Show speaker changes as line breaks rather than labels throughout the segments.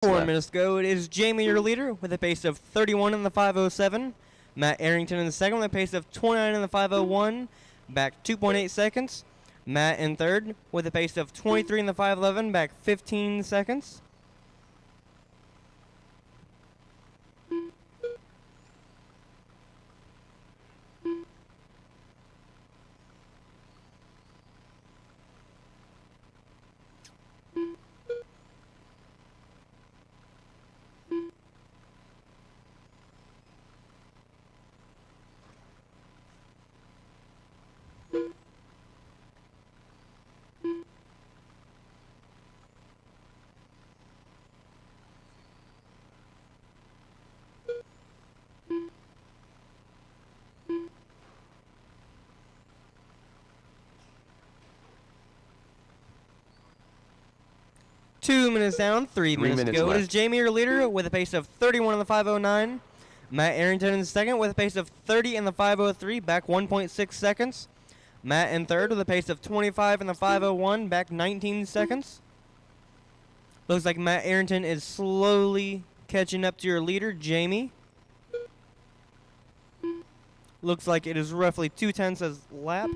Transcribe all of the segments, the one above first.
4 minutes to go. It is Jamie, your leader, with a pace of 31 in the 507. Matt Arrington in the second with a pace of 29 in the 501, back 2.8 seconds. Matt in third with a pace of 23 in the 511, back 15 seconds. Two minutes down, 3 minutes to go.
Left.
It is Jamie, your leader, with a pace of 31 in the 509. Matt Arrington in second with a pace of 30 in the 503, back 1.6 seconds. Matt in third with a pace of 25 in the 501, back 19 seconds. Looks like Matt Arrington is slowly catching up to your leader, Jamie. Looks like it is roughly 2/10 as lap.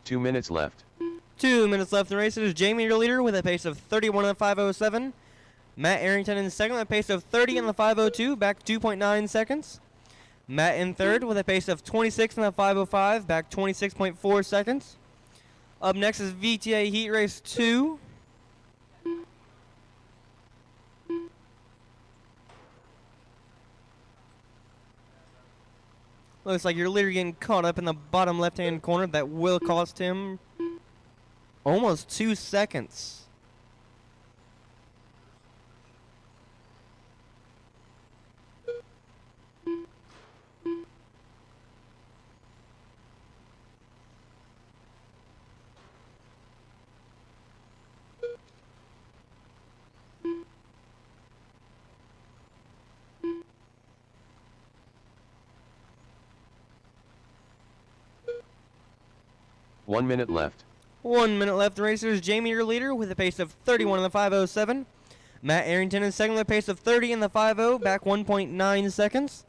Two minutes left.
2 minutes left in the race. It is Jamie, your leader, with a pace of 31 in the 507. Matt Arrington in second with a pace of 30 in the 502, back 2.9 seconds. Matt in third with a pace of 26 in the 505, back 26.4 seconds. Up next is VTA Heat Race 2. Looks like your leader getting caught up in the bottom left-hand corner. That will cost him almost 2 seconds.
One minute left.
1 minute left in the race. There's Jamie, your leader, with a pace of 31 in the 507. Matt Arrington in second with a pace of 30 in the 50, back 1.9 seconds.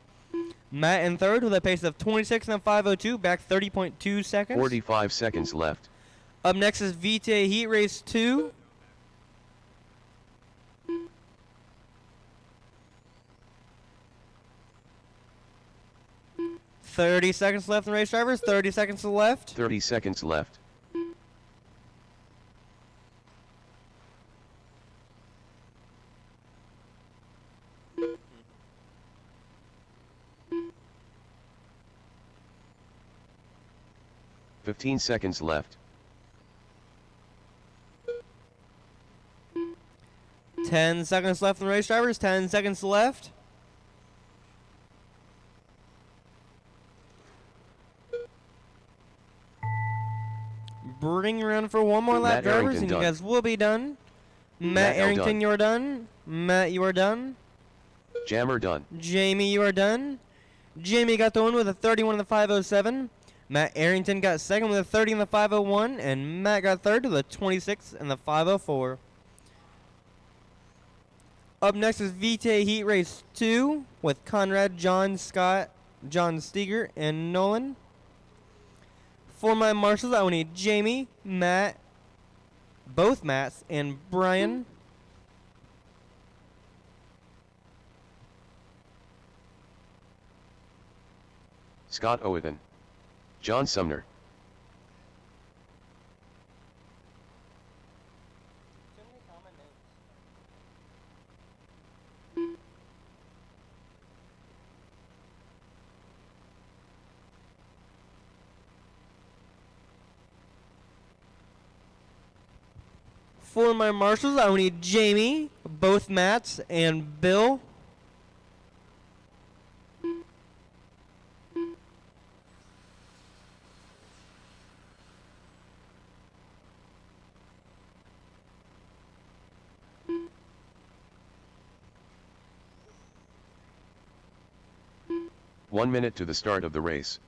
Matt in third with a pace of 26 in the 502, back 30.2 seconds.
45 seconds left.
Up next is VTA Heat Race 2. "30 seconds left in the race, drivers. 30 seconds to the left.
30 seconds left. "15 seconds left.
10 seconds left in the race, drivers. 10 seconds left. Bring around for one more lap,
Matt
drivers,
Arrington
and
done.
you guys will be done. Matt
now
Arrington,
done.
you are done. Matt, you are done.
Jammer done.
Jamie, you are done. Jamie got the win with a 31 in the 507. Matt Arrington got second with a 30 in the 501, and Matt got third with a 26 in the 504. Up next is VTA Heat Race 2 with Conrad, John, Scott, John Steger, and Nolan. For my marshals, I will need Jamie, Matt, both Matts, and Brian.
Scott Owen. John Sumner.
For my marshals, I will need Jamie, both Matts, and Bill.
One minute to the start of the race.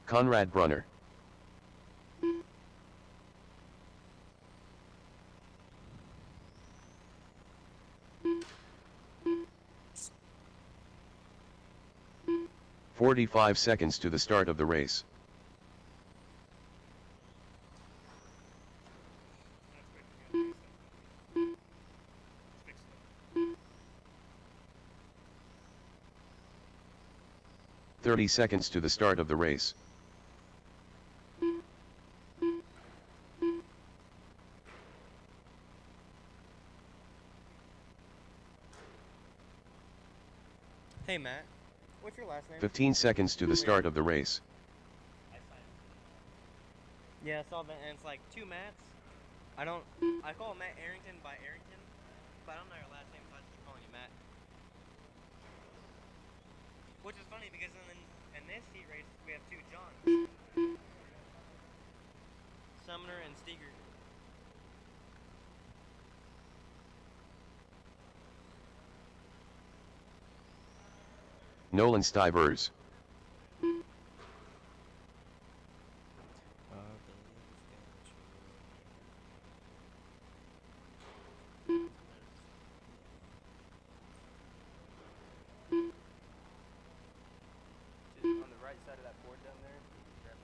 Conrad Brunner. "45 seconds to the start of the race. "30 seconds to the start of the race.
Hey, Matt. What's your last name?
15 seconds to the start of the race.
Yeah, I saw that, and it's like 2 Matts. I call Matt Arrington by Arrington, but I don't know your last name, so I just keep calling you Matt. Which is funny because in this heat race we have 2 Johns. Sumner and Steger.
Nolan Stivers.
On the right side of that board down there, grab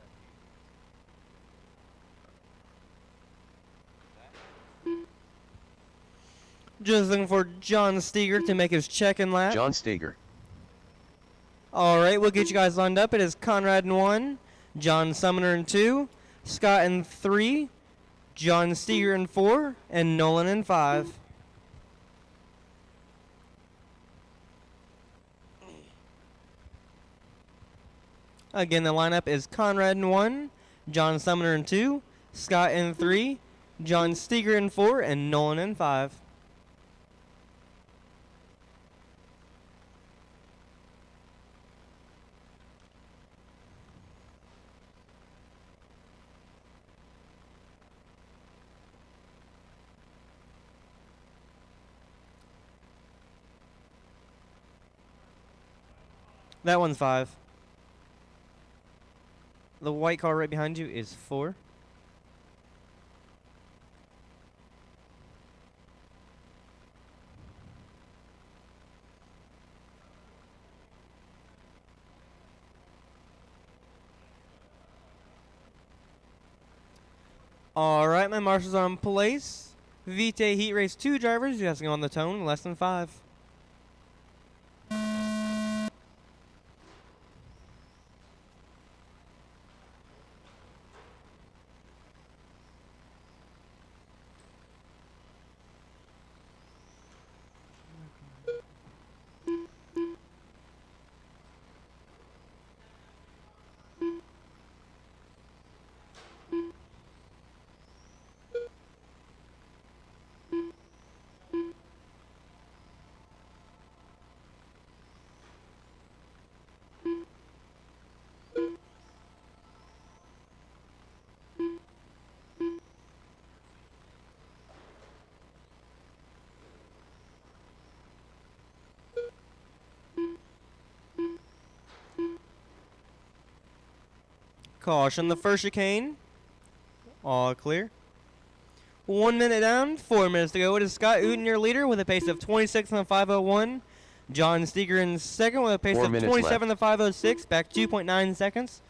that. Just looking for John Steger to make his check-in lap.
John Steger.
All right, we'll get you guys lined up. It is Conrad in 1, John Sumner in 2, Scott in 3, John Steger in 4, and Nolan in 5. Again, the lineup is Conrad in 1, John Sumner in 2, Scott in 3, John Steger in 4, and Nolan in 5. That one's 5. The white car right behind you is 4. All right, my marshals are in place. Vite Heat Race 2 drivers, you guys can go on the tone, less than 5. Caution, the first chicane. All clear. 1 minute down, 4 minutes to go. It is Scott Uten, your leader, with a pace of 26 in the 501. John Steger in second with a pace
4
of
minutes
27 in the 506, back 2.9 seconds.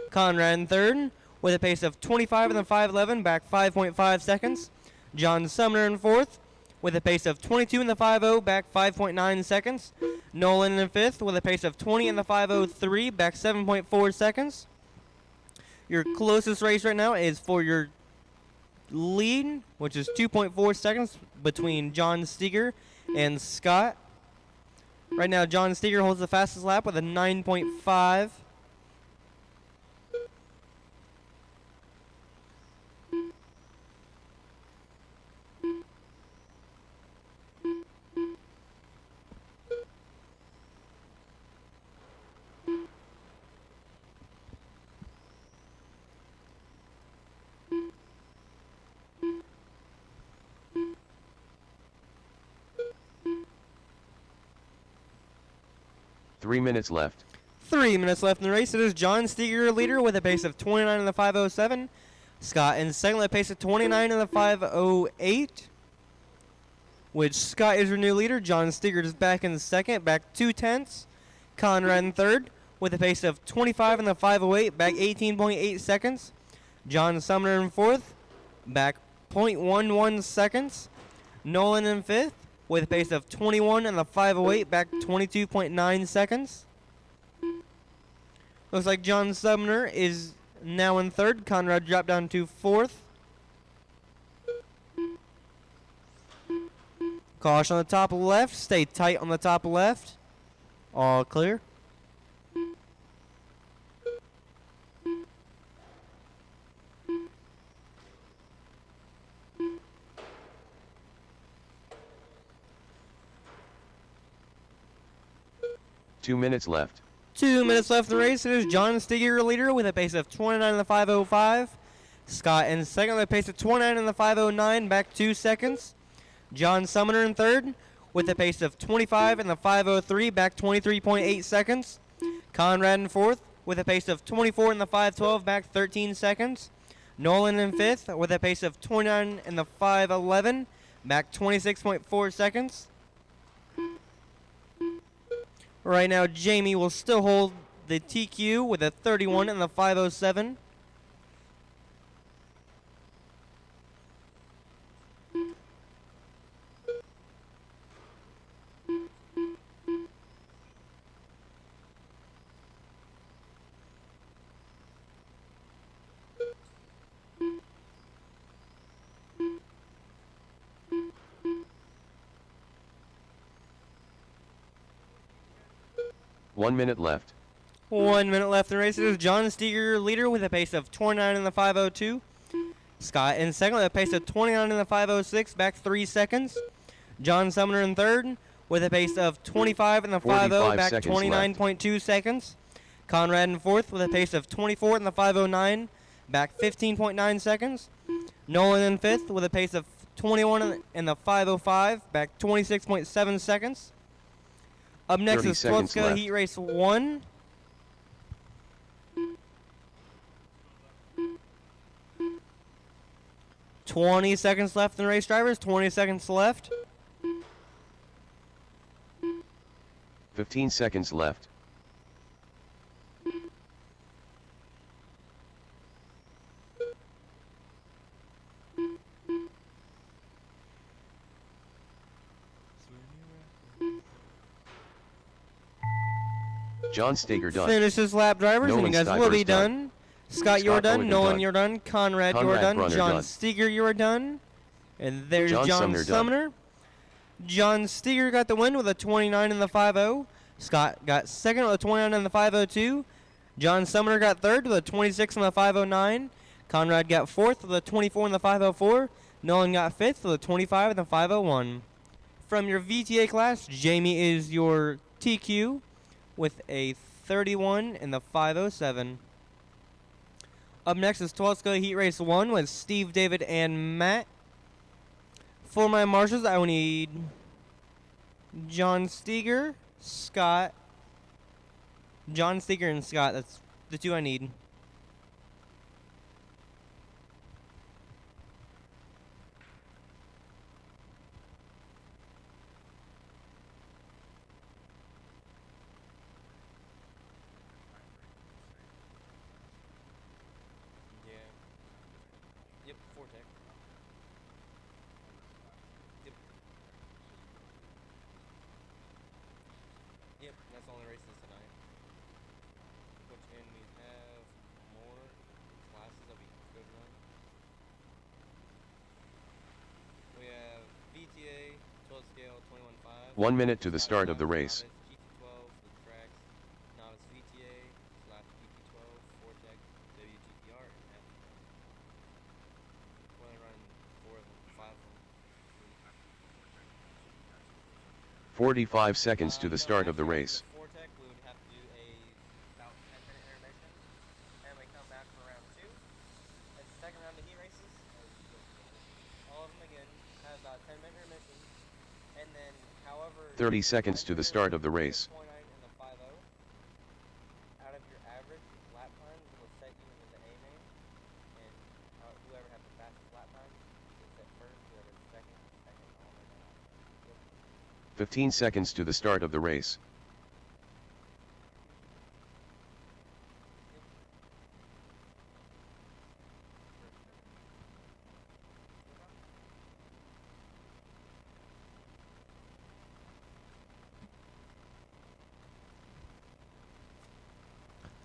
Conrad in third with a pace of 25 in the 511, back 5.5 seconds. John Sumner in fourth with a pace of 22 in the 50, back 5.9 seconds. Nolan in fifth with a pace of 20 in the 503, back 7.4 seconds. Your closest race right now is for your lead, which is 2.4 seconds between John Steger and Scott. Right now, John Steger holds the fastest lap with a 9.5.
3 minutes left.
3 minutes left in the race. It is John Steger, your leader, with a pace of 29 in the 5:07. Scott in second with a pace of 29 in the 5:08. Which Scott is your new leader. John Steger is back in second, back 2/10. Conrad in third with a pace of 25 in the 5:08, back 18.8 seconds. John Sumner in fourth, back 0.11 seconds. Nolan in fifth with a pace of 21 in the 5:08, back 22.9 seconds. Looks like John Sumner is now in third. Conrad dropped down to fourth. Caution on the top left. Stay tight on the top left. All clear.
Two minutes left.
2 minutes left in the race. It is John Steger, your leader, with a pace of 29 in the 5:05. Scott in second with a pace of 29 in the 5:09, back 2 seconds. John Sumner in third with a pace of 25 in the 5:03, back 23.8 seconds. Conrad in fourth with a pace of 24 in the 5:12, back 13 seconds. Nolan in fifth with a pace of 29 in the 5:11, back 26.4 seconds. Right now, Jamie will still hold the TQ with a 31 in the 5:07.
One minute left.
1 minute left in the race. It is John Steger, leader, with a pace of 29 in the 5:02. Scott in second with a pace of 29 in the 5:06, back 3 seconds. John Sumner in third with a pace of 25 in the 5:0, back 29.2 seconds. Conrad in fourth with a pace of 24 in the 5:09, back 15.9 seconds. Nolan in fifth with a pace of 21 in the 5:05, back 26.7 seconds. Up next is Slutska Heat Race 1. $20 seconds left in the race, drivers. 20 seconds left.
15 seconds left. John Steger done.
Finish this lap, drivers,
Nolan
and you guys will be
done.
done. Scott, you're done.
Mulligan
Nolan,
done.
you're done. Conrad, you're
Conrad
done.
Brunner
John
done.
Steger, you're done. And there's
John
John
Sumner done.
Sumner. John Steger got the win with a 29 in the 5:0. Scott got second with a 29 in the 5:02. John Sumner got third with a 26 in the 5:09. Conrad got fourth with a 24 in the 5:04. Nolan got fifth with a 25 in the 5:01. From your VTA class, Jamie is your TQ with a 31 in the 5:07. Up next is Tulsa Heat Race 1 with Steve, David, and Matt. For my marshals, I will need John Steger, Scott. John Steger and Scott, that's the two I need. Yep, Fortec. Yep. Yep, that's the only races tonight. Which and we have more classes that we could run. We have VTA, 12 scale, 21.5.
1 minute to the start of the race.
GT12 for the tracks, novice VTA, slash GT12, Fortec, WGTR, and half. We're only running 4 of them, 5 of them.
45 seconds to the start of the race.
Fortec, we would have to do about 10-minute intermission, and we come back for round 2. It's the second round of heat races. All of them again have about 10-minute intermission, and then however
30 seconds to the start of the race.
29 in the 5:0.
15 seconds to the start of the race.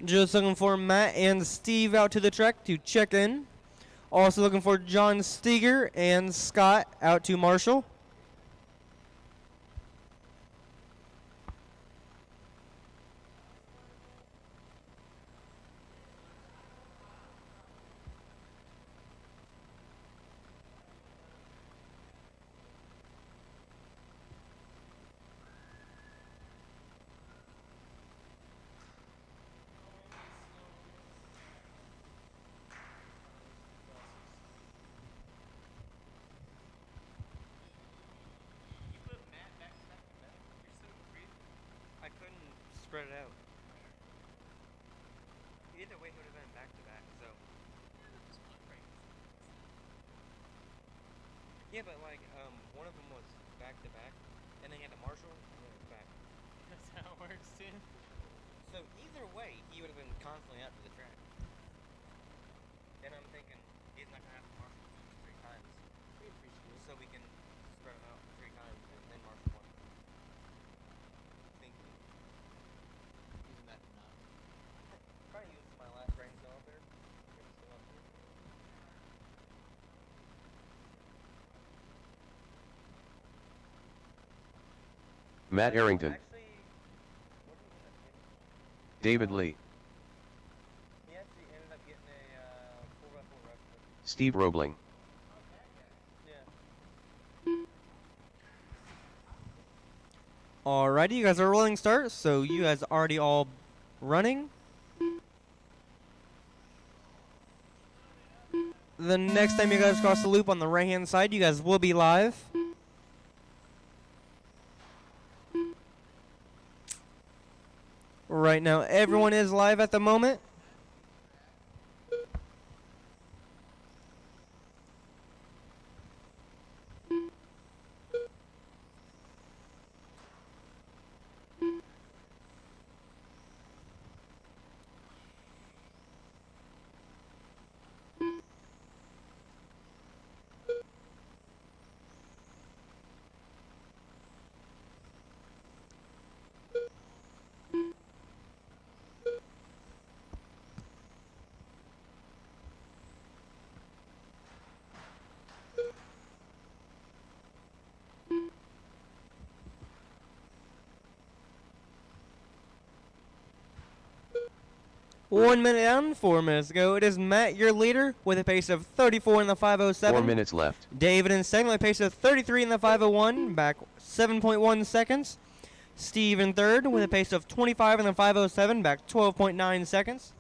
Just looking for Matt and Steve out to the track to check in. Also looking for John Steger and Scott out to Marshall. I couldn't spread it out. Either way, it would have been back to back, so. Yeah, but like, one of them was back to back, and then you had the Marshall, and then it was back.
That's how it works, too.
So either way, he would have been constantly out to the track. And I'm thinking, he's not gonna have to Marshall 3 times,
We appreciate it.
so we can spread them out 3 times and then Marshall 1. Thinking.
Using that for now.
Trying to use my last brain cell up there. Get it still up here.
Matt Arrington,
Actually, what did he end up getting?
David Lee,
He actually ended up getting a 4x4 replica.
Steve Roebling,
Yeah. Alrighty, you guys are rolling start, so you guys already all running. The next time you guys cross the loop on the right hand side, you guys will be live. Right now, everyone is live at the moment. One minute down, 4 minutes to go. It is Matt, your leader, with a pace of 34 in the 507.
4 minutes left.
David in second with a pace of 33 in the 501, back 7.1 seconds. Steve in third with a pace of 25 in the 507, back 12.9 seconds.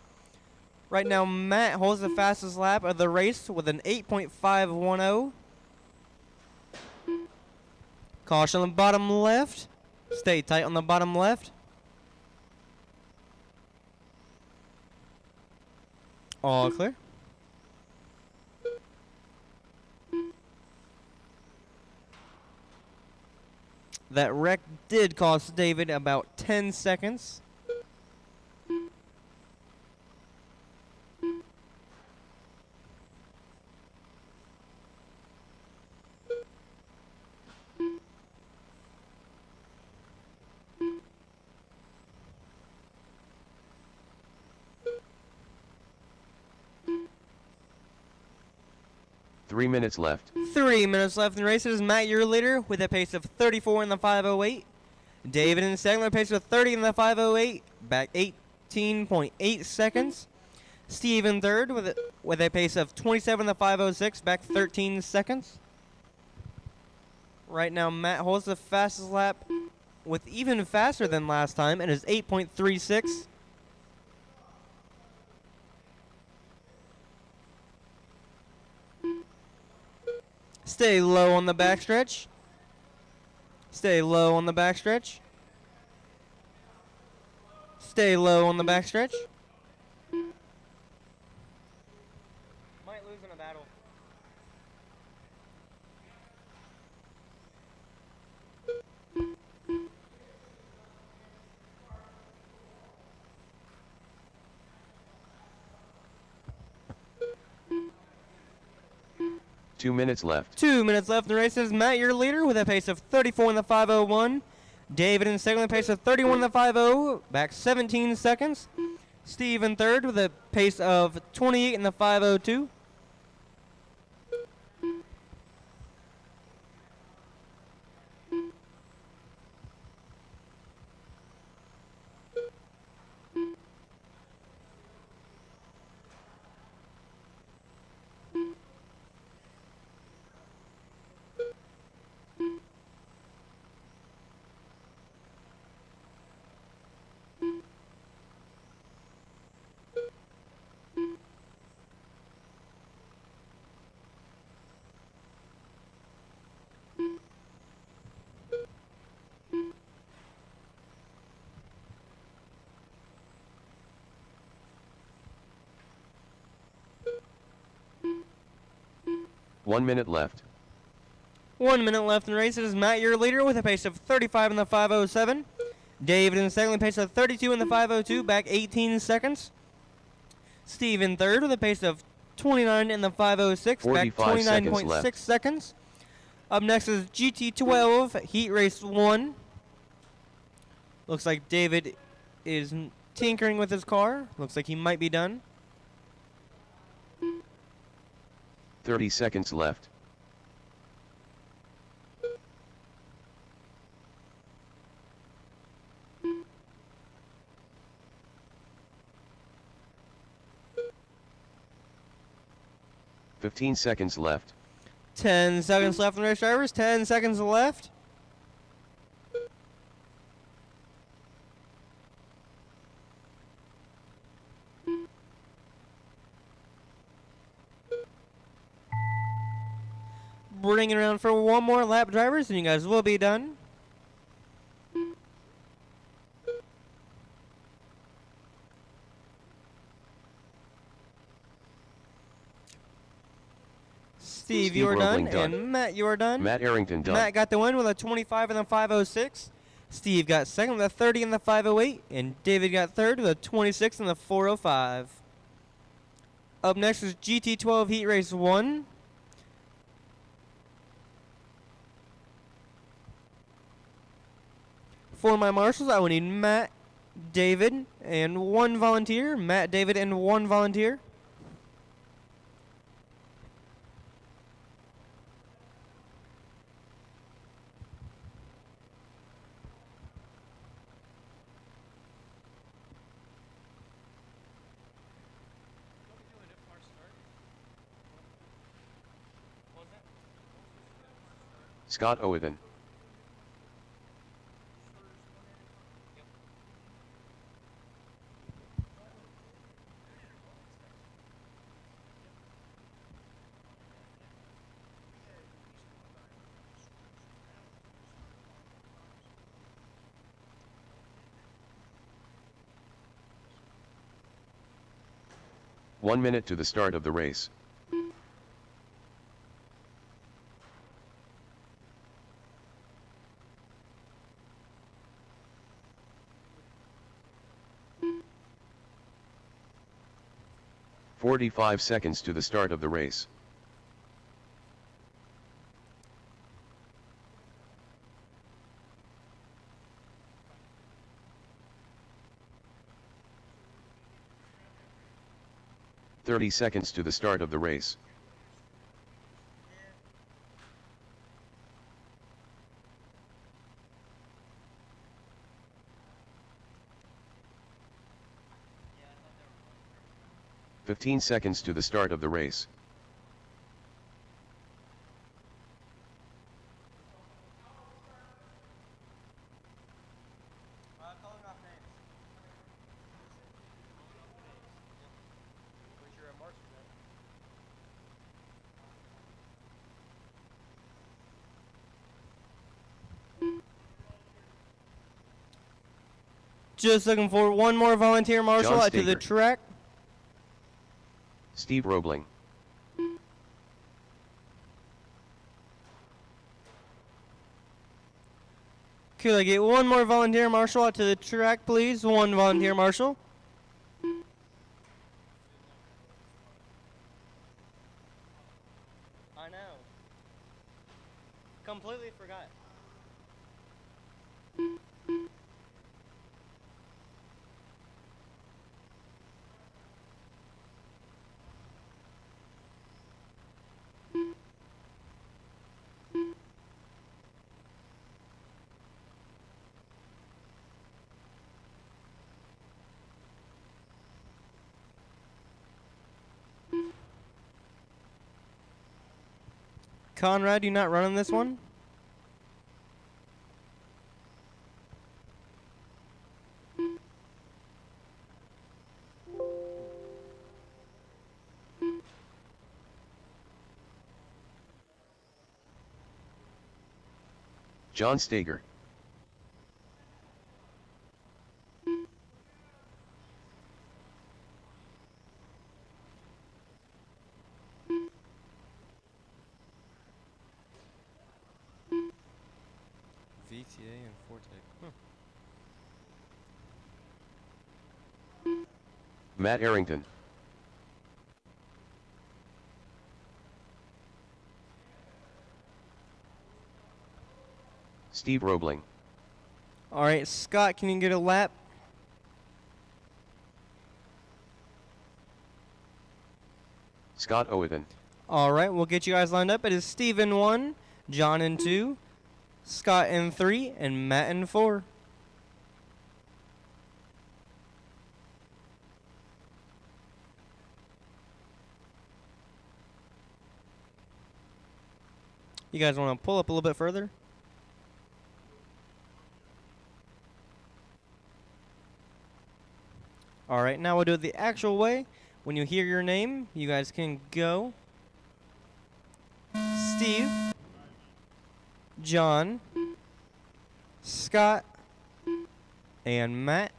Right now, Matt holds the fastest lap of the race with an 8.510. Caution on the bottom left. Stay tight on the bottom left. All clear. That wreck did cost David about 10 seconds.
Three minutes left.
3 minutes left in the race. It is Matt, your leader, with a pace of 34 in the 508. David in second with a pace of 30 in the 508, back 18.8 seconds. Steve in third with a pace of 27 in the 506, back 13 seconds. Right now, Matt holds the fastest lap with even faster than last time, and is 8.36. Stay low on the backstretch. Stay low on the backstretch. Stay low on the backstretch. Might lose in a battle.
2 minutes left.
2 minutes left in the race. Is Matt your leader with a pace of 34 in the 5:01. David in second with a pace of 31 in the 5:0, back 17 seconds. Steve in third with a pace of 28 in the 5:02.
One minute left.
1 minute left in the race. It is Matt your leader with a pace of 35 in the 5:07. David in second with a pace of 32 in the 5:02, back 18 seconds. Steve in third with a pace of 29 in the 5:06, back
45 seconds
29.6
left.
seconds. Up next is GT12 Heat Race 1. Looks like David is tinkering with his car. Looks like he might be done.
30 seconds left. Fifteen seconds left.
10 seconds left in the race, drivers. 10 seconds left. Bring it around for one more lap, drivers, and you guys will be done. Steve, you are done,
Roebling done.
and Matt, you are done.
Matt Arrington done.
Matt got the win with a 25 in the 5:06. Steve got second with a 30 in the 5:08, and David got third with a 26 in the 4:05. Up next is GT12 Heat Race 1. For my marshals, I will need Matt, David, and one volunteer. Matt, David, and one volunteer.
Scott Owen. One minute to the start of the race. "45 seconds to the start of the race. "30 seconds to the start of the race. "15 seconds to the start of the race.
Just looking for one more volunteer marshal
John
out to the
Steger.
track.
Steve Roebling.
Could I get one more volunteer marshal out to the track, please? One volunteer marshal. I I know. Completely forgot. Conrad, you not running this one?
John Stager.
VTA and Forte.
Matt Arrington. Steve Roebling.
All right, Scott, can you get a lap?
Scott Owen.
All right, we'll get you guys lined up. It is Steve in 1, John in 2, Scott in 3, and Matt in 4. You guys want to pull up a little bit further? All right, now we'll do it the actual way. When you hear your name, you guys can go. Steve, John, Scott, and Matt.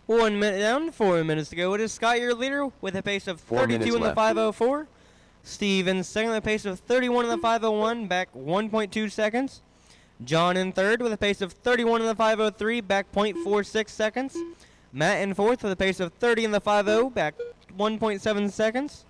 One minute down, 4 minutes to go. It is Scott, your leader, with a pace of
4 minutes
32 in the
left.
504. Steve in second with a pace of 31 in the 501, back 1.2 seconds. John in third with a pace of 31 in the 503, back 0.46 seconds. Matt in fourth with a pace of 30 in the 50, back 1.7 seconds.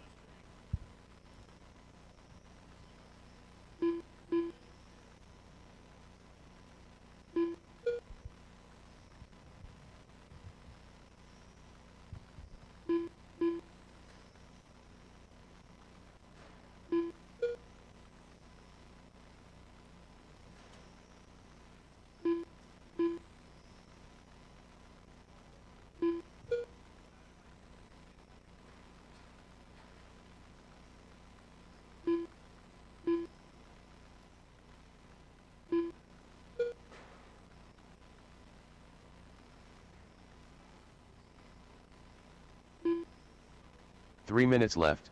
Three minutes left.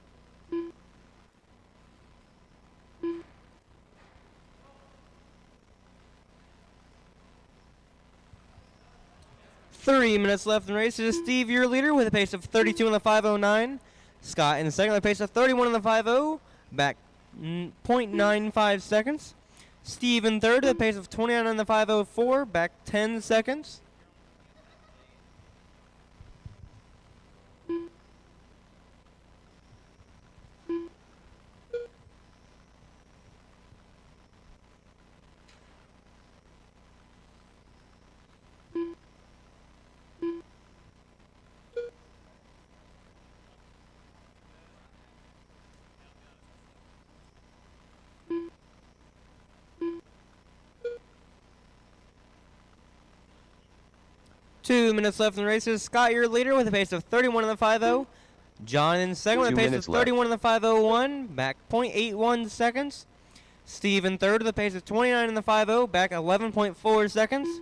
3 minutes left in the race. It is Steve, your leader, with a pace of 32 in the 509. Scott in second with a pace of 31 in the 50, back 0.95 seconds. Steve in third with a pace of 29 in the 504, back 10 seconds. Two minutes left in the race. Scott, your leader, with a pace of 31 in the 50, John in second with a
2
pace of
minutes left.
31 in the 501, back .81 seconds. Steve in third with a pace of 29 in the 50, back 11.4 seconds.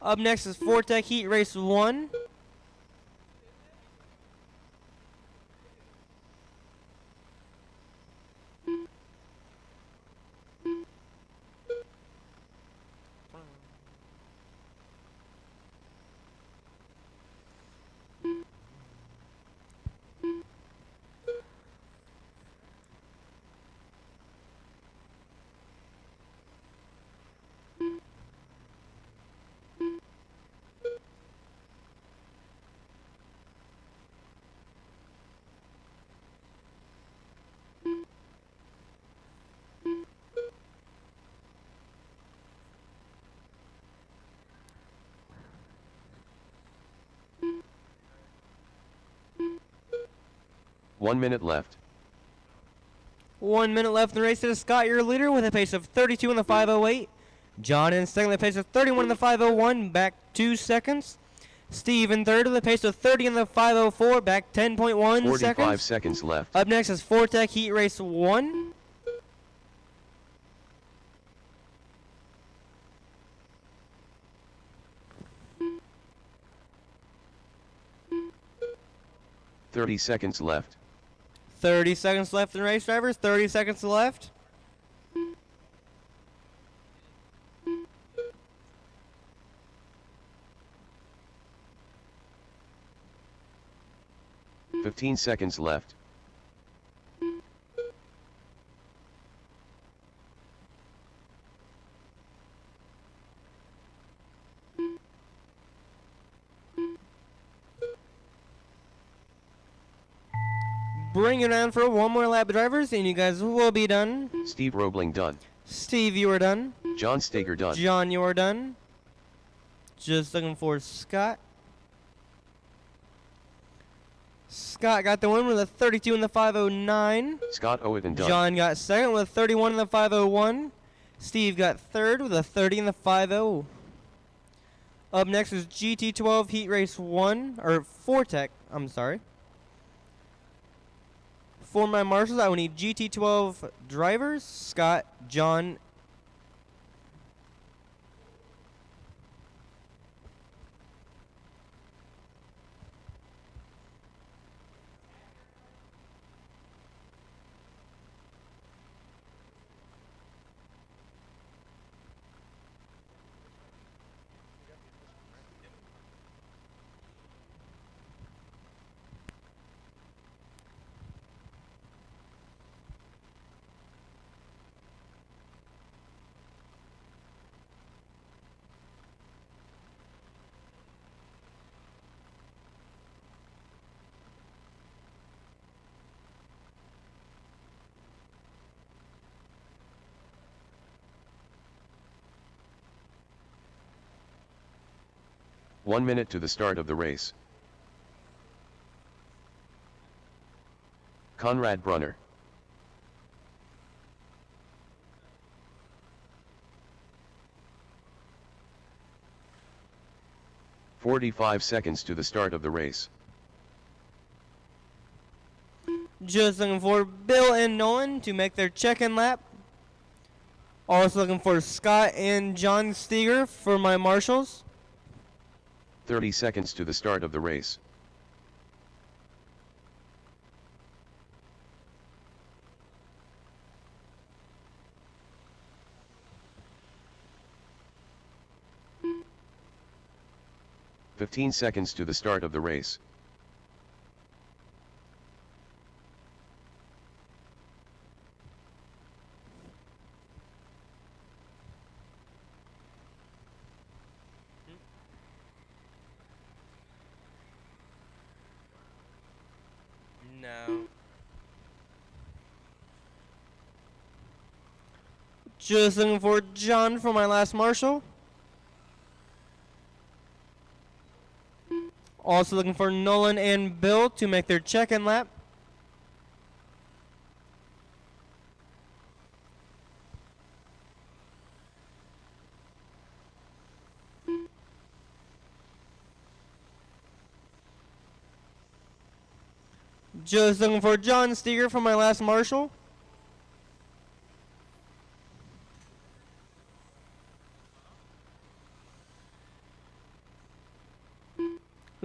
Up next is Fortec Heat Race 1.
One minute left.
1 minute left in the race. It is Scott, your leader, with a pace of 32 in the 508. John in second with a pace of 31 in the 501, back 2 seconds. Steve in third with a pace of 30 in the 504, back 10.1
45
seconds.
seconds left.
Up next is Fortec Heat Race 1.
Thirty seconds left.
30 seconds left in race, drivers. 30 seconds left.
Fifteen seconds left.
Bring it on for one more lap, drivers, and you guys will be done.
Steve Roebling done.
Steve, you are done.
John Steger done.
John, you are done. Just looking for Scott. Scott got the win with a 32 in the 509.
Scott Owen done.
John got second with 31 in the 501. Steve got third with a 30 in the 50. Up next is GT12 Heat Race 1, or Fortec, I'm sorry. For my marshals, I will need GT12 drivers, Scott, John.
One minute to the start of the race. Conrad Brunner. "45 seconds to the start of the race.
Just looking for Bill and Nolan to make their check-in lap. Also looking for Scott and John Steger for my marshals.
30 seconds to the start of the race. "15 seconds to the start of the race.
No. Just looking for John for my last marshal. Also looking for Nolan and Bill to make their check-in lap. Just looking for John Steger for my last marshal.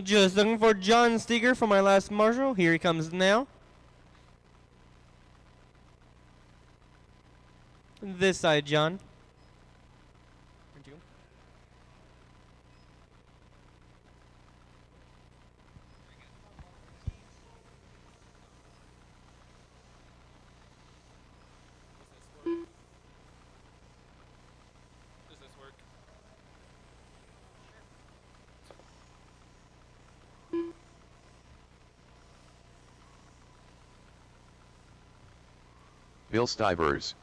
Just looking for John Steger for my last marshal. Here he comes now. This side, John.
Does this work?
Bill Stivers.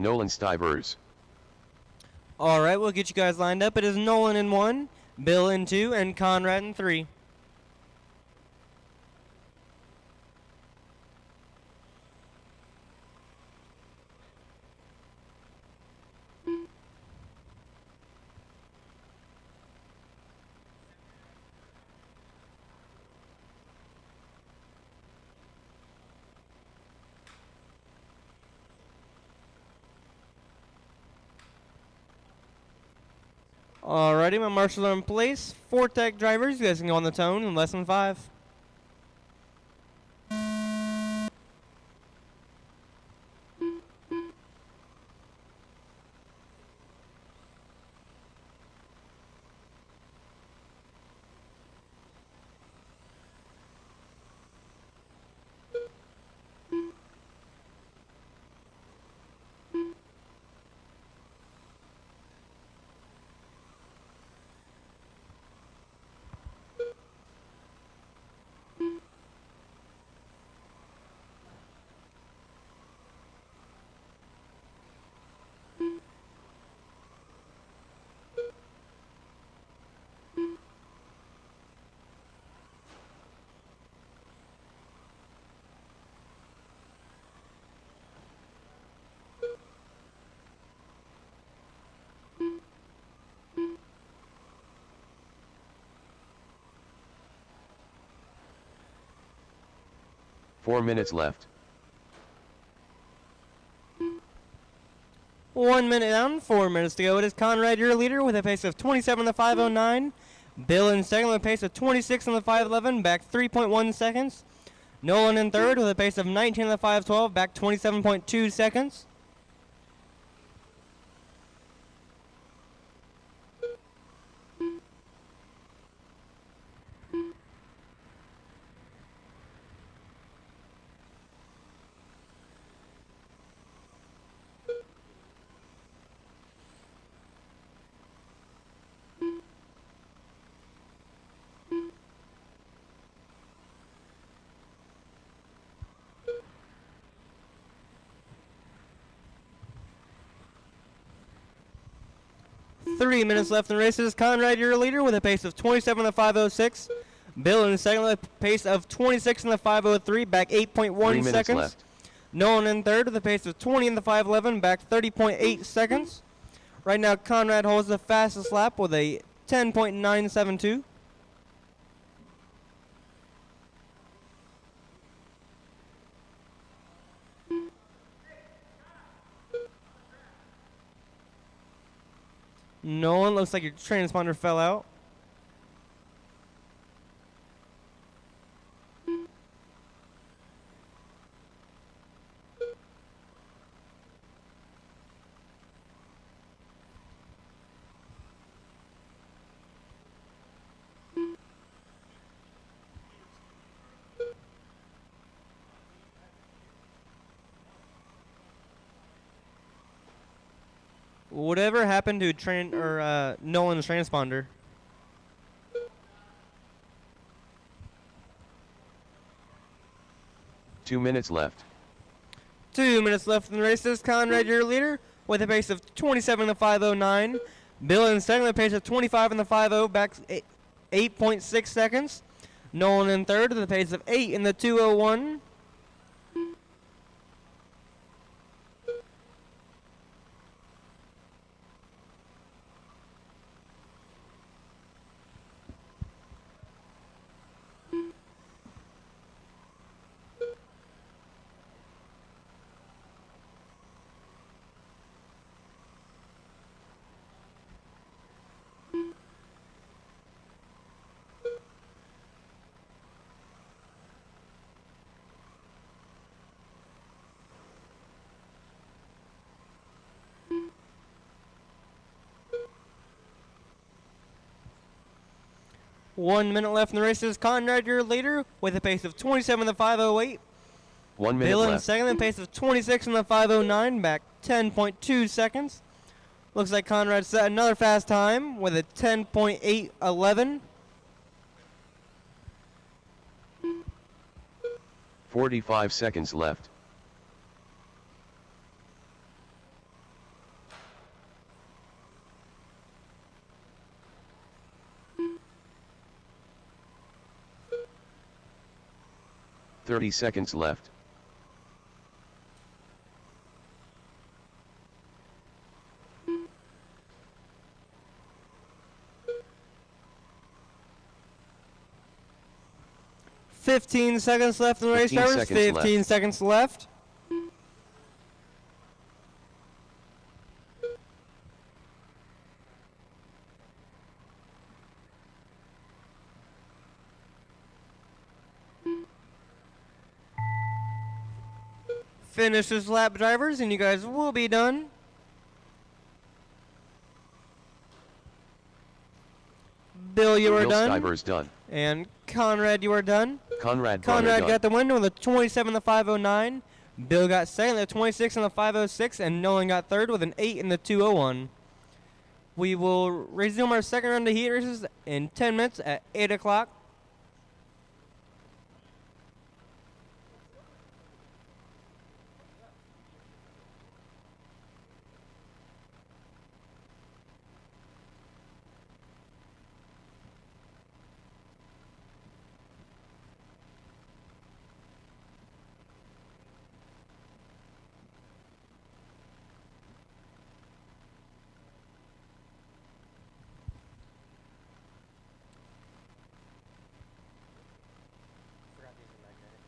Nolan Stivers.
All right, we'll get you guys lined up. It is Nolan in 1, Bill in 2, and Conrad in 3. Alrighty, my marshals are in place. 4 tech drivers, you guys can go on the tone in less than 5.
Four minutes left.
1 minute down, 4 minutes to go. It is Conrad, your leader, with a pace of 27 in the 509. Bill in second with a pace of 26 in the 511, back 3.1 seconds. Nolan in third with a pace of 19 in the 512, back 27.2 seconds. 3 minutes left in the races. Conrad, your leader with a pace of 27 in the 5:06. Bill in second with a pace of 26 in the 5:03, back
3
8.1
minutes
seconds.
left.
Nolan in third with a pace of 20 in the 5:11, back 30.8 seconds. Right now, Conrad holds the fastest lap with a 10.972. Nolan, looks like your transponder fell out. Whatever happened to Nolan's transponder?
Two minutes left.
2 minutes left in the races. Conrad, your leader, with a pace of 27 in the 5:09. Bill in second with a pace of 25 in the 5:0, back 8.6 seconds. Nolan in third with a pace of 8 in the 2:01. One minute left in the races. Conrad, your leader, with a pace of 27 in the 5:08.
1 minute
Bill in
left.
second, with a pace of 26 in the 5:09, back 10.2 seconds. Looks like Conrad set another fast time with a 10.811.
45 seconds left. Thirty seconds left.
15 seconds left in the race,
15
drivers.
seconds
15
left.
seconds left. Finish this lap, drivers, and you guys will be done. Bill, you are
Bill
done.
Stiver's done.
And Conrad, you are done.
Conrad Brunner
Conrad
done.
got the win with a 27 in the 5:09. Bill got second with a 26 in the 5:06, and Nolan got third with an 8 in the 2:01. We will resume our second round of heat races in 10 minutes at 8 o'clock.
Forgot these are magnetic.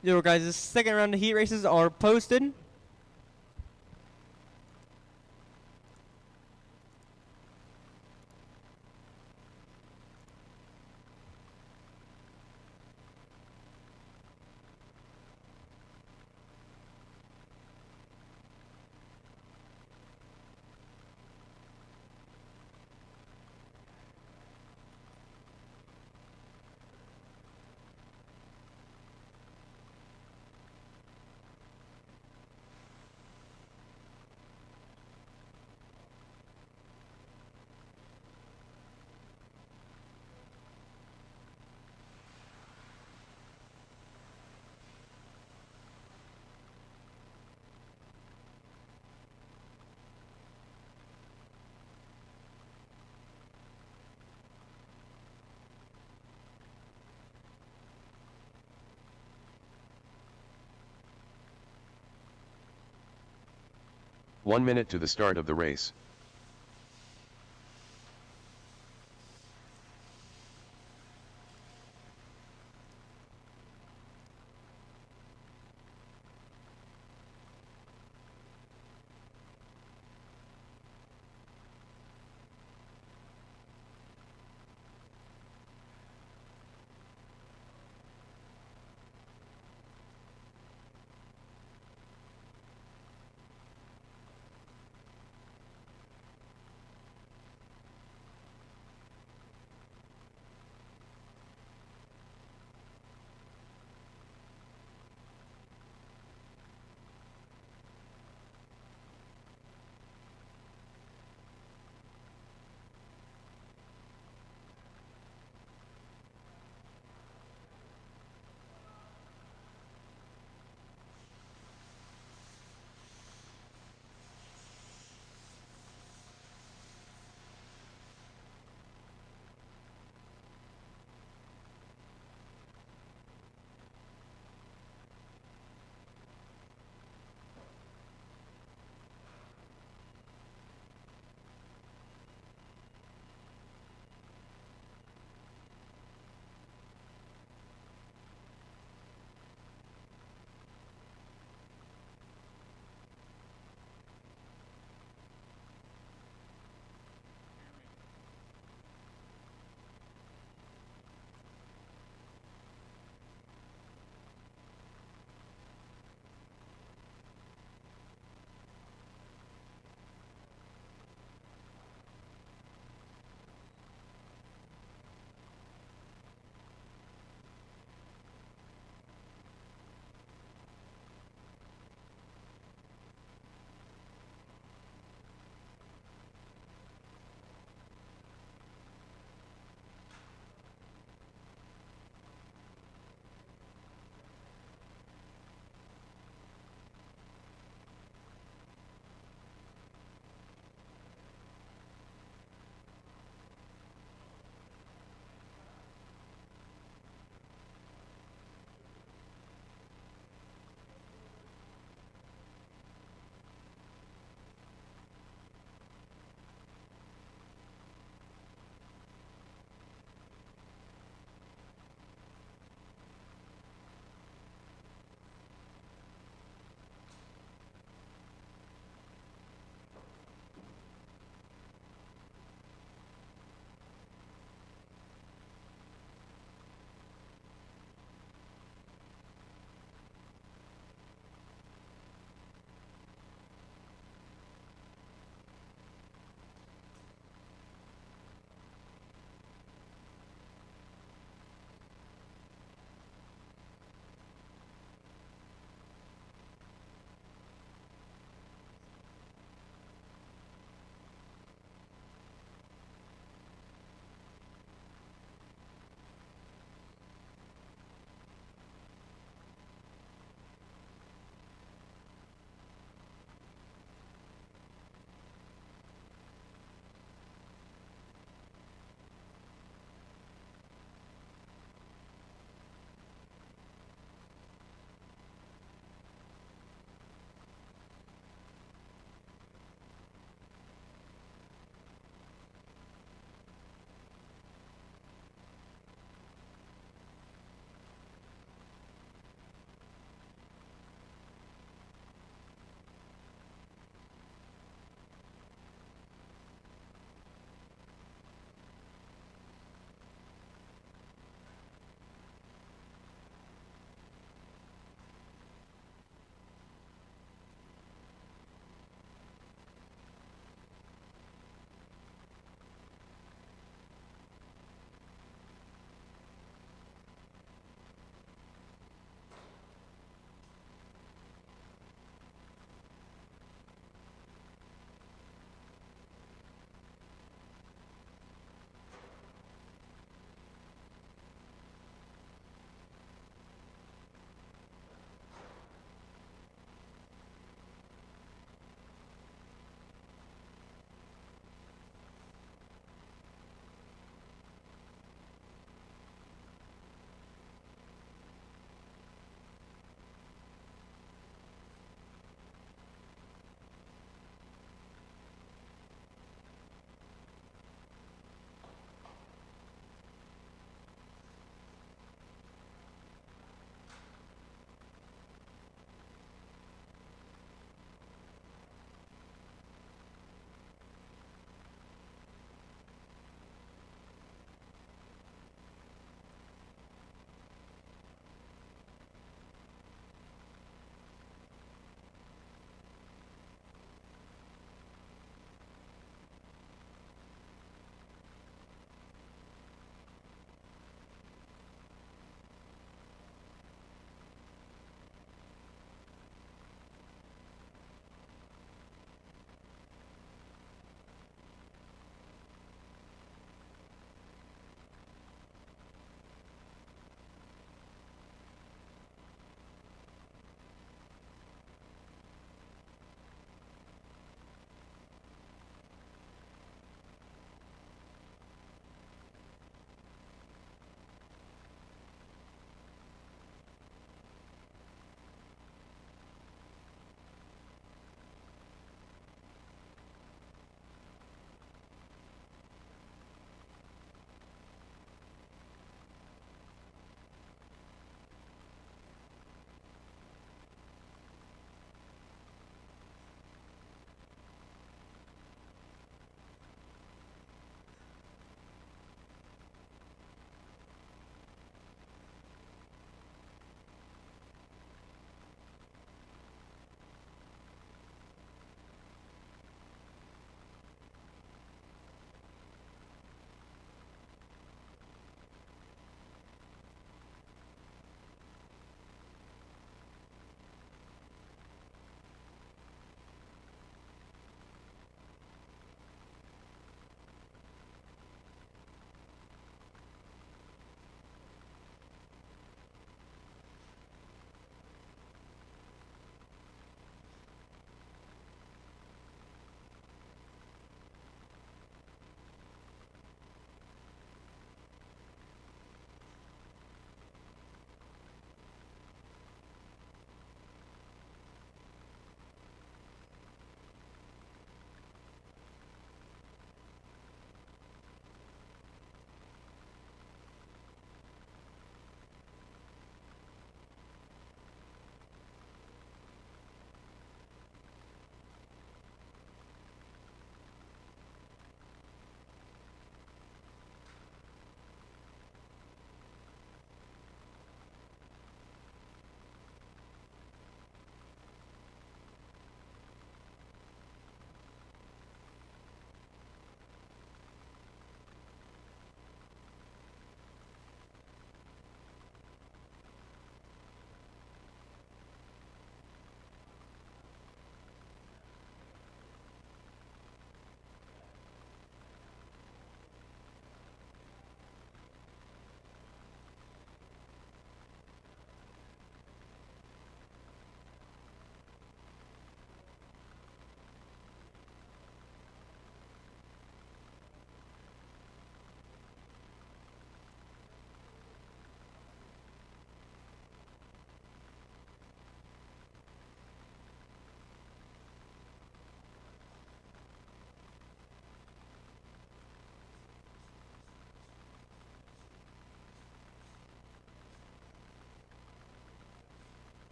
Yo, guys, the second round of heat races are posted.
1 minute to the start of the race.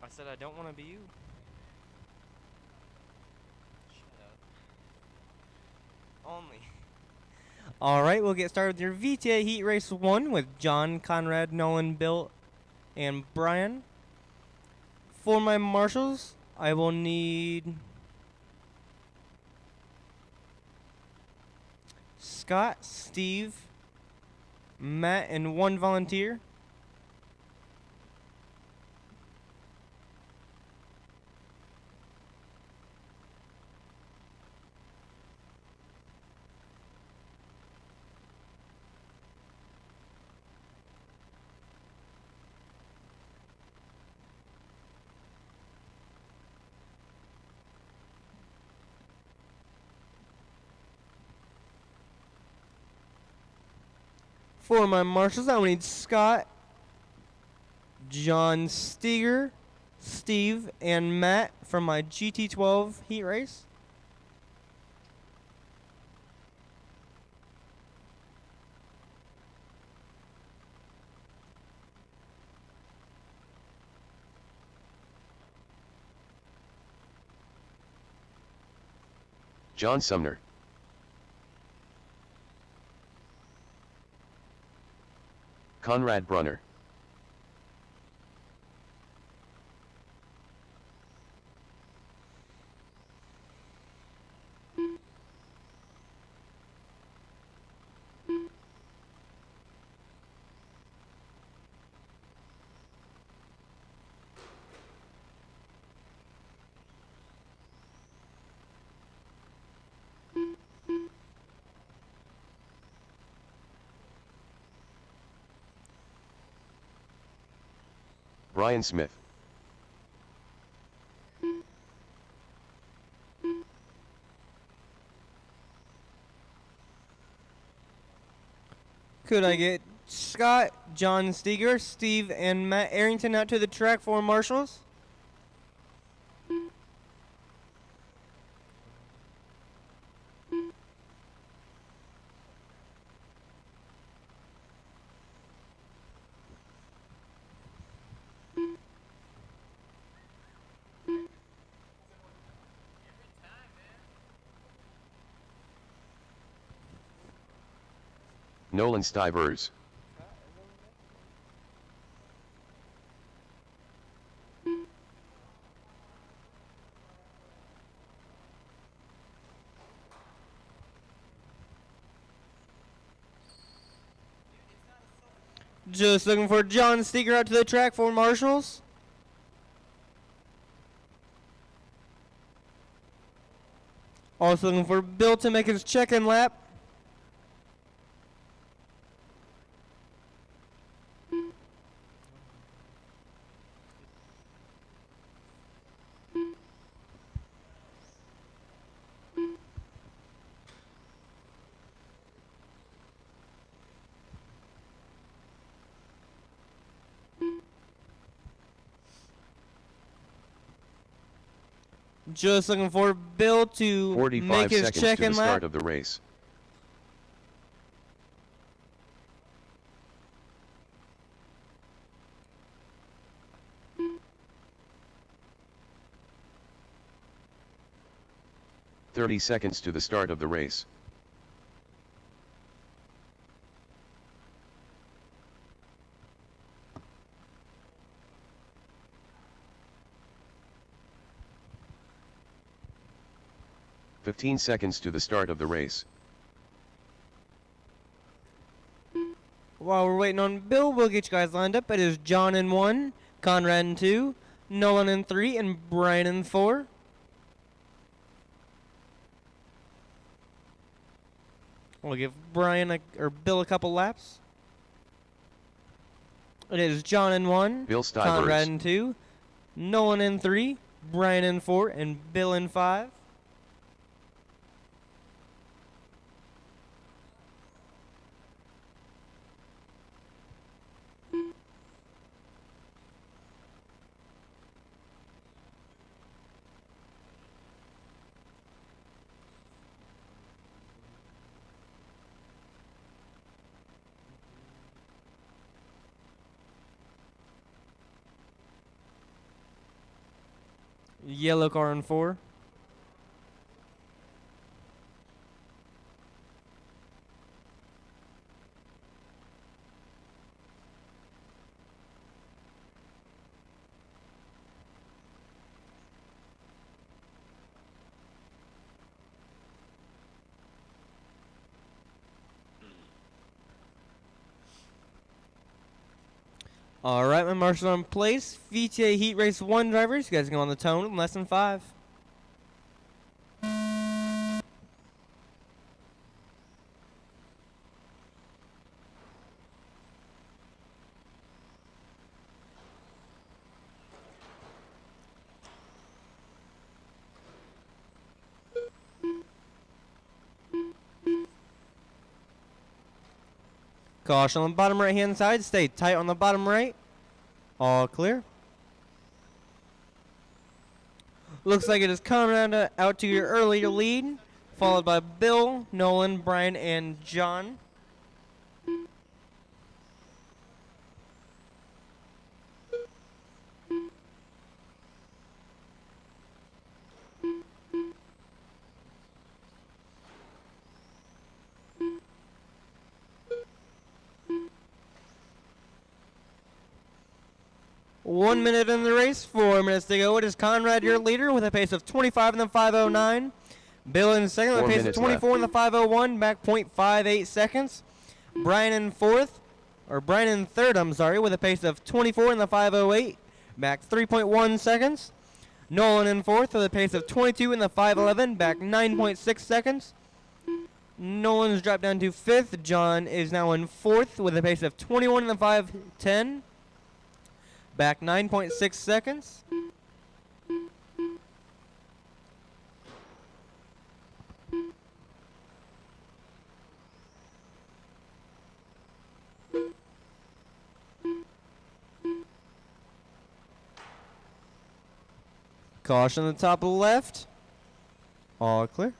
I said I don't want to be you.
Shut up.
Only. Alright, we'll get started with your VTA Heat Race 1 with John, Conrad, Nolan, Bill, and Brian. For my marshals, I will need Scott, Steve, Matt, and one volunteer. For my marshals, I will need Scott, John Steger, Steve, and Matt from my GT12 heat race.
John Sumner. Conrad Brunner. Brian Smith.
Could I get Scott, John Steger, Steve, and Matt Arrington out to the track for marshals?
Nolan Stivers.
Just looking for John Steger out to the track for marshals. Also looking for Bill to make his check-in lap. Just looking for Bill to
45
make his
seconds to
check-in
the
lap.
start of the race. "30 seconds to the start of the race. "15 seconds to the start of the race.
While we're waiting on Bill, we'll get you guys lined up. It is John in 1, Conrad in 2, Nolan in 3, and Brian in 4. We'll give or Bill a couple laps. It is John in 1,
Bill Stivers.
Conrad in 2, Nolan in 3, Brian in 4, and Bill in 5. Yellow car in 4. All right, my marshals are in place. VTA Heat Race 1 drivers, you guys can go on the tone in less than 5. Caution on the bottom right hand side. Stay tight on the bottom right. All clear. Looks like it is Conrad out to your earlier lead, followed by Bill, Nolan, Brian, and John. One minute in the race, 4 minutes to go. It is Conrad, your leader, with a pace of 25 in the 5:09. Bill in second with a pace of 24 in the 5:01, back 0.58 seconds. Brian in third, with a pace of 24 in the 5:08, back 3.1 seconds. Nolan in fourth with a pace of 22 in the 5:11, back 9.6 seconds. Nolan's dropped down to fifth. John is now in fourth with a pace of 21 in the 5:10. Back 9.6 seconds. Caution on the top of the left. All clear.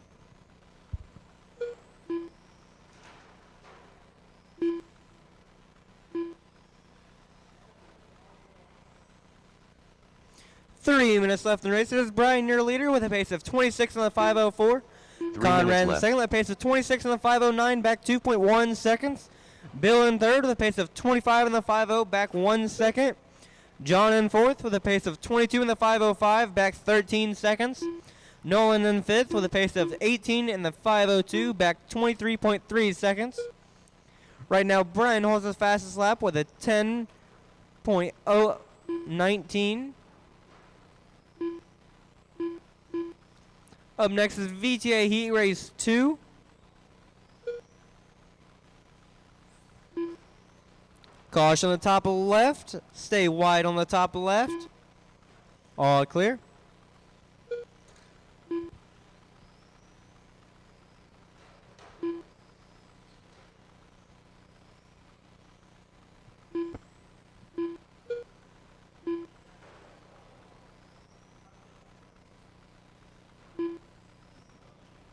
Three minutes left in the race. It is Brian, your leader, with a pace of 26 in the 5:04. Conrad in second with a pace of 26 in the 5:09, back 2.1 seconds. Bill in third with a pace of 25 in the 5:0, back 1 second. John in fourth with a pace of 22 in the 5:05, back 13 seconds. Nolan in fifth with a pace of 18 in the 5:02, back 23.3 seconds. Right now, Brian holds his fastest lap with a 10.019. Up next is VTA Heat Race 2. Caution on the top of the left. Stay wide on the top of the left. All clear.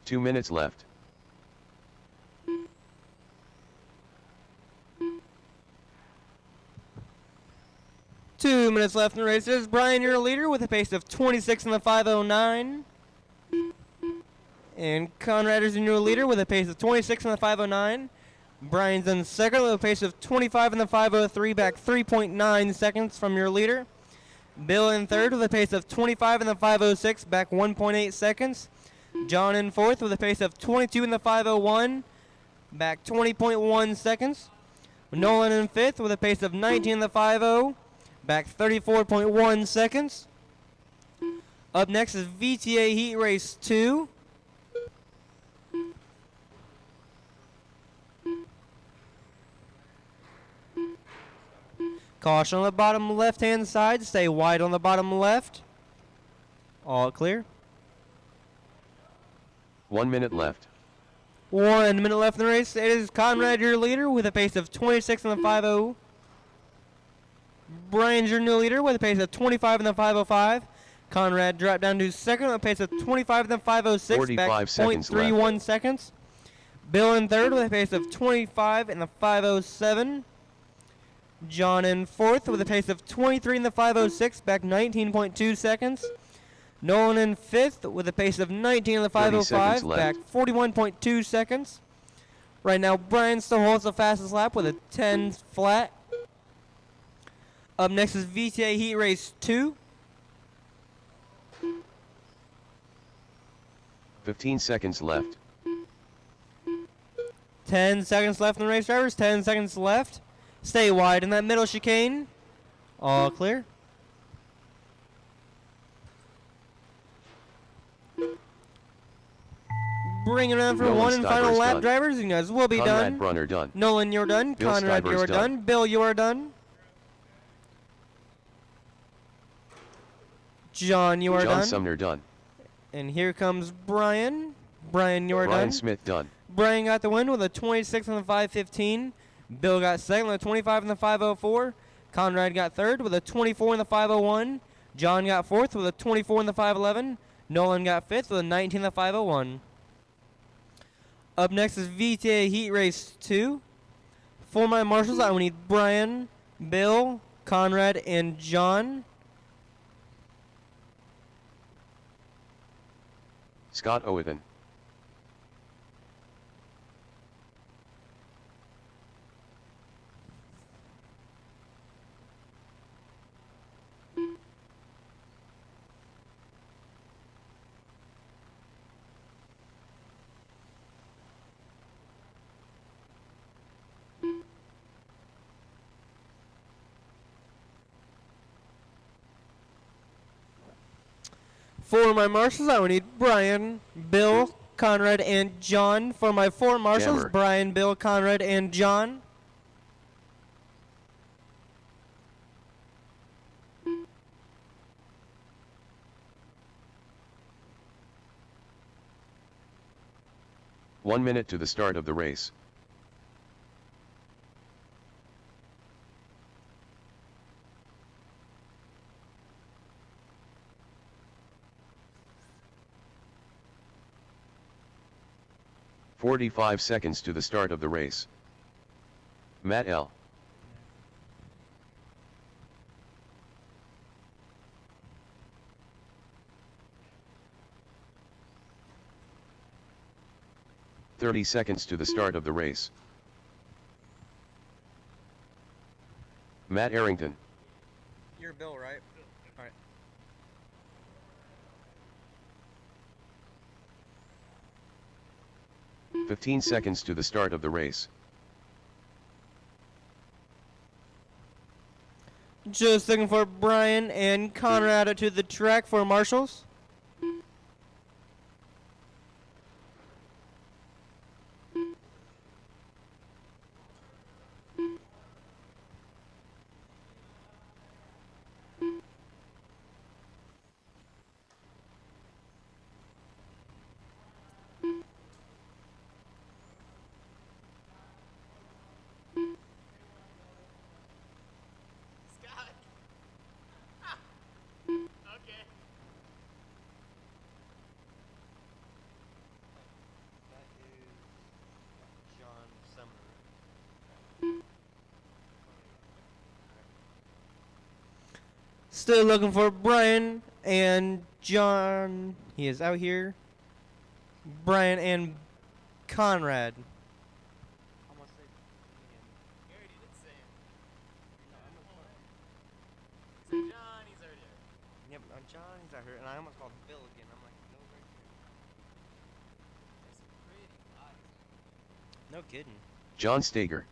Two minutes left.
Two minutes left in the race. There's Brian, your leader, with a pace of 26 in the 5:09. And Conrad is your leader with a pace of 26 in the 5:09. Brian's in second with a pace of 25 in the 5:03, back 3.9 seconds from your leader. Bill in third with a pace of 25 in the 5:06, back 1.8 seconds. John in fourth with a pace of 22 in the 5:01, back 20.1 seconds. Nolan in fifth with a pace of 19 in the 5:0, back 34.1 seconds. Up next is VTA Heat Race 2. Caution on the bottom left-hand side. Stay wide on the bottom left. All clear.
1 minute left.
1 minute left in the race. It is Conrad, your leader, with a pace of 26 in the 5:0. Brian's your new leader with a pace of 25 in the 5:05. Conrad dropped down to second with a pace of 25 in the 5:06, back 0.31 seconds. Bill in third with a pace of 25 in the 5:07. John in fourth with a pace of 23 in the 5:06, back 19.2 seconds. Nolan in 5th with a pace of 19 in the
30 seconds
505,
left.
back 41.2 seconds. Right now, Brian still holds the fastest lap with a 10 flat. Up next is VTA Heat Race 2.
15 seconds left.
10 seconds left in the race, drivers. 10 seconds left. Stay wide in that middle chicane. All clear. Bring it on for
Nolan
one and final
Stiver's
lap,
done.
drivers. You guys will be
Conrad
done.
Brunner done.
Nolan, you're done.
Bill
Conrad,
Stiver's
you're
done.
done. Bill, you are done. John, you are
John
done.
Sumner done.
And here comes Brian. Brian, you are
Brian
done.
Smith done.
Brian got the win with a 26 on the 515. Bill got second with a 25 in the 504. Conrad got third with a 24 in the 501. John got fourth with a 24 in the 511. Nolan got fifth with a 19 in the 501. Up next is VTA Heat Race 2. For my marshals, I will need Brian, Bill, Conrad, and John.
Scott Owen.
For my marshals, I will need Brian, Bill, Conrad, and John. For my four marshals,
Jammer.
Brian, Bill, Conrad, and John.
One minute to the start of the race. "45 seconds to the start of the race. Matt L. "30 seconds to the start of the race. Matt Arrington.
You're Bill, right? All right.
"15 seconds to the start of the race.
Just looking for Brian and Conrad to the track for marshals.
Scott. Okay.
That is John Sumner. Still looking for Brian and John. He is out here. Brian and Conrad. Almost say
You already did say it. He said John, he's already there.
Yep, John, he's out here, and I almost called Bill again. I'm like, no, right
There's some pretty bodies.
here. No kidding.
John Stager.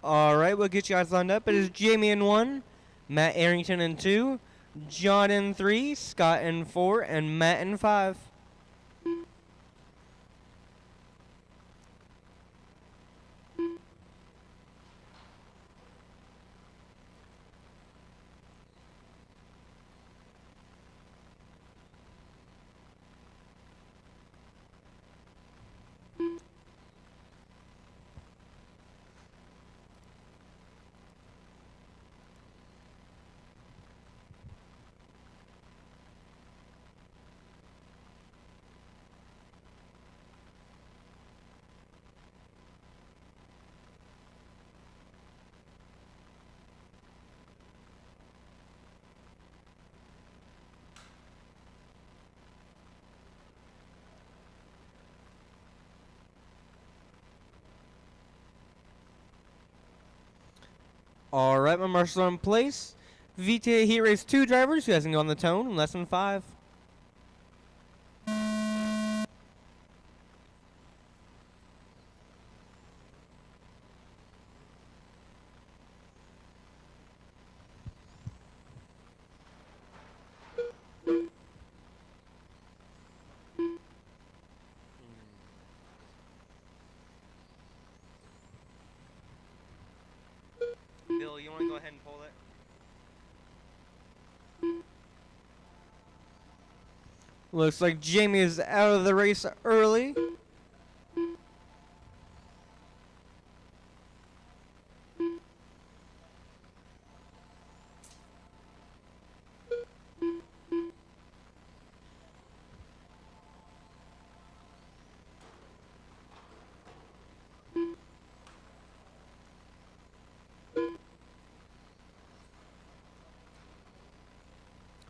All right, we'll get you guys lined up. It is Jamie in 1, Matt Arrington in 2, John in 3, Scott in 4, and Matt in 5. All right, my marshals are in place. VTA Heat Race 2 drivers, you guys can go on the tone in less than 5. Bill, you want to go ahead and pull it? Looks like Jamie is out of the race early.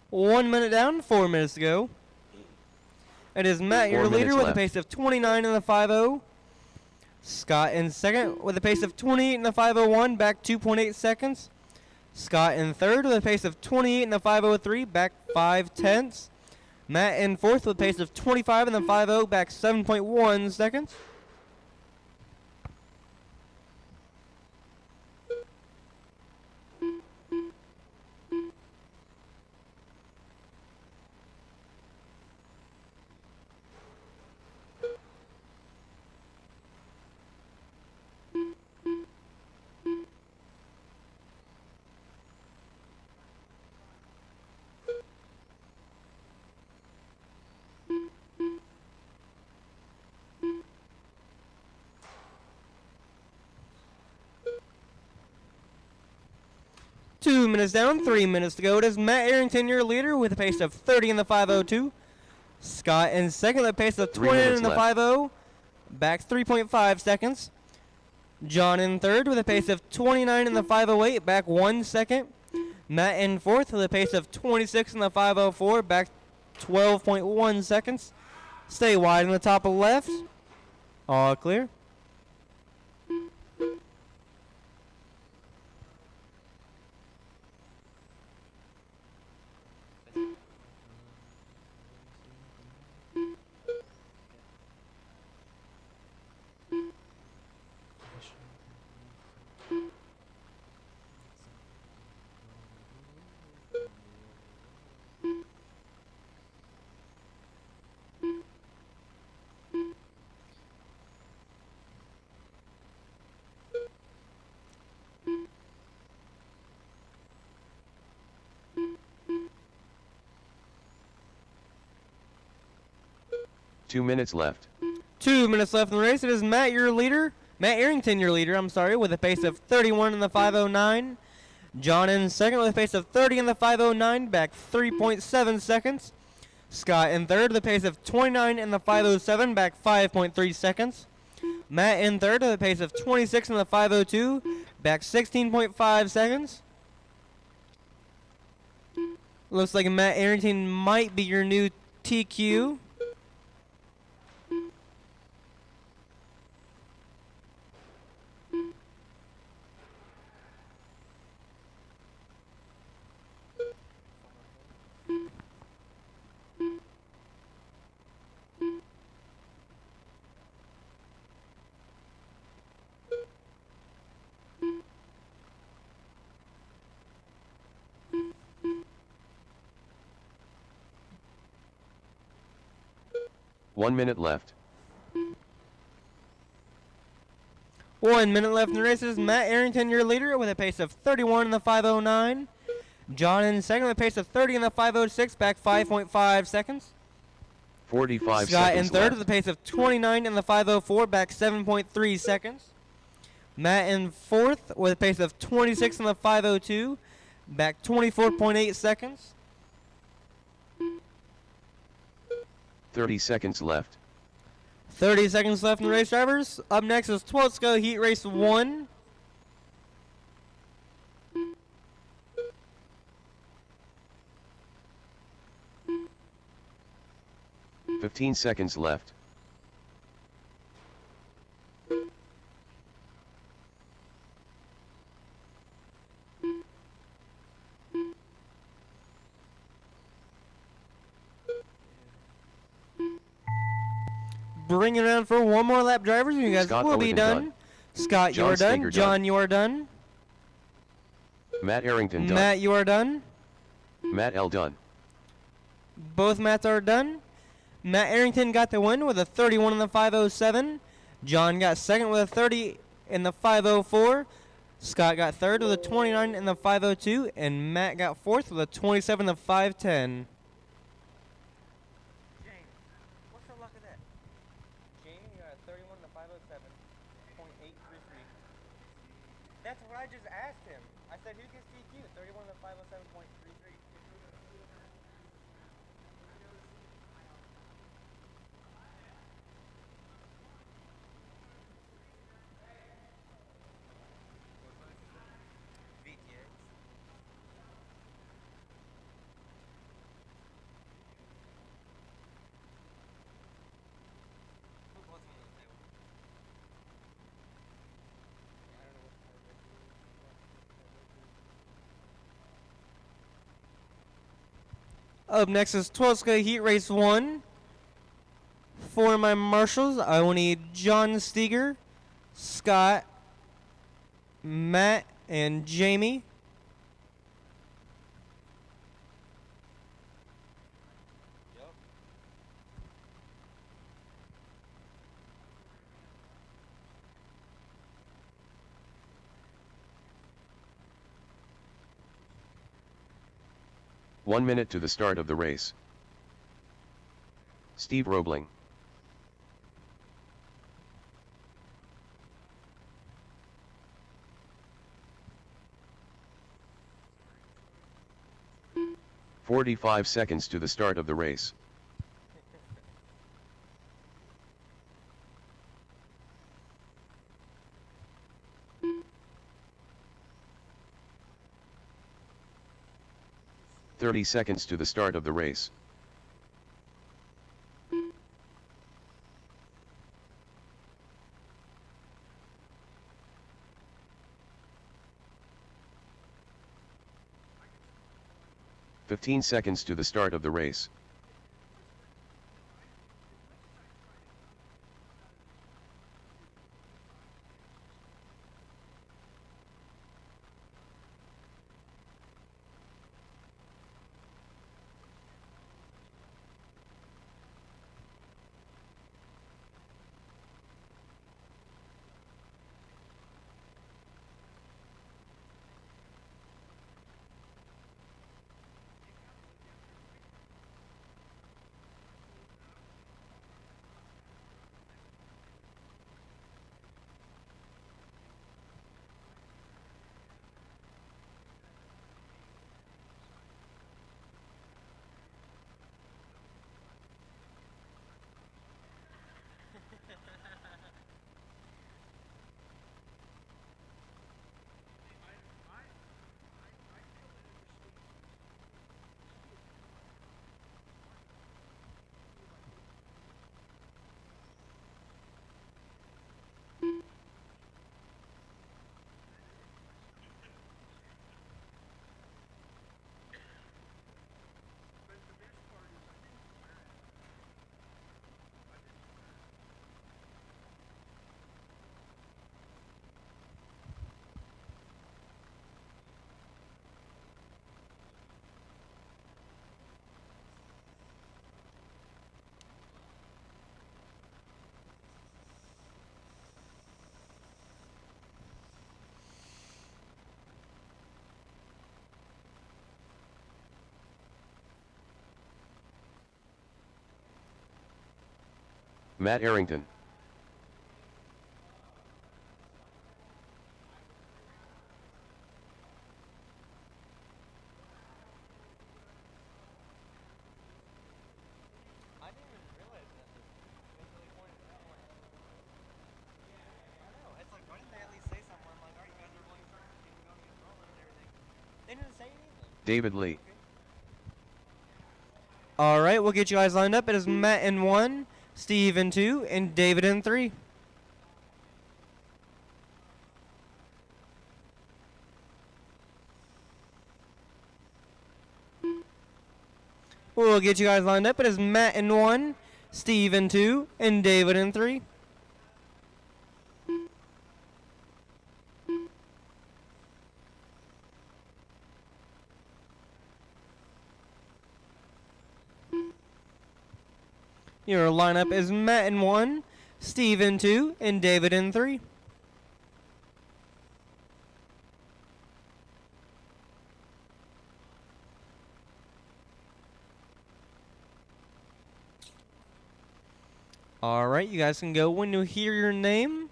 One minute down, 4 minutes to go. It is Matt,
4
your leader,
minutes
with a
left.
pace of 29 in the 5.0. Scott in second with a pace of 28 in the 5.01, back 2.8 seconds. Scott in third with a pace of 28 in the 5.03, back 5 tenths. Matt in fourth with a pace of 25 in the 5.0, back 7.1 seconds. Two minutes down, 3 minutes to go. It is Matt Arrington, your leader, with a pace of 30 in the 5.02. Scott in second with a pace of
3
20
minutes
in the
left.
5.0, back 3.5 seconds. John in third with a pace of 29 in the 5.08, back 1 second. Matt in fourth with a pace of 26 in the 5.04, back 12.1 seconds. Stay wide in the top left. All clear.
Two minutes left.
2 minutes left in the race. It is Matt, your leader. Matt Arrington, your leader, with a pace of 31 in the 5.09. John in second with a pace of 30 in the 5.09, back 3.7 seconds. Scott in third with a pace of 29 in the 5.07, back 5.3 seconds. Matt in third with a pace of 26 in the 5.02, back 16.5 seconds. Looks like Matt Arrington might be your new TQ.
One minute left.
1 minute left in the race. Is Matt Arrington, your leader, with a pace of 31 in the 5.09. John in second with a pace of 30 in the 5.06, back 5.5 seconds.
45
Scott in
seconds
third
left.
with a pace of 29 in the 5.04, back 7.3 seconds. Matt in fourth with a pace of 26 in the 5.02, back 24.8 seconds.
30 seconds left.
30 seconds left in the race, drivers. Up next is 12 Heat Race 1.
Fifteen seconds left.
bring it around for one more lap, drivers, and you guys
Scott
will be
Oetten
done. Scott, you
John
are done.
Steger
John,
done.
you are done.
Matt Arrington done.
Matt, you are done.
Matt L done.
Both Matts are done. Matt Arrington got the win with a 31 in the 507. John got second with a 30 in the 504. Scott got third with a 29 in the 502. And Matt got fourth with a 27 in the 510. James, what's the luck of that? Jamie got a 31 in the 507.833. That's what I just asked him. I said, who gets DQ? 31 in the 507.33. Up next is Twelska Heat Race 1. For my marshals, I will need John Steger, Scott, Matt, and Jamie.
Yep.
One minute to the start of the race. Steve Roebling. "45 seconds to the start of the race. "30 seconds to the start of the race. "15 seconds to the start of the race. Matt Arrington.
I didn't even realize that it was really pointed that way. I know. It's like, why didn't they at least say something? I'm like, alright, you guys are going first. You can go and get rolling and everything. They didn't say anything.
David Lee.
All right, we'll get you guys lined up. It is Matt in 1, Steve in 2, and David in 3. We'll get you guys lined up. It is Matt in 1, Steve in 2, and David in 3. Your lineup is Matt in 1, Steve in 2, and David in 3. Alright, you guys can go when you hear your name.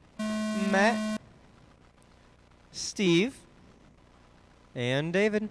Matt, Steve, and David.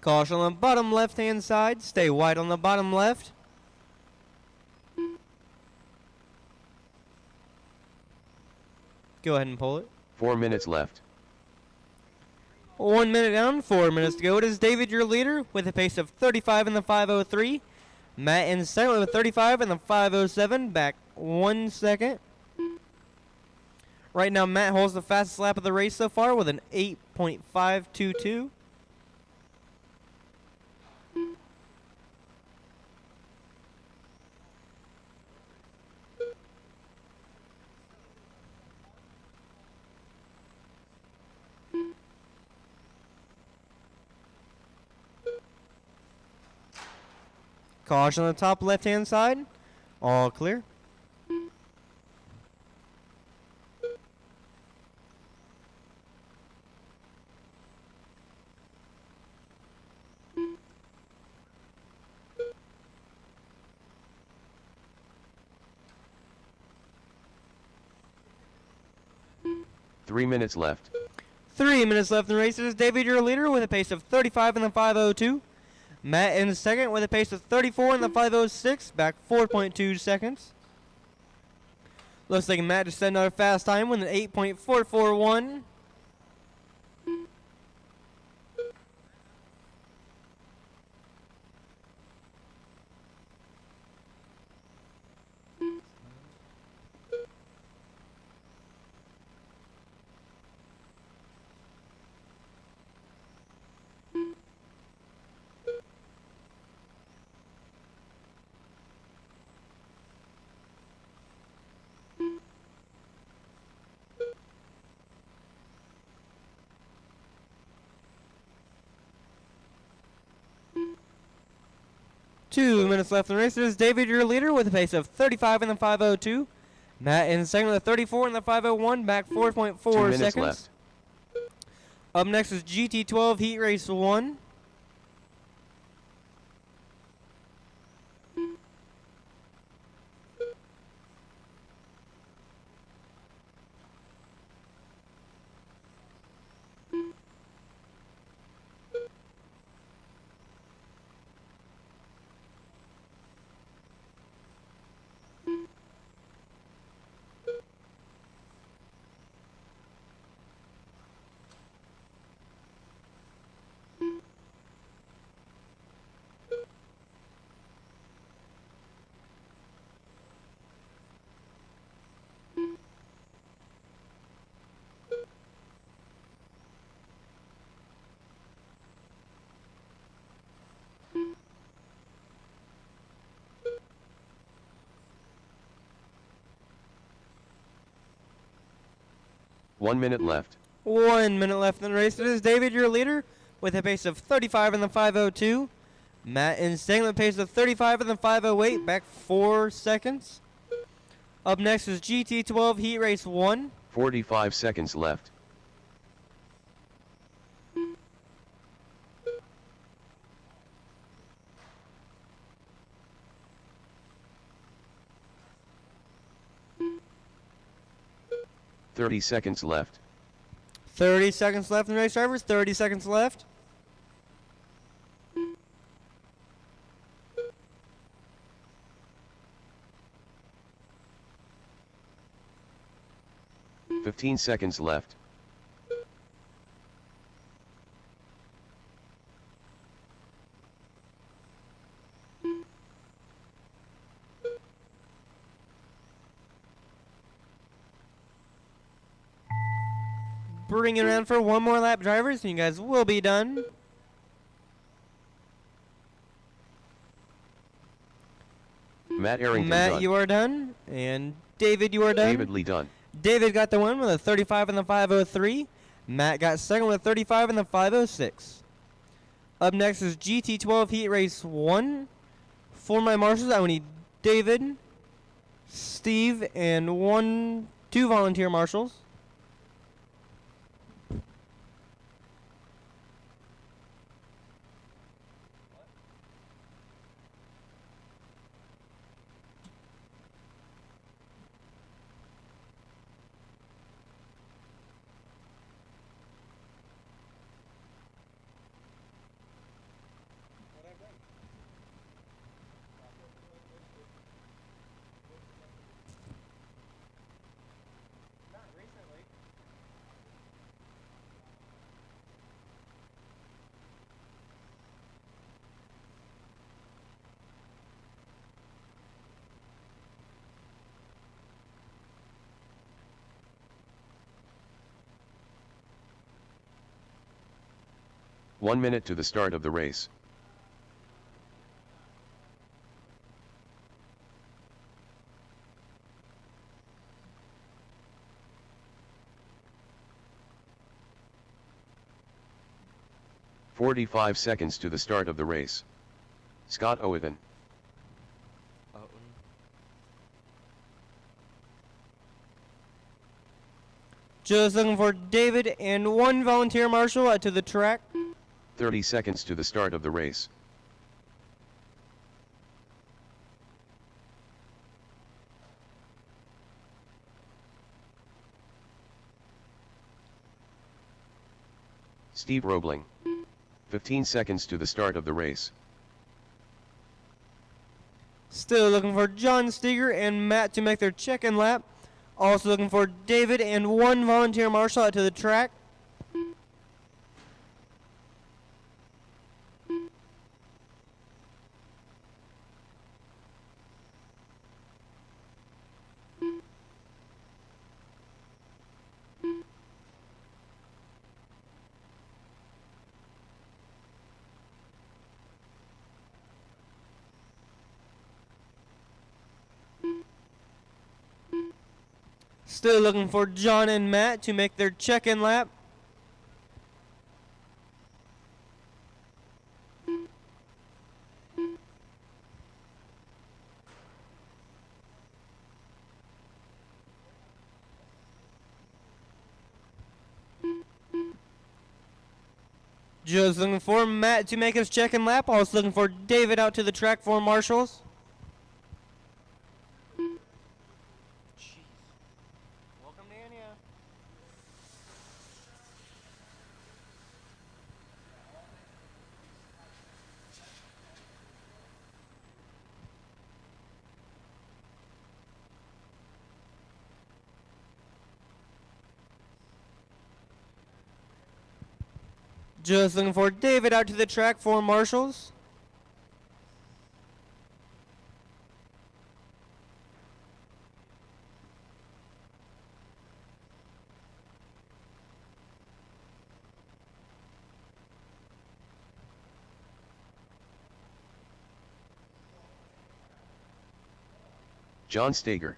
Caution on the bottom left-hand side. Stay wide on the bottom left. Go ahead and pull it.
4 minutes left.
1 minute down, 4 minutes to go. It is David, your leader, with a pace of 35 in the 5:03. Matt in second with a 35 in the 5:07. Back 1 second. Right now, Matt holds the fastest lap of the race so far with an 8.522. Caution on the top left-hand side. All clear.
Three minutes left.
3 minutes left in the race. It is David, your leader, with a pace of 35 in the 5:02. Matt in second with a pace of 34 in the 5:06. Back 4.2 seconds. Looks like Matt just set another fast time with an 8.441. Two minutes left in the race. It is David, your leader, with a pace of 35 in the 5:02. Matt in second with a 34 in the 5:01. Back 4.4
2 minutes
seconds.
left.
Up next is GT12 Heat Race 1.
One minute left.
1 minute left in the race. It is David, your leader, with a pace of 35 in the 5:02. Matt in second with a pace of 35 in the 5:08. Back 4 seconds. Up next is GT12 Heat Race 1.
45 seconds left. 30 seconds left.
30 seconds left in the race, drivers. 30 seconds left.
Fifteen seconds left.
Bring it around for one more lap, drivers, and you guys will be done.
Matt Arrington
Matt,
done.
you are done. And David, you are done.
David Lee done.
David got the win with a 35 in the 503. Matt got second with a 35 in the 506. Up next is GT12 Heat Race 1. For my marshals, I will need David, Steve, and two volunteer marshals.
Not recently.
One minute to the start of the race. "45 seconds to the start of the race. Scott Owen.
Just looking for David and one volunteer marshal out to the track.
30 seconds to the start of the race. Steve Roebling. 15 seconds to the start of the race.
Still looking for John Steger and Matt to make their check-in lap. Also looking for David and one volunteer marshal out to the track. Still looking for John and Matt to make their check-in lap. Just looking for Matt to make his check-in lap. Also looking for David out to the track for marshals.
Welcome to India.
Just looking for David out to the track for marshals.
John Steger.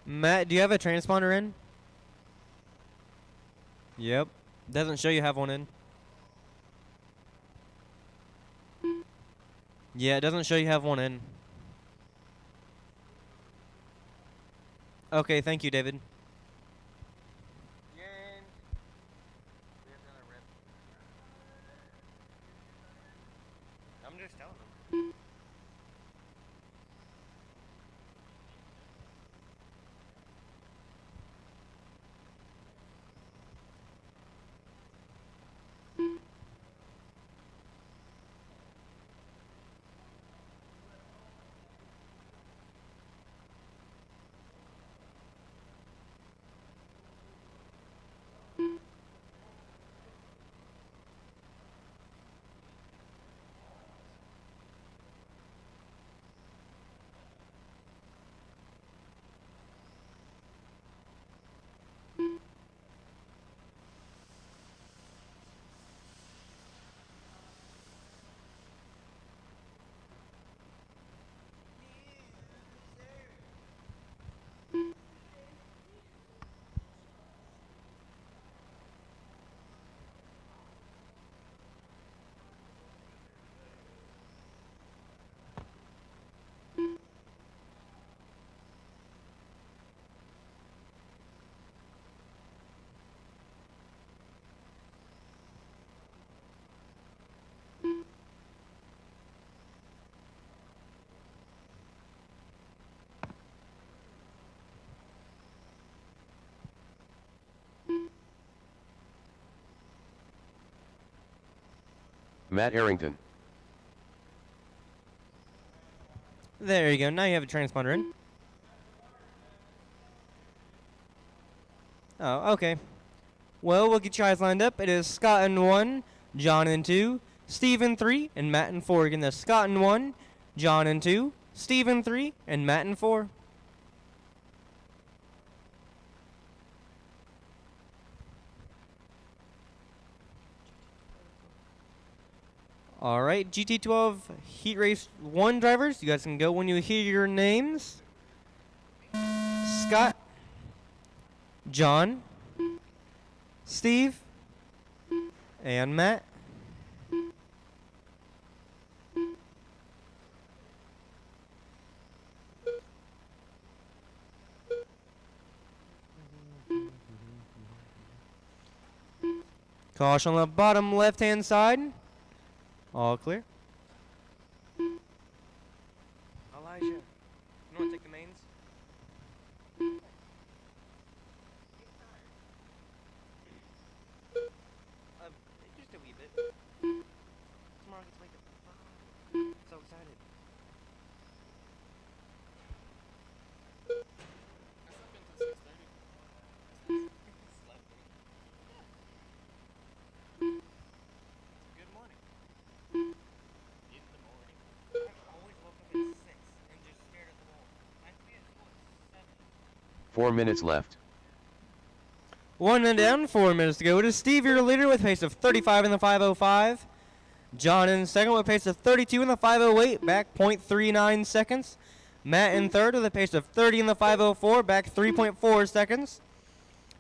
Matt, do you have a transponder in? Yep. Doesn't show you have one in. Yeah, it doesn't show you have one in. Okay, thank you, David.
Jen. We have another rip. I'm just telling them.
Matt Arrington.
There you go. Now you have a transponder in. Oh, okay. Well, we'll get you guys lined up. It is Scott in 1, John in 2, Steve in 3, and Matt in 4. Again, that's Scott in 1, John in 2, Steve in 3, and Matt in 4. All right, GT12 Heat Race 1 drivers, you guys can go when you hear your names. Scott, John, Steve, and Matt. Caution on the bottom left-hand side. All clear.
Elijah, you want to take the mains? Just a wee bit. Tomorrow gets wake up. So excited.
I slept until 6:30. Good morning. In the morning.
I always woke up at 6 and just stared at the wall. I have to be at school at 7.
4 minutes left.
1 minute down, 4 minutes to go. It is Steve, your leader, with a pace of 35 in the 505. John in second with a pace of 32 in the 508, back 0.39 seconds. Matt in third with a pace of 30 in the 504, back 3.4 seconds.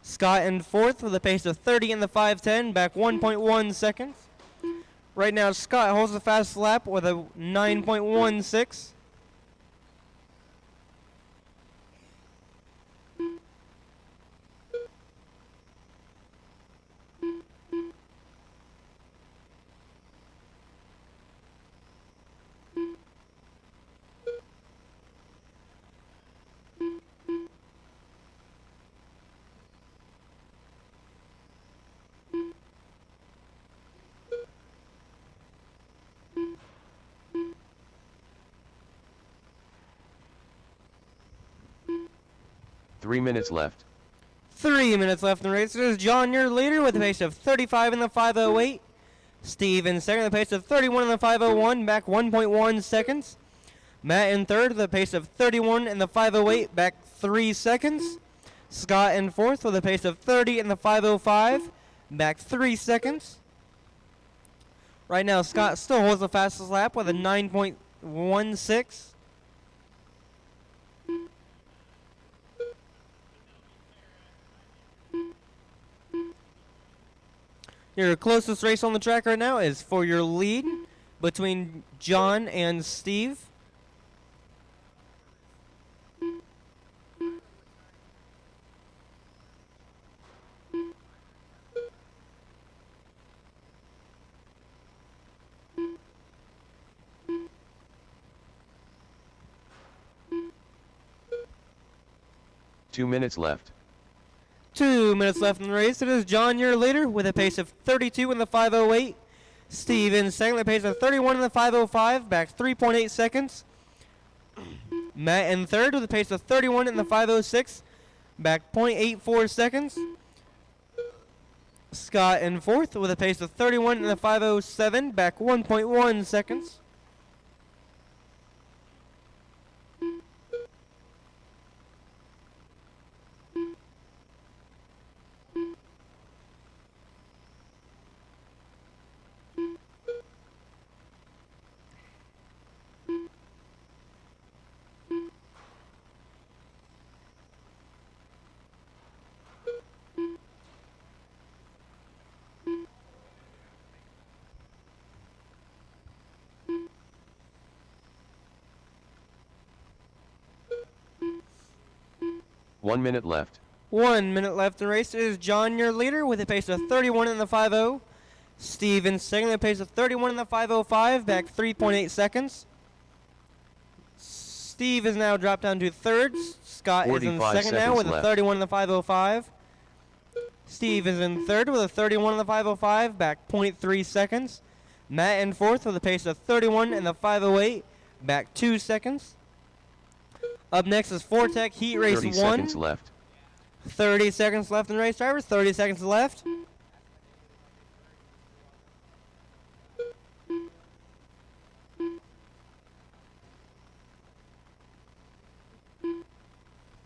Scott in fourth with a pace of 30 in the 510, back 1.1 seconds. Right now, Scott holds the fastest lap with a 9.16.
Three minutes left.
3 minutes left in the race. There's John, your leader, with a pace of 35 in the 508. Steve in second with a pace of 31 in the 501, back 1.1 seconds. Matt in third with a pace of 31 in the 508, back 3 seconds. Scott in fourth with a pace of 30 in the 505, back 3 seconds. Right now, Scott still holds the fastest lap with a 9.16. Your closest race on the track right now is for your lead. between John and Steve.
Two minutes left.
2 minutes left in the race. It is John, your leader, with a pace of 32 in the 5:08. Steve in second, with a pace of 31 in the 5:05, back 3.8 seconds. Matt in third, with a pace of 31 in the 5:06, back 0.84 seconds. Scott in fourth, with a pace of 31 in the 5:07, back 1.1 seconds.
One minute left.
1 minute left in the race. It is John, your leader, with a pace of 31 in the 5:0. Steve in second, with a pace of 31 in the 5:05, back 3.8 seconds. Steve is now dropped down to third. Scott is in
45
second now
seconds
with a
left.
31 in the 5:05. Steve is in third with a 31 in the 5:05, back 0.3 seconds. Matt in fourth with a pace of 31 in the 5:08, back 2 seconds. Up next is Fortec Heat Race
30
1.
seconds left.
30 seconds left in the race, drivers. 30 seconds left.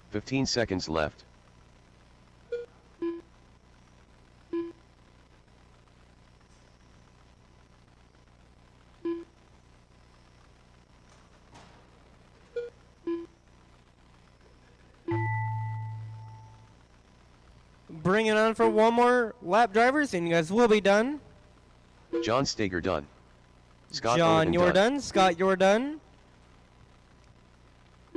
Fifteen seconds left.
Bring it on for one more lap, drivers, and you guys will be done.
John Steger done. Scott
John,
Owen
you're done. Scott, you're done.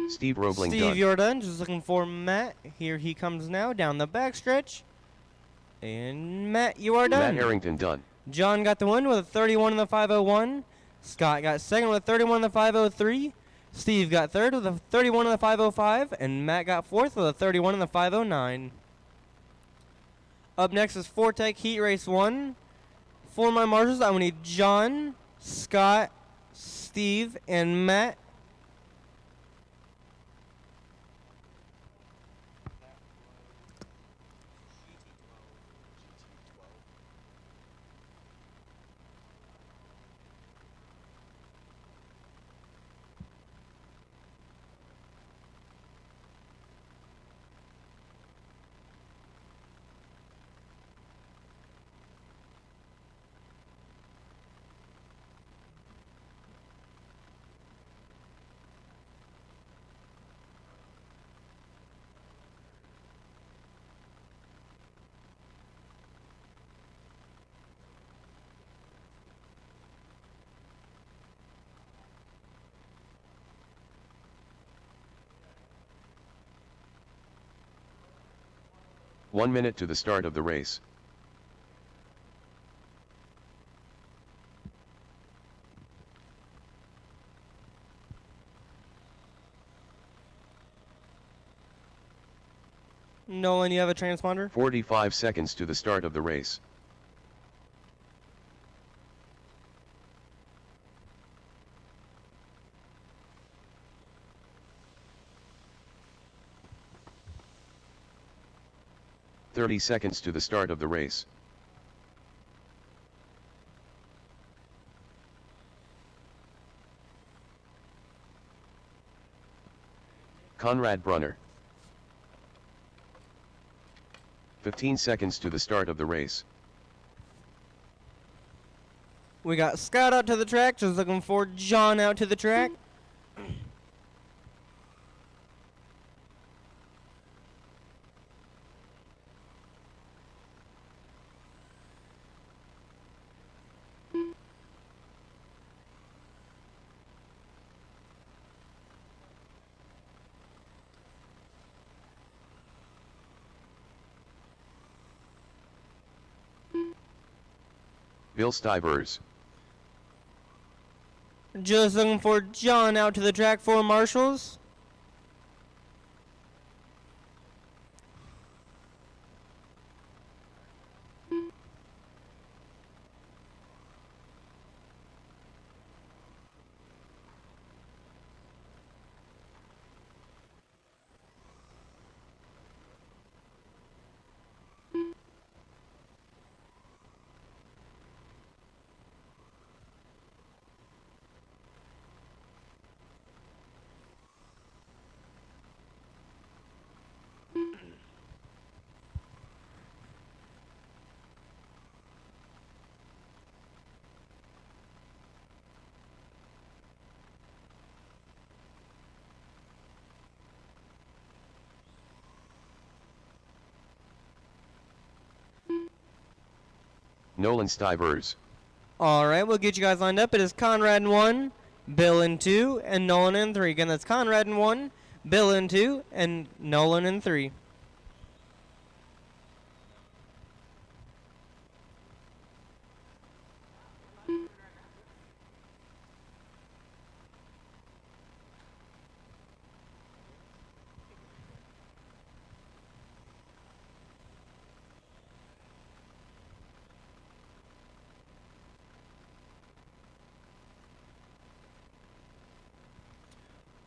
Steve Roebling
Steve,
done.
you're done. Just looking for Matt. Here he comes now down the backstretch. And Matt, you are done.
Matt Arrington done.
John got the win with a 31 in the 5:01. Scott got second with a 31 in the 5:03. Steve got third with a 31 in the 5:05. And Matt got fourth with a 31 in the 5:09. Up next is Fortec Heat Race 1. For my marshals, I will need John, Scott, Steve, and Matt.
One minute to the start of the race.
Nolan, you have a transponder?
45 seconds to the start of the race. "30 seconds to the start of the race. Conrad Brunner. 15 seconds to the start of the race.
We got Scott out to the track, just looking for John out to the track.
Bill Stivers.
Just looking for John out to the track for marshals.
Nolan Stivers.
All right, we'll get you guys lined up. It is Conrad in 1, Bill in 2, and Nolan in 3. Again, that's Conrad in 1, Bill in 2, and Nolan in 3.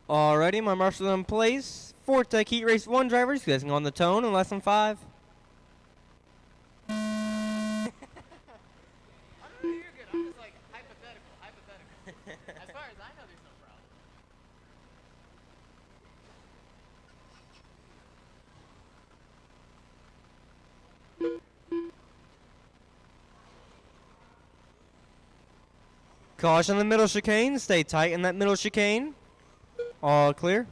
Alrighty, my marshals in place. Fortec Heat Race 1 drivers, you guys can go on the tone in less than 5.
I don't know, you're good. I'm just like hypothetical. As far as I know, there's no problem.
Caution the middle chicane. Stay tight in that middle chicane. All clear.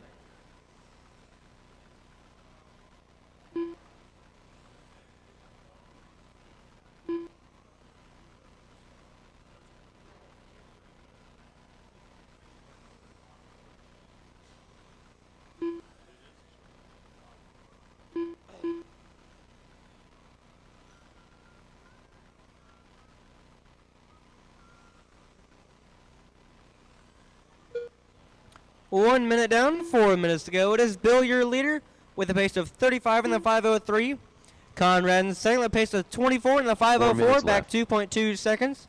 One minute down, 4 minutes to go. It is Bill, your leader, with a pace of 35 in the 5:03. Conrad in second, with a pace of 24 in the 5:04, back
left.
2.2 seconds.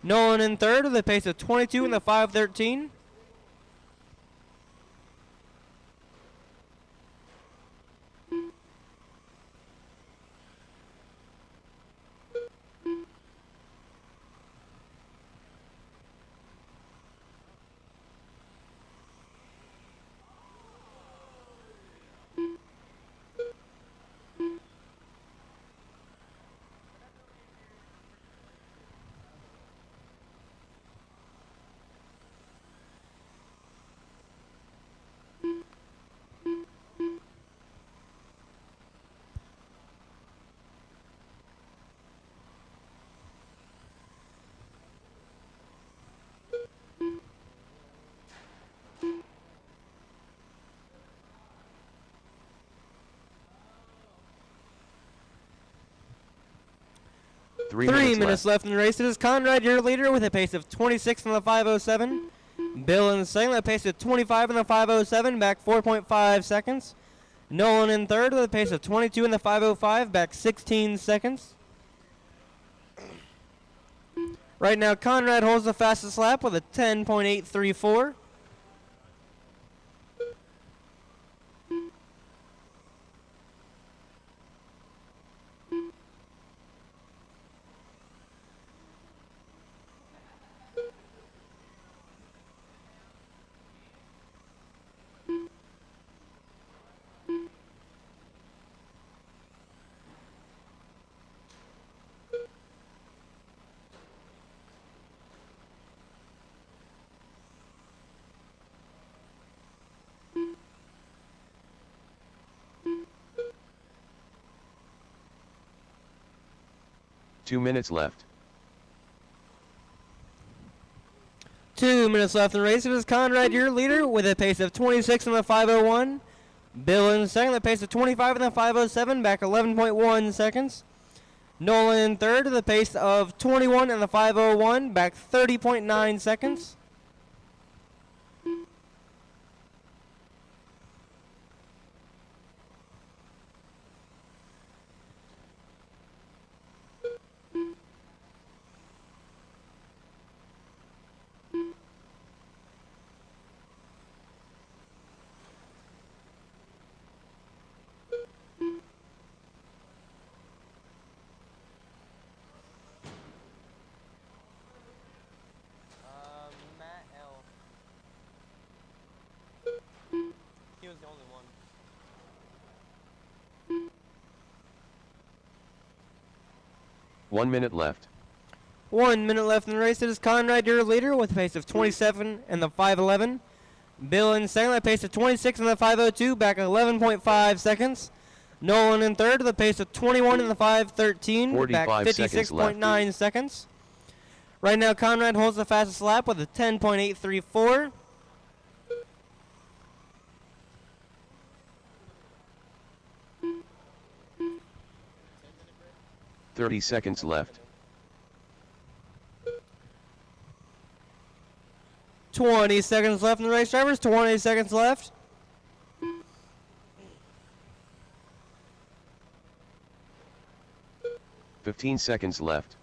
Nolan in third, with a pace of 22 in the 5:13.
Three
3
minutes
minutes left in the race. It is Conrad, your leader, with a pace of 26 in the 5:07. Bill in second, with a pace of 25 in the 5:07, back 4.5 seconds. Nolan in third, with a pace of 22 in the 5:05, back 16 seconds. Right now, Conrad holds the fastest lap with a 10.834.
Two minutes left.
2 minutes left in the race. It is Conrad, your leader, with a pace of 26 in the 5:01. Bill in second, with a pace of 25 in the 5:07, back 11.1 seconds. Nolan in third with a pace of 21 in the 5:01, back 30.9 seconds.
Matt L. He was the only one.
One minute left.
1 minute left in the race. It is Conrad, your leader, with a pace of 27 in the 5:11. Bill in second with a pace of 26 in the 5:02, back 11.5 seconds. Nolan in third with a pace of 21 in the 5:13, back
45 seconds left.
56.9 seconds. Right now, Conrad holds the fastest lap with a 10.834.
30 seconds left.
20 seconds left in the race, drivers. 20 seconds left.
$15 seconds left.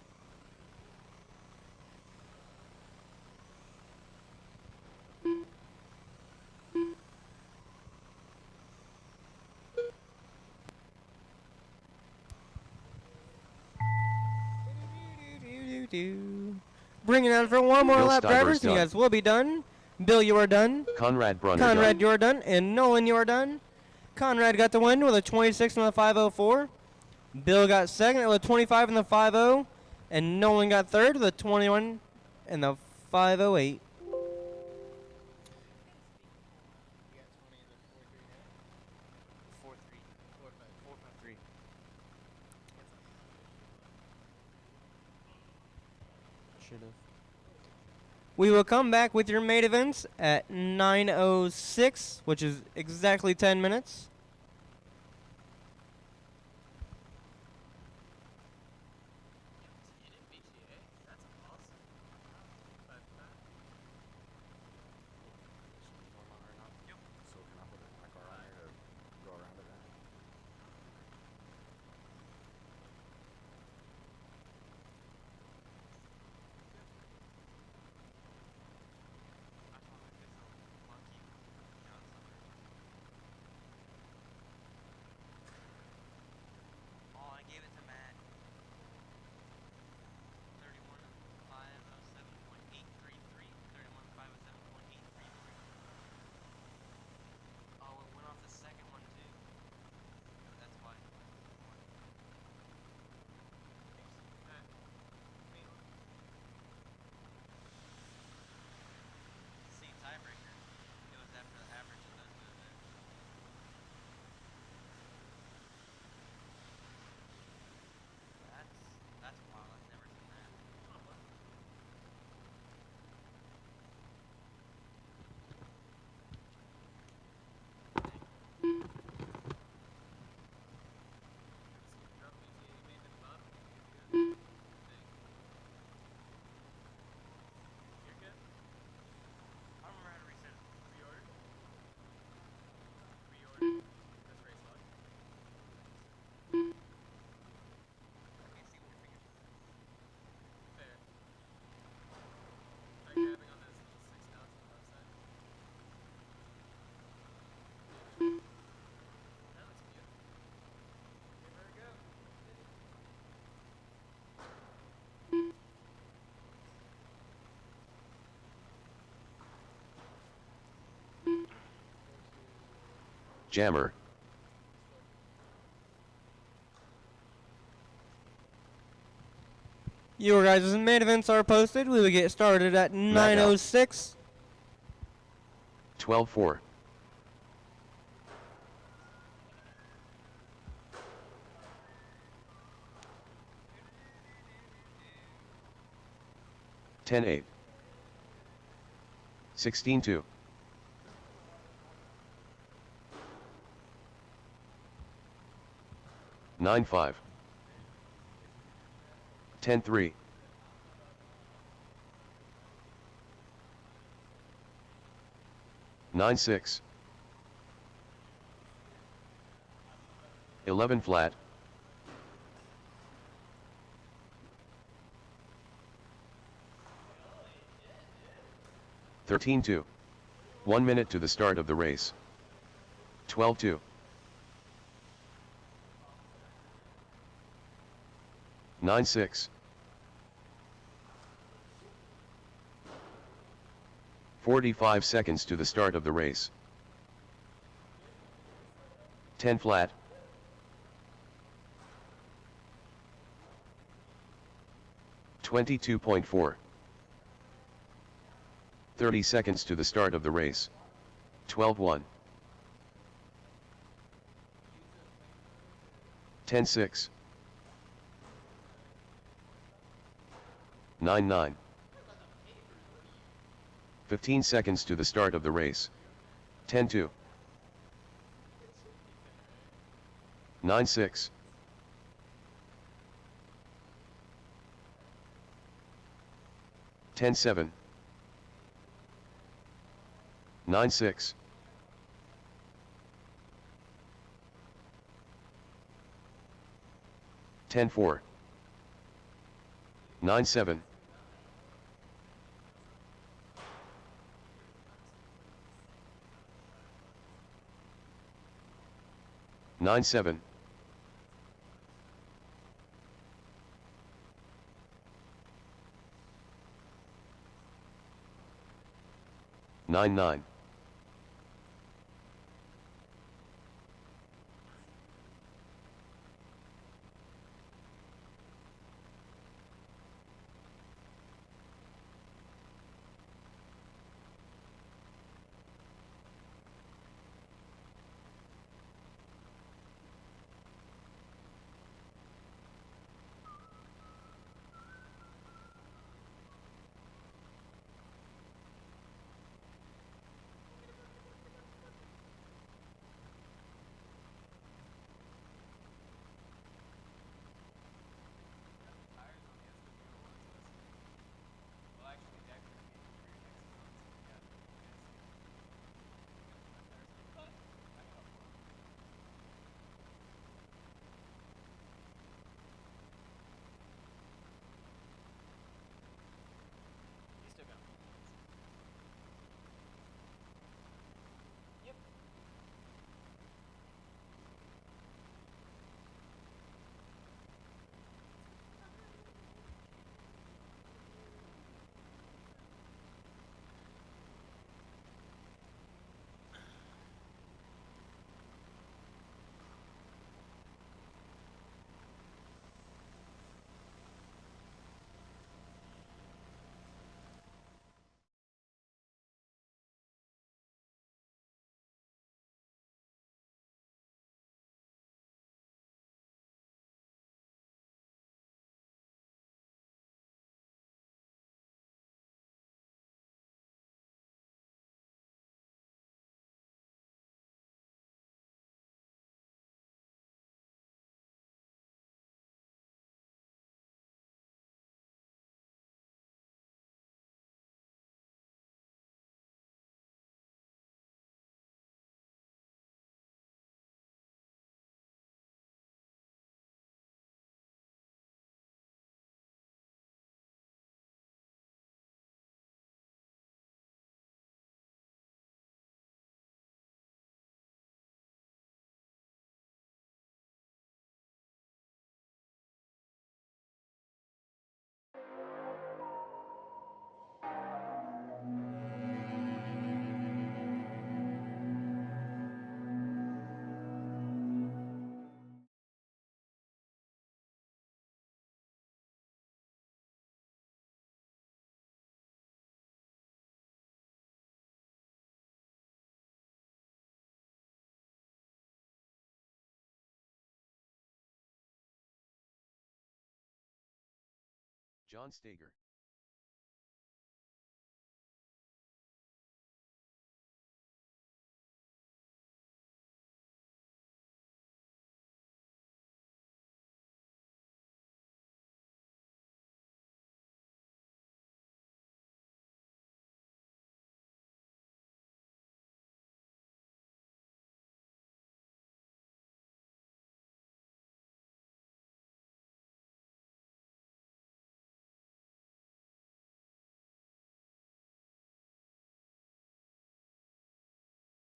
Bringing out for one more
Bill
lap,
Stiver's
drivers. You
done.
guys will be done. Bill, you are done.
Conrad Brunner
Conrad,
done.
you are done. And Nolan, you are done. Conrad got the win with a 26 in the 5:04. Bill got second with a 25 in the 5:0. And Nolan got third with a 21 in the 5:08.
You got 20 in the 4-3 now?
4-3. 4-5-3. Should have.
We will come back with your main events at 9:06, which is exactly 10 minutes.
In BTA? That's awesome. 5-5.
Yep.
So can I put my car on there to go around it then?
I thought I did some monkey. Oh, I gave it to Matt. 31.507.833. 31.507.833. Oh, it went off the second one too. That's why. See, tiebreaker. It was after the average of those two events. That's wild. I've never seen that.
Drop BTA, you made it to the bottom. You're good. You're good?
I don't remember how to reset it.
Reorder? Reorder? That's race log.
I can't see with your fingers.
Fair. Try grabbing on those little 6 dots on the left side. That looks good. Give her a go.
Jammer.
Your guys' main events are posted. We will get started at 9:06.
12-4. $10-8. 16-2. 9-5. 10-3. 9-6. 11 flat. 13-2. 1 minute to the start of the race. 12-2. 9-6. 45 seconds to the start of the race. 10 flat. 22.4. 30 seconds to the start of the race. 12-1. 10-6. 9-9. 15 seconds to the start of the race. 10-2. 9-6. 10-7. 9-6. 10-4. 9-7. 9-7. 9-9. 'John Stager.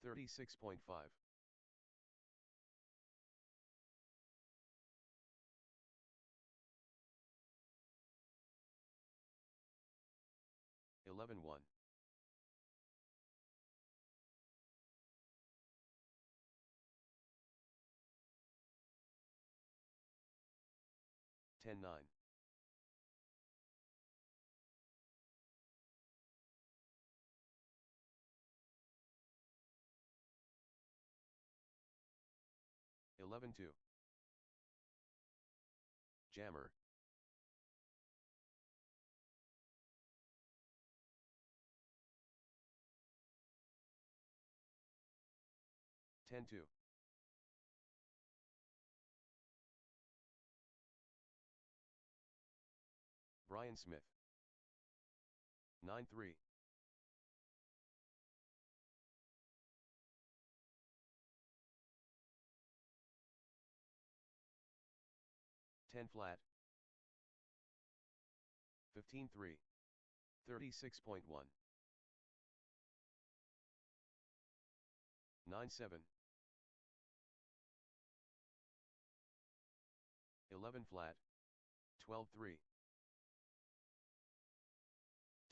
36.5. 11-1. 10-9. 11-2. Jammer. 10-2. 'Brian Smith. 9-3. 10 flat. 15-3. 36.1. 9-7. 11 flat. 12-3.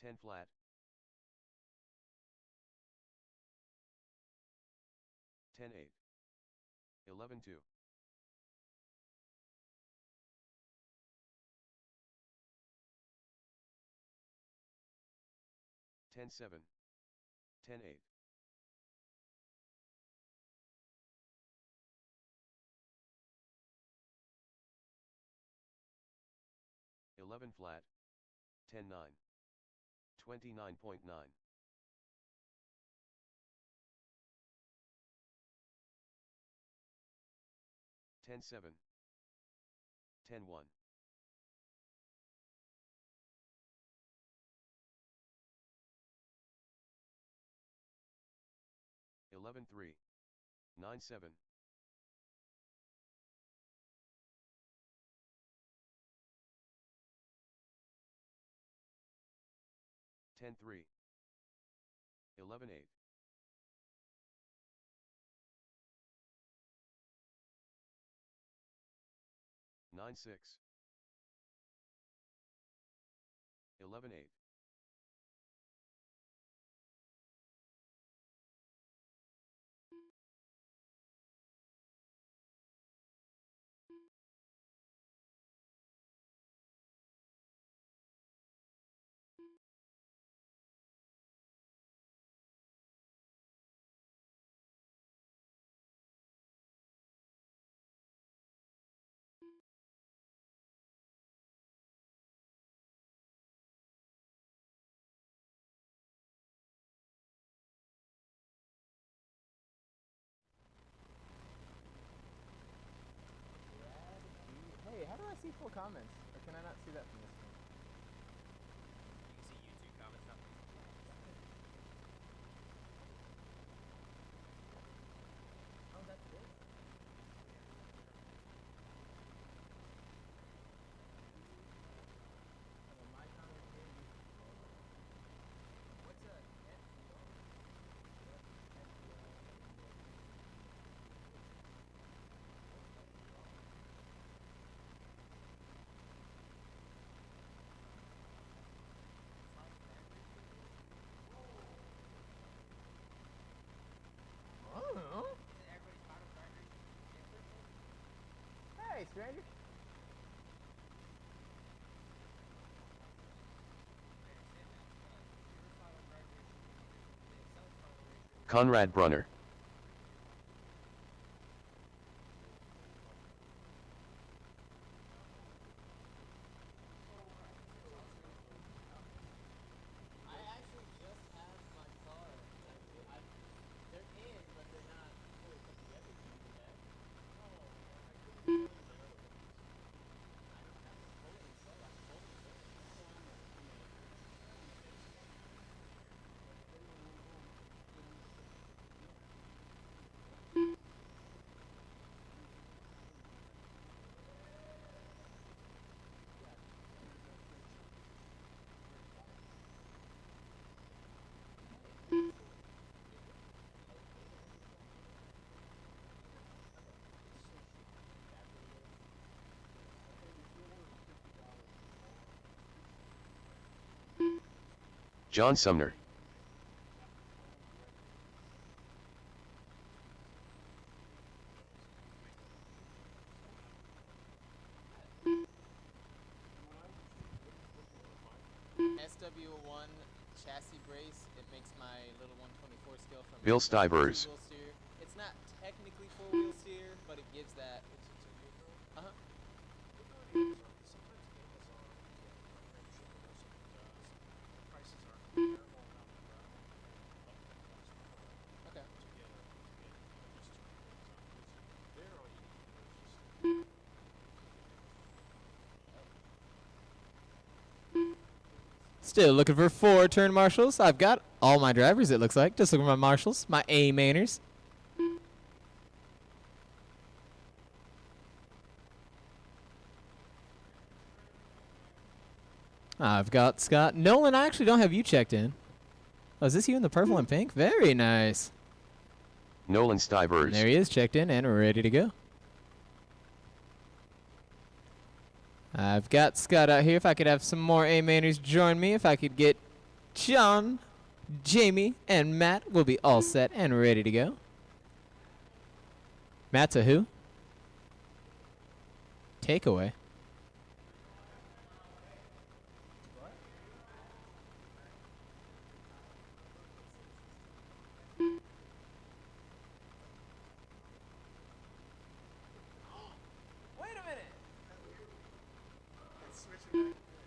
10 flat. 10-8. 11-2. 10-7. 10-8. 11 flat. 10-9. 29.9. 10-7. 10-1. 11-3. 9-7. 10-3. 11-8. 9-6. 11-8.
Hey, how do I see full comments? Or can I not see that from this screen?
You can see YouTube comments, not
Oh, that's good. Oh, my comments here, you can scroll. What's a FDR? I don't know.
Is it everybody's final primary?
Hey, stranger.
Conrad Brunner.
I actually just have my car. They're in, but they're not fully put together. Do you need that? No, I couldn't fully install them. I don't have them fully installed. I can fully install them. So I'm
John Sumner.
SW1 chassis brace. It makes my little 124 scale from
Bill Stivers.
two-wheel steer. It's not technically four-wheel steer, but it gives that. Uh-huh. Okay. Still looking for 4 turn marshals. I've got all my drivers, it looks like. Just looking for my marshals, my A-mainers. I've got Scott. Nolan, I actually don't have you checked in. Oh, is this you in the purple and pink? Very nice.
Nolan Stivers.
There he is, checked in and ready to go. I've got Scott out here. If I could have some more A-mainers join me, if I could get John, Jamie, and Matt, we'll be all set and ready to go. Matt's a who? Takeaway.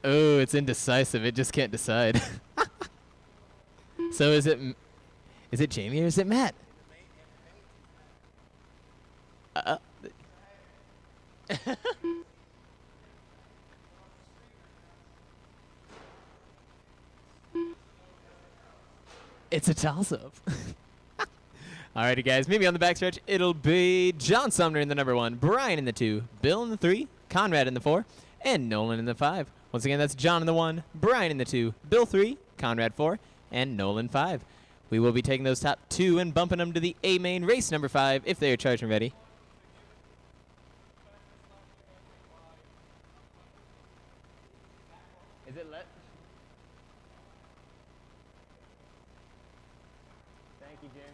Oh, it's indecisive. It just can't decide. So is it Jamie or is it Matt? It's a toss-up. Alrighty, guys. Maybe on the backstretch, it'll be John Sumner in the number 1, Brian in the 2, Bill in the 3, Conrad in the 4, and Nolan in the 5. Once again, that's John in the 1, Brian in the 2, Bill 3, Conrad 4, and Nolan 5. We will be taking those top 2 and bumping them to the A-main race number 5 if they are charged and ready. Is it let? Thank you, Jamie.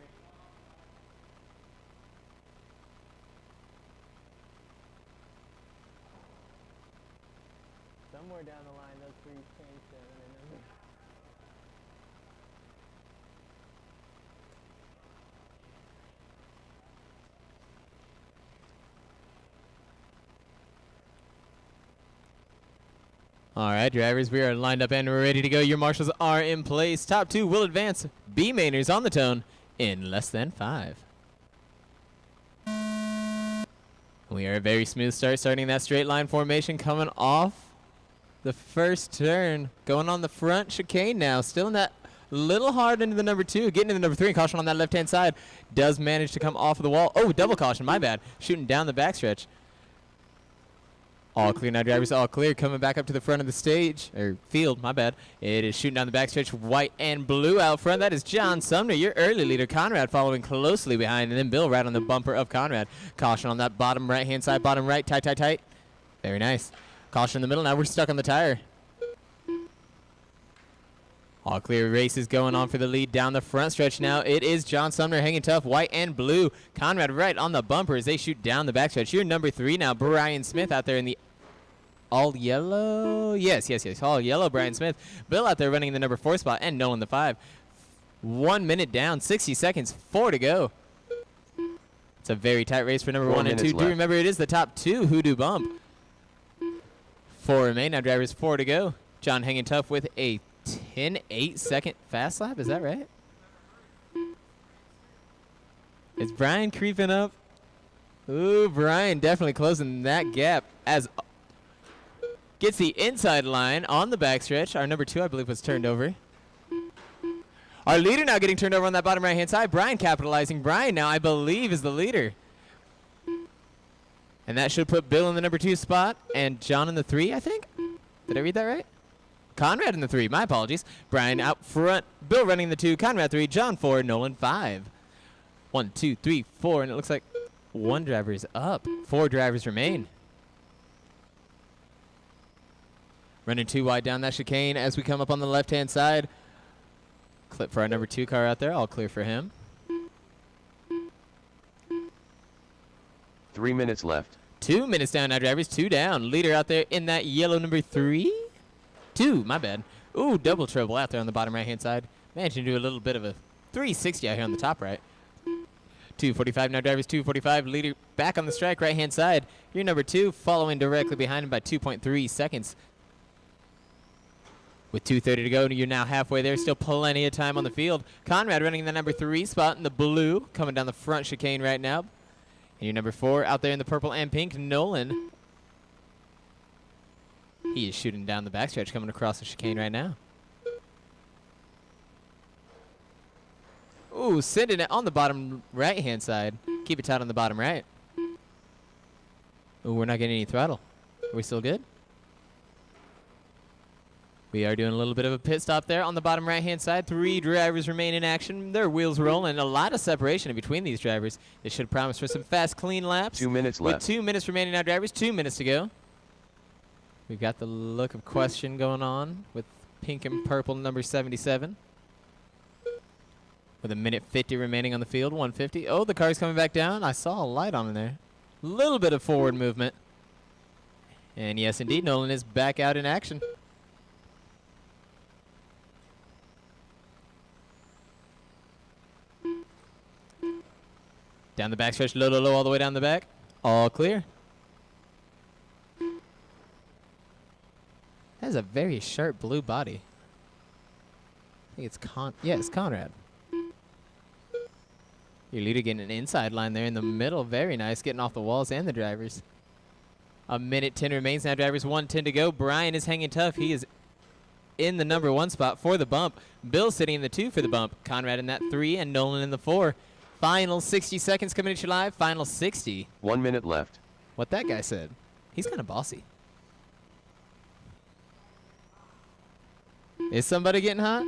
Somewhere down the line, those 3 changed to number. All right, drivers, we are lined up and ready to go. Your marshals are in place. Top 2 will advance. B-mainers on the tone in less than 5. We are a very smooth start, starting that straight line formation, coming off the first turn, going on the front chicane now, still in that little hard into the number 2, getting to the number 3, and caution on that left-hand side. Does manage to come off of the wall. Oh, double caution, my bad. Shooting down the backstretch. All clear now, drivers, all clear. Coming back up to the front of the stage, or field, my bad. It is shooting down the backstretch, white and blue out front. That is John Sumner, your early leader. Conrad following closely behind, and then Bill right on the bumper of Conrad. Caution on that bottom right-hand side, bottom right, tight, tight, tight. Very nice. Caution in the middle, now we're stuck on the tire. All clear race is going on for the lead down the front stretch now. It is John Sumner hanging tough, white and blue. Conrad right on the bumper as they shoot down the backstretch. You're number 3 now, Brian Smith out there in the all yellow. Yes, all yellow, Brian Smith. Bill out there running in the number 4 spot and Nolan the 5. 1 minute down, 60 seconds, 4 to go. It's a very tight race for number 1 and 2. Do remember it is the top 2 who do bump. 4 remain now, drivers, 4 to go. John hanging tough with a 10-8 second fast lap. Is that right? Is Brian creeping up? Ooh, Brian definitely closing that gap as gets the inside line on the backstretch. Our number 2, I believe, was turned over. Our leader now getting turned over on that bottom right-hand side. Brian capitalizing. Brian now, I believe, is the leader. And that should put Bill in the number 2 spot and John in the 3, I think. Did I read that right? Conrad in the 3. My apologies. Brian out front. Bill running the 2. Conrad 3. John 4. Nolan 5. 1, 2, 3, 4. And it looks like 1 driver is up. 4 drivers remain. Running 2 wide down that chicane as we come up on the left-hand side. Clip for our number 2 car out there. All clear for him.
3 minutes left.
2 minutes down now, drivers. 2 down. Leader out there in that yellow number 3. 2, my bad. Ooh, double trouble out there on the bottom right-hand side. Managed to do a little bit of a 360 out here on the top right. 245 now, drivers. 245. Leader back on the strike right-hand side. Your number 2 following directly behind him by 2.3 seconds. With 2:30 to go, you're now halfway there. Still plenty of time on the field. Conrad running in the number 3 spot in the blue, coming down the front chicane right now. And your number 4 out there in the purple and pink, Nolan. He is shooting down the backstretch, coming across the chicane right now. Ooh, sending it on the bottom right-hand side. Keep it tight on the bottom right. Ooh, we're not getting any throttle. Are we still good? We are doing a little bit of a pit stop there on the bottom right-hand side. 3 drivers remain in action. Their wheels rolling. A lot of separation in between these drivers. This should promise for some fast, clean laps.
2 minutes
With
left.
2 minutes remaining now, drivers. 2 minutes to go. We've got the look of question going on with pink and purple number 77. With a minute 50 remaining on the field. 150. Oh, the car's coming back down. I saw a light on in there. Little bit of forward movement. And yes, indeed, Nolan is back out in action. Down the backstretch, low, low, low, all the way down the back. All clear. That is a very sharp blue body. I think it's it's Conrad. Your leader getting an inside line there in the middle. Very nice, getting off the walls and the drivers. A minute 10 remains now, drivers. 1:10 to go. Brian is hanging tough. He is in the number 1 spot for the bump. Bill sitting in the 2 for the bump. Conrad in that 3 and Nolan in the 4. Final 60 seconds coming at you live. Final 60.
1 minute left.
What that guy said. He's kind of bossy. Is somebody getting hot?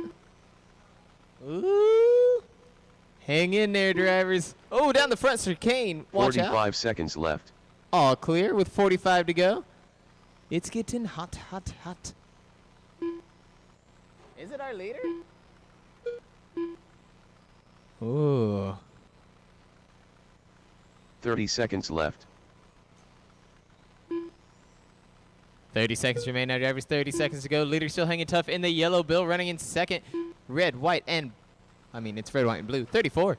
Ooh. Hang in there, drivers. Oh, down the front chicane. Watch out.
45 seconds left.
All clear with 45 to go. It's getting hot, hot, hot. Is it our leader? Ooh.
30 seconds left.
30 seconds remain now, drivers. 30 seconds to go. Leader still hanging tough in the yellow. Bill running in second. Red, white, and... it's red, white, and blue. 34.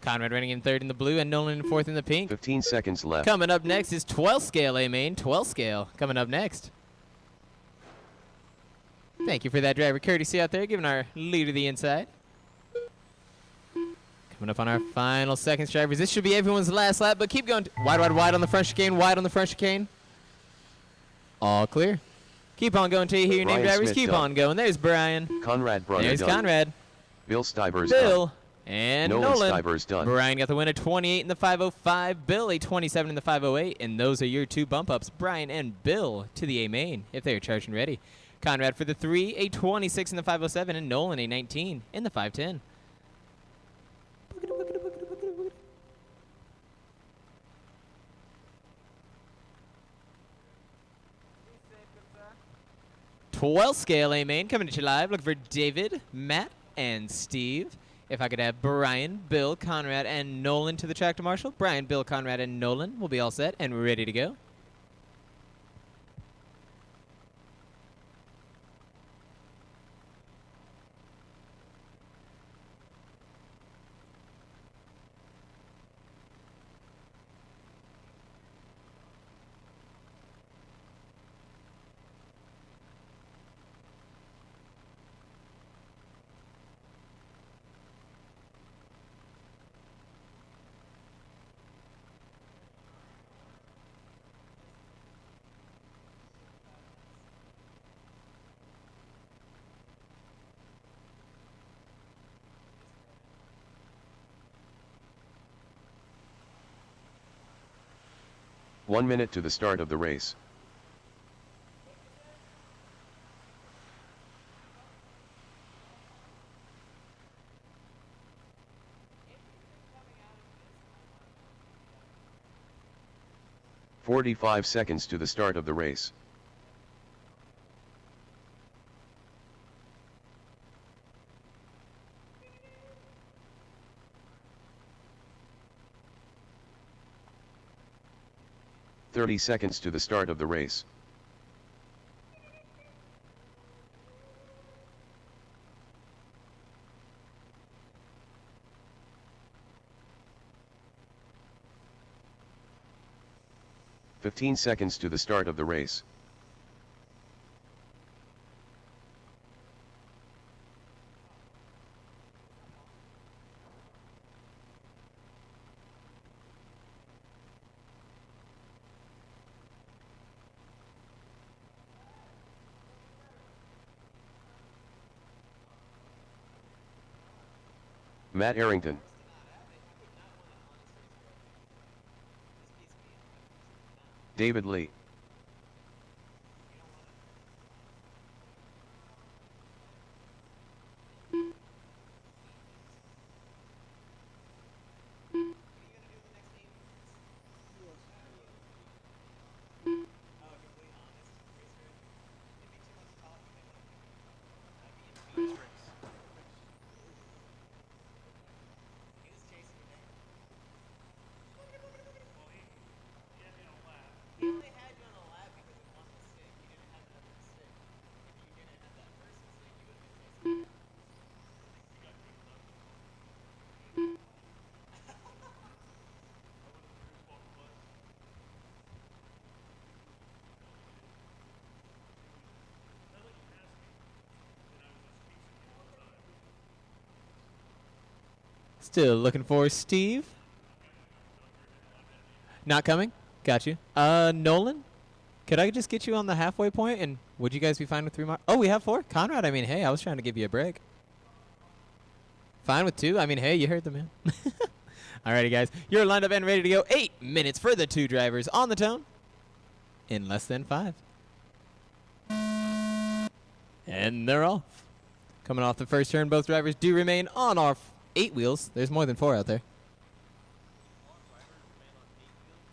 Conrad running in third in the blue and Nolan in fourth in the pink.
15 seconds left.
Coming up next is 12 scale, A-Main. 12 scale coming up next. Thank you for that driver courtesy out there, giving our leader the inside. Coming up on our final seconds, drivers. This should be everyone's last lap, but keep going. Wide, wide, wide on the front chicane. Wide on the front chicane. All clear. Keep on going till you hear your name,
Brian
drivers.
Smith
Keep
done.
on going. There's Brian.
Conrad brother
There's
done.
Conrad.
Bill Stivers
Bill.
done.
And
Nolan
Nolan.
Stivers done.
Brian got the win at 28 in the 505. Bill a 27 in the 508. And those are your 2 bump ups. Brian and Bill to the A-Main if they're charged and ready. Conrad for the 3, a 26 in the 507. And Nolan a 19 in the 510. 12 scale A-Main coming to you live. Looking for David, Matt, and Steve. If I could have Brian, Bill, Conrad, and Nolan to the tractor marshal. Brian, Bill, Conrad, and Nolan will be all set and ready to go.
One minute to the start of the race. "45 seconds to the start of the race. 30 seconds to the start of the race. "15 seconds to the start of the race. Matt Arrington, David Lee,
He only had you on a lap because of one mistake. He didn't have another mistake. If you didn't have that first mistake, you would have been chasing him.
Still looking for Steve. Not coming? Got you. Nolan? Could I just get you on the halfway point, and would you guys be fine with 3 more? Oh, we have 4? Conrad, I mean, hey, I was trying to give you a break. Fine with 2? I mean, hey, you heard the man. Alrighty, guys. You're lined up and ready to go. 8 minutes for the 2 drivers on the tone in less than 5. And they're off. Coming off the first turn, both drivers do remain on our 8 wheels. There's more than 4 out there.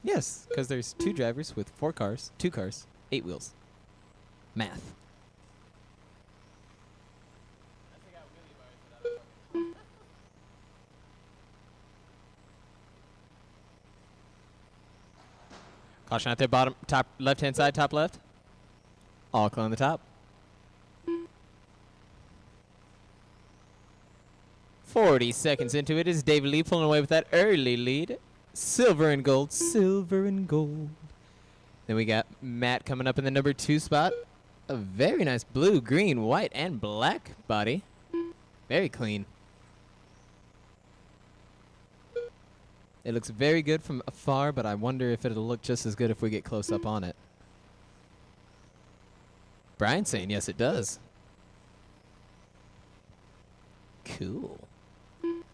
Yes, because there's 2 drivers with 4 cars, 2 cars, 8 wheels. Math. Caution out there, bottom, top, left-hand side, top left. All clear on the top. 40 seconds into it is David Lee pulling away with that early lead. Silver and gold, silver and gold. Then we got Matt coming up in the number 2 spot. A very nice blue, green, white, and black body. Very clean. It looks very good from afar, but I wonder if it'll look just as good if we get close up on it. Brian's saying yes, it does. Cool.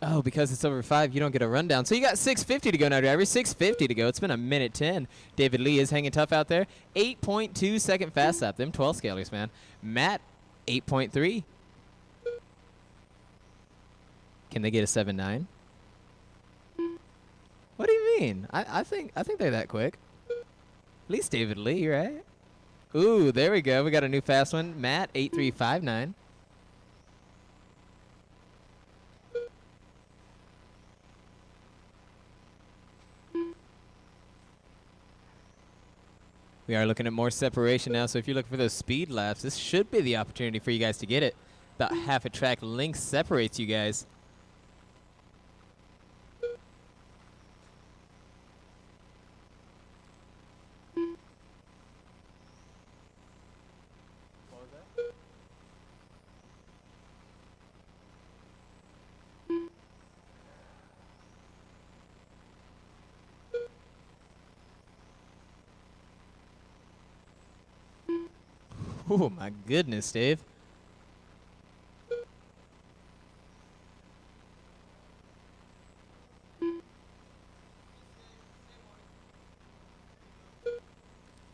Oh, because it's over 5, you don't get a rundown. So you got 6:50 to go now, driver. 6:50 to go. It's been a minute 10. David Lee is hanging tough out there. 8.2 second fast lap. Them 12 scalers, man. Matt, 8.3. Can they get a 7.9? What do you mean? I think they're that quick. At least David Lee, right? Ooh, there we go. We got a new fast one. Matt, 8.359. We are looking at more separation now, so if you're looking for those speed laps, this should be the opportunity for you guys to get it. About half a track length separates you guys.
What was that?
'Oh my goodness, Dave.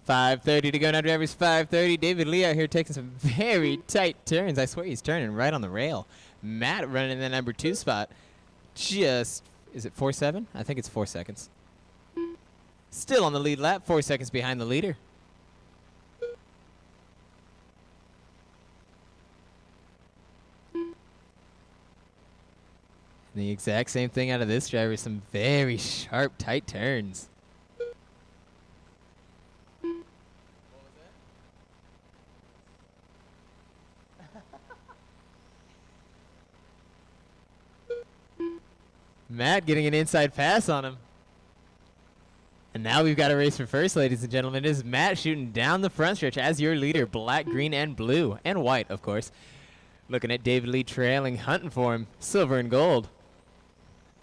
.530 to go now, drivers. 5:30. David Lee out here taking some very tight turns. I swear he's turning right on the rail. Matt running in the number 2 spot. Just, is it 4.7? I think it's 4 seconds. Still on the lead lap, 4 seconds behind the leader. The exact same thing out of this driver. Some very sharp, tight turns. Matt getting an inside pass on him. And now we've got a race for first, ladies and gentlemen. It is Matt shooting down the front stretch as your leader, black, green, and blue, and white, of course. Looking at David Lee trailing, hunting for him, silver and gold.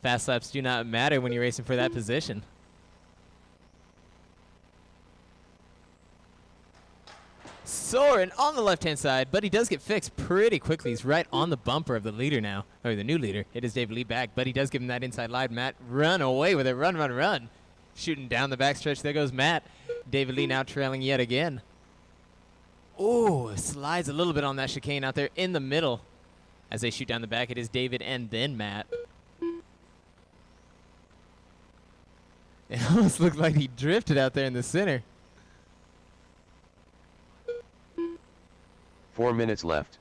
Fast laps do not matter when you're racing for that position. Soren on the left-hand side, but he does get fixed pretty quickly. He's right on the bumper of the leader now, or the new leader. It is David Lee back, but he does give him that inside line. Matt, run away with it. Run, run, run. Shooting down the backstretch. There goes Matt. David Lee now trailing yet again. Oh, slides a little bit on that chicane out there in the middle. As they shoot down the back, it is David and then Matt. It almost looked like he drifted out there in the center.
4 minutes left.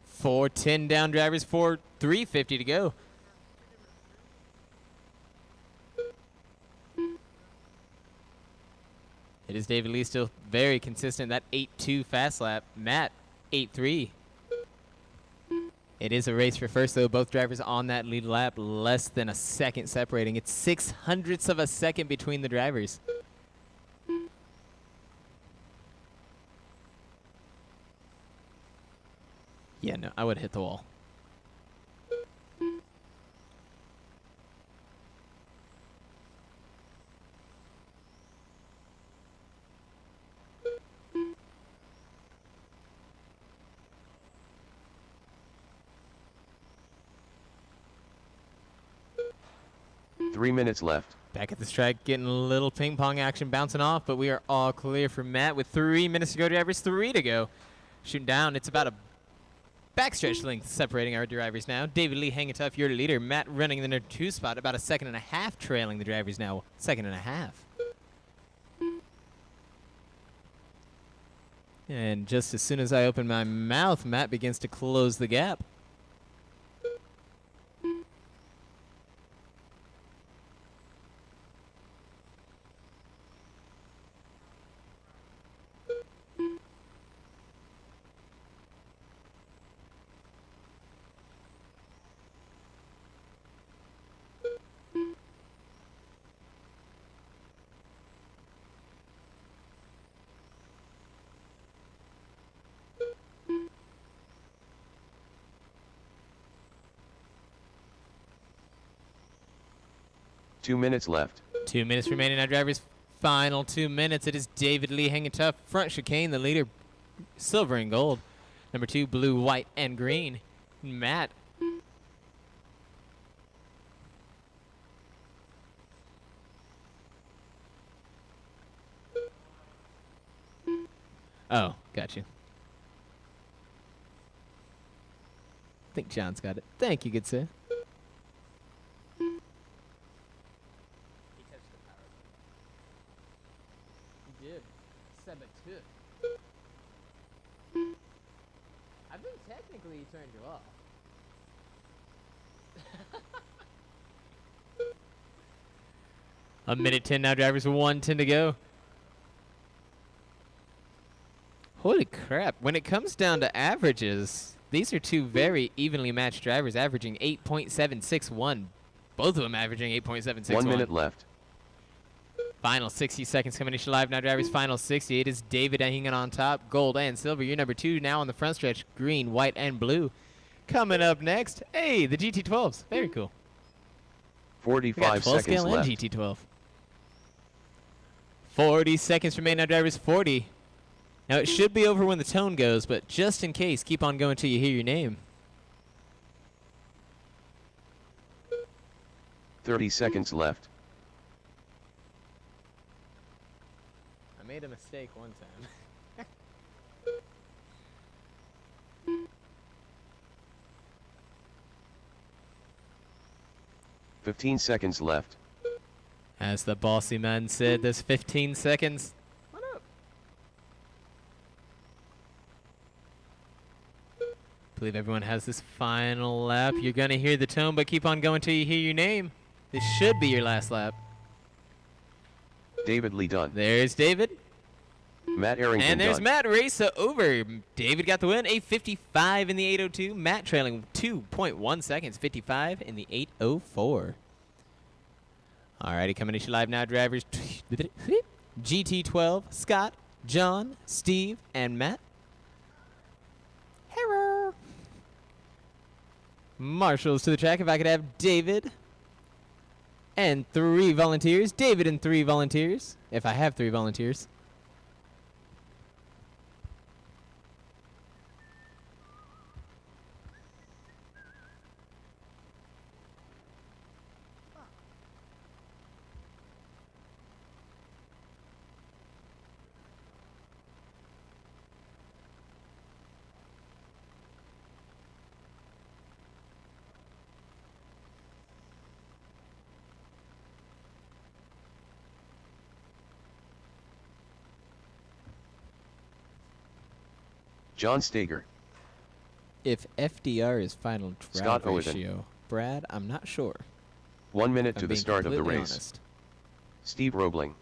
Four 10 down drivers, 3:50 to go. It is David Lee still very consistent. That 8.2 fast lap. Matt, 8.3. It is a race for first, though. Both drivers on that lead lap, less than a second separating. It's 0.06 of a second between the drivers. Yeah, no, I would hit the wall.
Three minutes left.
Back at the track, getting a little ping pong action bouncing off, but we are all clear for Matt with 3 minutes to go. Drivers, 3 to go. Shooting down, it's about a backstretch length separating our drivers now. David Lee hanging tough, your leader. Matt running in the number 2 spot, about a 1.5 seconds trailing the drivers now. 1.5 seconds. And just as soon as I open my mouth, Matt begins to close the gap.
Two minutes left.
2 minutes remaining now, drivers. Final 2 minutes. It is David Lee hanging tough. Front chicane, the leader, silver and gold. Number 2, blue, white, and green. Matt. Oh, got you. I think John's got it. Thank you, good sir. I think technically he turned you off. A minute 10 now, drivers. 1:10 to go. Holy crap. When it comes down to averages, these are two very evenly matched drivers averaging 8.761. Both of them averaging 8.761.
1 minute left.
Final 60 seconds coming to live now, drivers. Final 60. It is David hanging on top, gold and silver. You're number 2 now on the front stretch, green, white, and blue. Coming up next, hey, the GT12s. Very cool.
45
12
seconds
scale
left.
and GT12. 40 seconds remain now, drivers. 40. Now, it should be over when the tone goes, but just in case, keep on going till you hear your name.
30 seconds left.
I made a mistake one time.
15 seconds left.
As the bossy man said, there's 15 seconds. What up? Believe everyone has this final lap. You're going to hear the tone, but keep on going till you hear your name. This should be your last lap.
David Lee done.
There's David.
Matt Arrington
And there's
done.
Matt race over. David got the win, a 55 in the 802. Matt trailing 2.1 seconds, 55 in the 804. Alrighty, coming to you live now, drivers. GT12, Scott, John, Steve, and Matt. Hello. Marshals to the track. If I could have David and 3 volunteers. David and 3 volunteers. If I have 3 volunteers.
John Stager.
If FDR is final drive
Scott Owen.
ratio, Brad, I'm not sure.
1 minute
I'm
to the
being
start of the
completely
race.
honest.
Steve Roebling.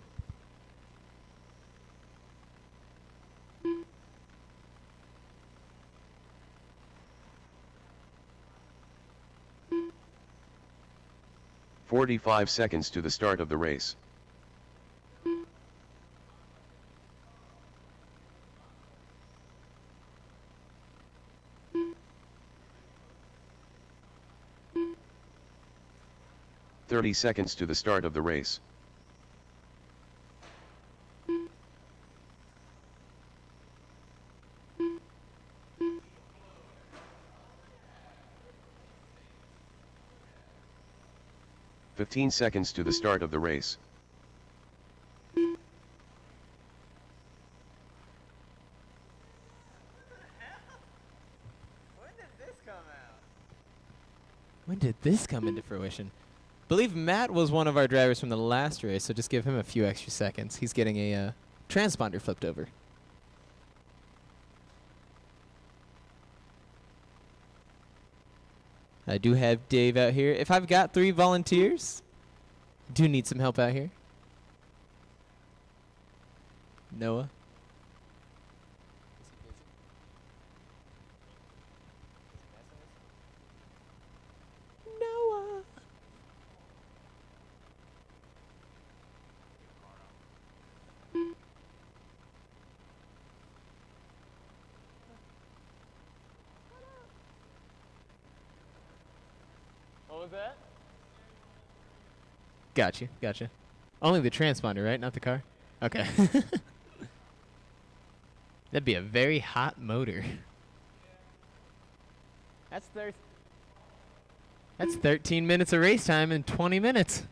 "45 seconds to the start of the race. "30 seconds to the start of the race. "15 seconds to the start of the race.
When did this come out?
When did this come into fruition? Believe Matt was one of our drivers from the last race, so just give him a few extra seconds. He's getting a transponder flipped over. I do have Dave out here. If I've got 3 volunteers, do need some help out here. Noah. Noah.
What was that?
Gotcha, gotcha. Only the transponder, right? Not the car? Okay. That'd be a very hot motor. That's 13 minutes of race time in 20 minutes.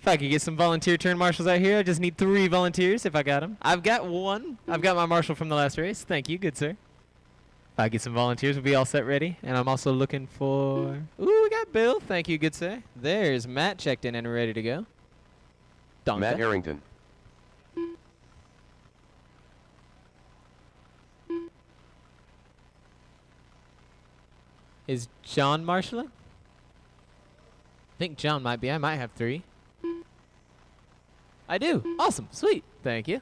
If I could get some volunteer turn marshals out here, I just need 3 volunteers if I got them. I've got 1. I've got my marshal from the last race. Thank you, good sir. If I get some volunteers, we'll be all set ready. And I'm also looking for... Ooh, we got Bill. Thank you, good sir. There's Matt checked in and ready to go. Donka.
Matt Arrington.
Is John marshaling? I think John might be. I might have 3. I do. Awesome. Sweet. Thank you.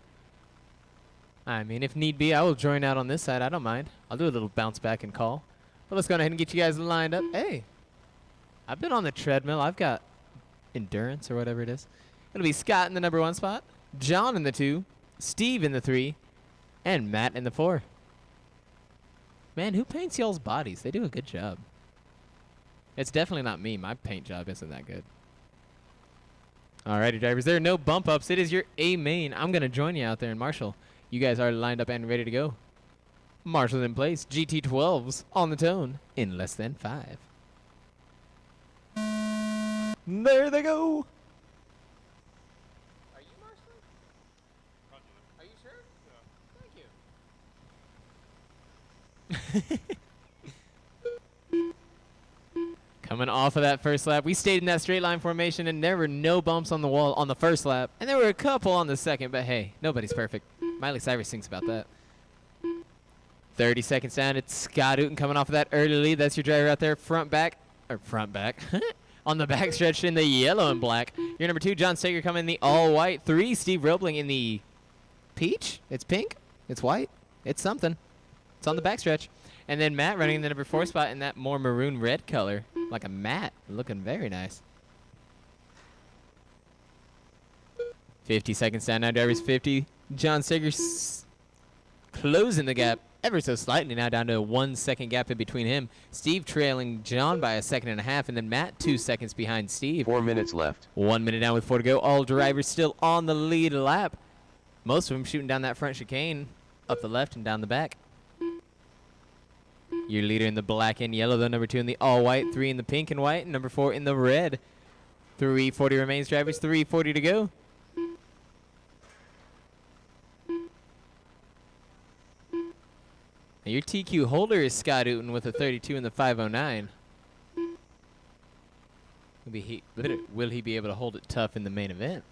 I mean, if need be, I will join out on this side. I don't mind. I'll do a little bounce back and call. But let's go ahead and get you guys lined up. Hey, I've been on the treadmill. I've got endurance or whatever it is. It'll be Scott in the number 1 spot, John in the 2, Steve in the 3, and Matt in the 4. Man, who paints y'all's bodies? They do a good job. It's definitely not me. My paint job isn't that good. Alrighty, drivers. There are no bump ups. It is your A main. I'm going to join you out there in Marshall. You guys are lined up and ready to go. Marshall's in place. GT12s on the tone in less than 5. There they go.
Are you marshaling? Are you sure? Thank you.
Coming off of that first lap, we stayed in that straight line formation, and there were no bumps on the wall on the first lap, and there were a couple on the second, but hey, nobody's perfect. Miley Cyrus thinks about that. 30 seconds down, it's Scott Uten coming off of that early lead. That's your driver out there, front back, on the backstretch in the yellow and black. Your number 2, John Steger, coming in the all white. 3, Steve Roebling in the peach. It's pink. It's white. It's something. It's on the backstretch. And then Matt running in the number 4 spot in that more maroon red color, like a matte, looking very nice. 50 seconds down now, drivers 50. John Steger closing the gap ever so slightly now, down to a 1 second gap in between him. Steve trailing John by a 1.5 seconds, and then Matt 2 seconds behind Steve.
4 minutes left.
1 minute down with 4 to go. All drivers still on the lead lap. Most of them shooting down that front chicane, up the left and down the back. Your leader in the black and yellow, though. Number 2 in the all white, 3 in the pink and white, and number 4 in the red. 3:40 remains, drivers. 3:40 to go. Now your TQ holder is Scott Uten with a 32 in the 509. Will he be able to hold it tough in the main event?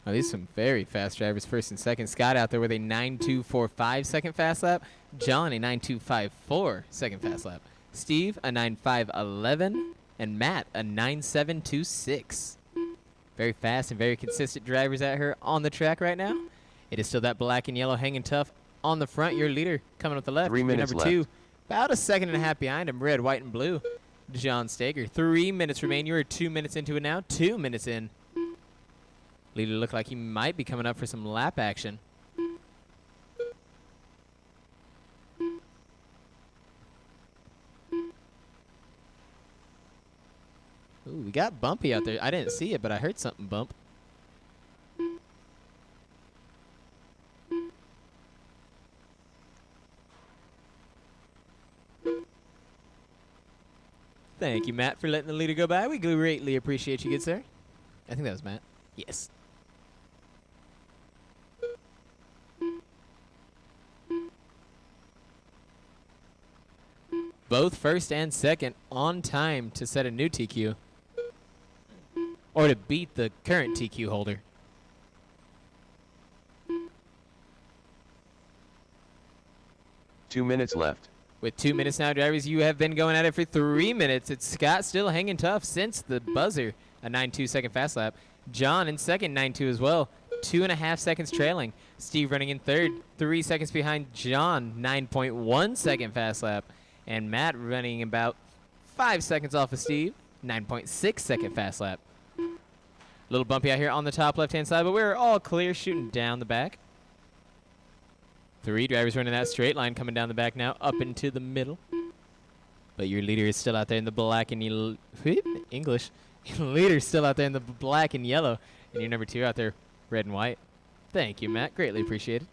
Oh, these are some very fast drivers, first and second. Scott out there with a 9.245 second fast lap. John a 9.254 second fast lap. Steve a 9.511. And Matt a 9.726. Very fast and very consistent drivers out here on the track right now. It is still that black and yellow hanging tough on the front. Your leader coming up the left.
3 minutes
number 2,
left.
about a 1.5 seconds behind him. Red, white, and blue. John Steger. 3 minutes remain. You are 2 minutes into it now. 2 minutes in. Leader look like he might be coming up for some lap action. Ooh, we got bumpy out there. I didn't see it, but I heard something bump. Thank you, Matt, for letting the leader go by. We greatly appreciate you, good sir. I think that was Matt. Yes. Both first and second on time to set a new TQ. Or to beat the current TQ holder.
Two minutes left.
With 2 minutes now, drivers, you have been going at it for 3 minutes. It's Scott still hanging tough since the buzzer. A 9.2 second fast lap. John in second, 9.2 as well. 2.5 seconds trailing. Steve running in third, 3 seconds behind John. 9.1 second fast lap. And Matt running about 5 seconds off of Steve. 9.6 second fast lap. A little bumpy out here on the top left-hand side, but we're all clear shooting down the back. 3 drivers running that straight line coming down the back now, up into the middle. But your leader is still out there in the black and yellow. English. Your leader's still out there in the black and yellow. And your number 2 out there, red and white. Thank you, Matt. Greatly appreciated.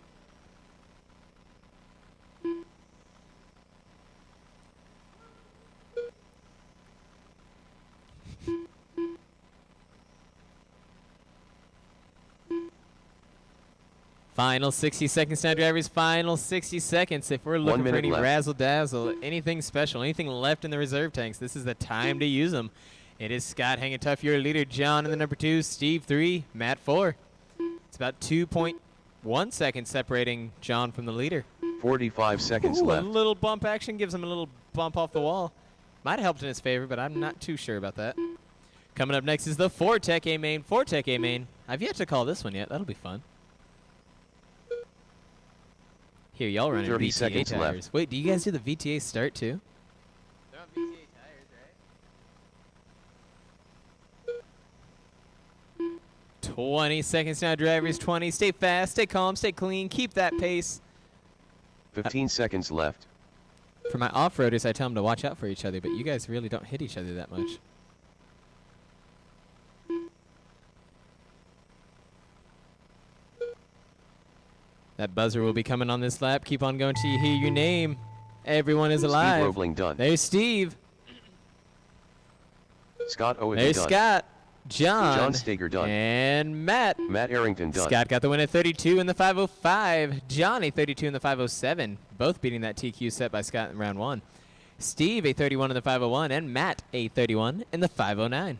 Final 60 seconds now, drivers. Final 60 seconds. If we're looking for any razzle-dazzle, anything special, anything left in the reserve tanks, this is the time to use them. It is Scott hanging tough, your leader. John in the number 2, Steve 3, Matt 4. It's about 2.1 seconds separating John from the leader.
45 seconds
Ooh,
left.
A little bump action gives him a little bump off the wall. Might have helped in his favor, but I'm not too sure about that. Coming up next is the Fortec A-Main. Fortec A-Main. I've yet to call this one yet. That'll be fun. Here, y'all running
30
VTA
seconds
tires.
left.
Wait, do you guys do the VTA start too?
They're on VTA tires, right?
20 seconds now, drivers. 20. Stay fast, stay calm, stay clean. Keep that pace.
15 seconds left.
For my off-roaders, I tell them to watch out for each other, but you guys really don't hit each other that much. That buzzer will be coming on this lap. Keep on going till you hear your name. Everyone is alive.
Steve Roebling done.
There's Steve.
Scott Owen
There's
done.
Scott. John
Steger done.
and Matt.
Matt Arrington done.
Scott got the win at 32 in the 505. John a 32 in the 507. Both beating that TQ set by Scott in round 1. Steve a 31 in the 501 and Matt a 31 in the 509.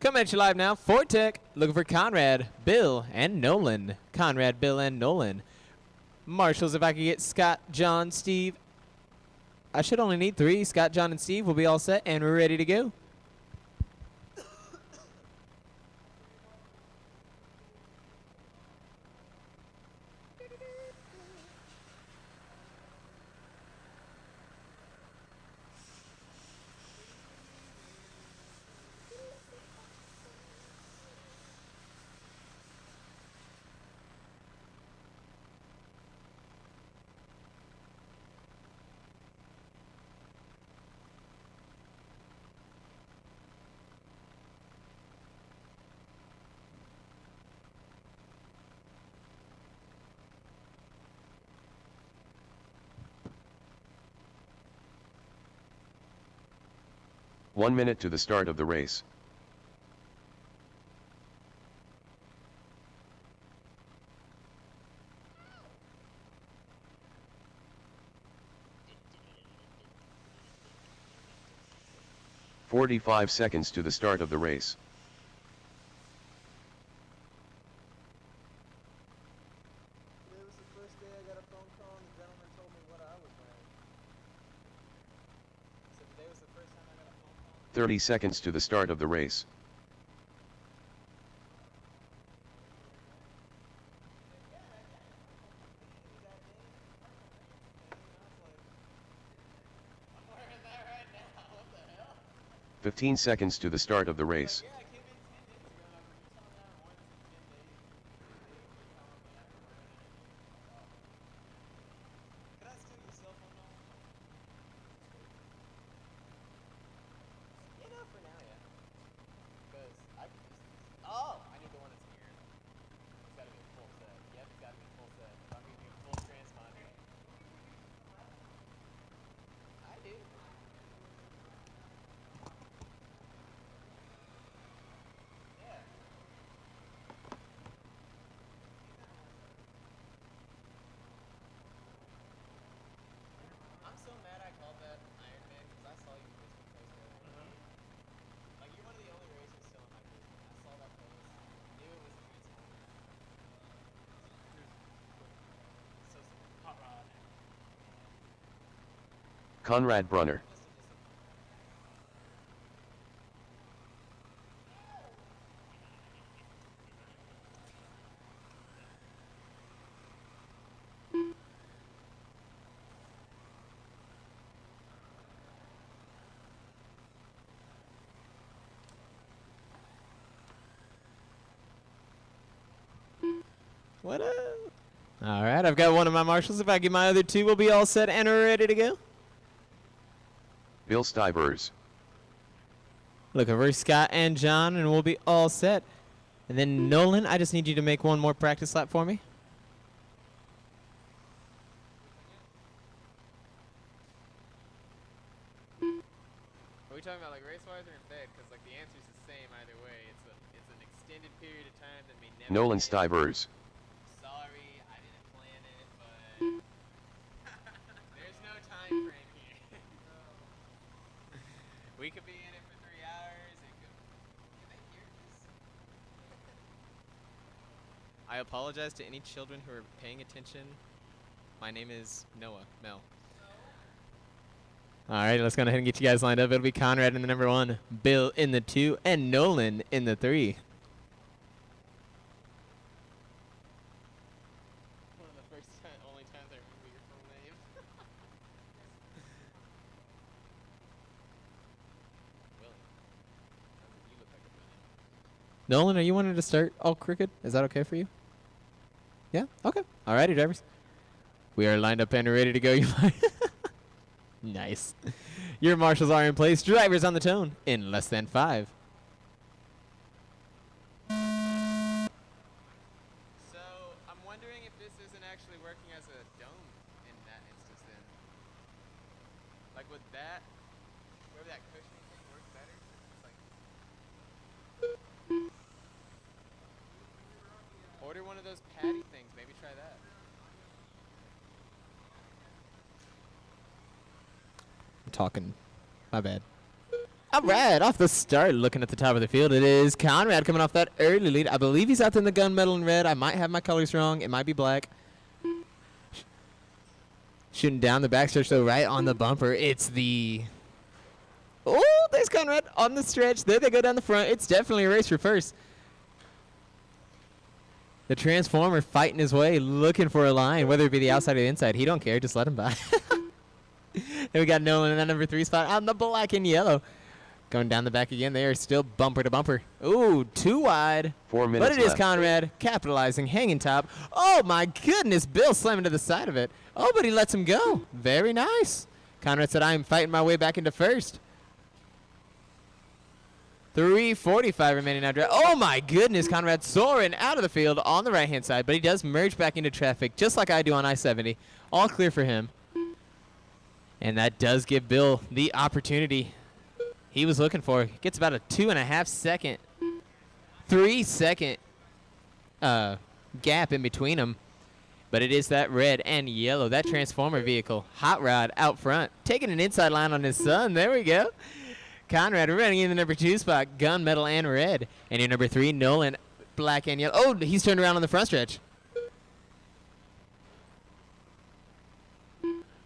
Coming at you live now, Fortec, looking for Conrad, Bill, and Nolan. Conrad, Bill, and Nolan. Marshals, if I could get Scott, John, Steve. I should only need 3. Scott, John, and Steve will be all set, and we're ready to go.
One minute to the start of the race. "45 seconds to the start of the race.
Today was the first day I got a phone call and the gentleman told me what I was wearing. So today was the first time I got a phone call.
30 seconds to the start of the race.
I'm wearing that right now. What the hell?
15 seconds to the start of the race.
Yeah, I came in 10 minutes ago and I was telling that once in 10 days. Can I steal your cell phone now? You know, for now, yeah. Because I can use this. Oh! I need the one that's here. It's gotta be a full set. Yep, it's gotta be a full set. I'm gonna do a full transponder. I do. Yeah. I'm so mad I called that Iron Man because I saw your Facebook post earlier. Like, you're one of the only racers still on my Facebook. I saw that post. Knew it was a transponder. So hot rod.
Conrad Brunner.
Must have disappointed.
What up? All right, I've got one of my marshals. If I get my other 2, we'll be all set and we're ready to go.
Bill Stivers.
Looking for Scott and John, and we'll be all set. And then Nolan, I just need you to make one more practice lap for me.
Are we talking about like race-wise or in bed? Because like the answer's the same either way. It's an extended period of time that may never.
Nolan
end.
Stivers.
Sorry, I didn't plan it, but there's no time frame here. We could be in it for 3 hours. It could. Can they hear this?
I apologize to any children who are paying attention. My name is Noah Mel. All right, let's go ahead and get you guys lined up. It'll be Conrad in the number 1, Bill in the 2, and Nolan in the 3.
One of the only times I remember your full name. William. Sounds like you look like a William.
Nolan, are you wanting to start all crooked? Is that okay for you? Yeah? Okay. All righty, drivers. We are lined up and ready to go. You might Nice. Your marshals are in place. Drivers on the tone in less than 5.
So, I'm wondering if this isn't actually working as a dome in that instance then. Like, would that, wherever that cushioning thing work better? It's like, order one of those patty things. Maybe try that.
I'm talking. My bad. All right, off the start, looking at the top of the field, it is Conrad coming off that early lead. I believe he's out there in the gunmetal in red. I might have my colors wrong. It might be black. Shooting down the backstretch, though, right on the bumper. It's the... Oh, there's Conrad on the stretch. There they go down the front. It's definitely a race for first. The Transformer fighting his way, looking for a line, whether it be the outside or the inside. He don't care. Just let him by. Then we got Nolan in that number 3 spot on the black and yellow. Going down the back again. They are still bumper to bumper. Ooh, too wide.
4 minutes
But it is
left.
Conrad capitalizing, hanging top. Oh, my goodness. Bill slamming to the side of it. Oh, but he lets him go. Very nice. Conrad said, I am fighting my way back into first. 3:45 remaining now. Oh, my goodness. Conrad soaring out of the field on the right-hand side, but he does merge back into traffic just like I do on I-70. All clear for him. And that does give Bill the opportunity he was looking for. Gets about a 2.5 second, 3 second gap in between them. But it is that red and yellow, that Transformer vehicle. Hot Rod out front, taking an inside line on his son. There we go. Conrad running in the number 2 spot, gunmetal and red. And your number 3, Nolan, black and yellow. Oh, he's turned around on the front stretch.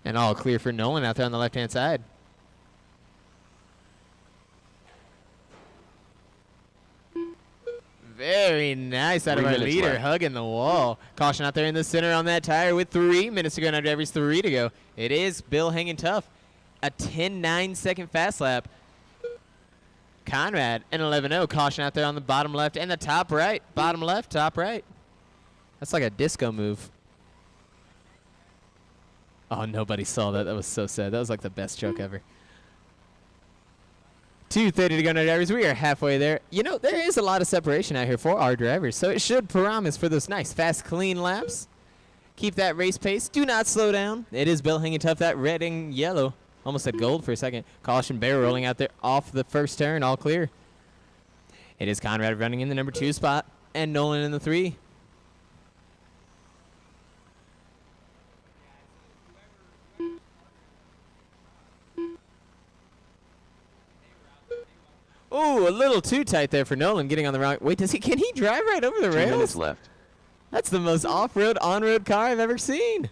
And all clear for Nolan out there on the left-hand side. Very nice out of
3
our
minutes
leader,
left.
hugging the wall. Caution out there in the center on that tire with 3 minutes to go. Now drivers 3 to go. It is Bill hanging tough. A 10.9 second fast lap. Conrad, an 11.0. Caution out there on the bottom left and the top right. Bottom left, top right. That's like a disco move. Oh, nobody saw that. That was so sad. That was like the best joke ever. 2:30 to go now, drivers. We are halfway there. You know, there is a lot of separation out here for our drivers, so it should promise for those nice, fast, clean laps. Keep that race pace. Do not slow down. It is Bill hanging tough. That red and yellow. Almost said gold for a second. Caution, barrel rolling out there off the first turn. All clear. It is Conrad running in the number 2 spot and Nolan in the 3. Ooh, a little too tight there for Nolan getting on the wrong. Wait, can he drive right over the
2 minutes
rails?
left.
That's the most off-road, on-road car I've ever seen.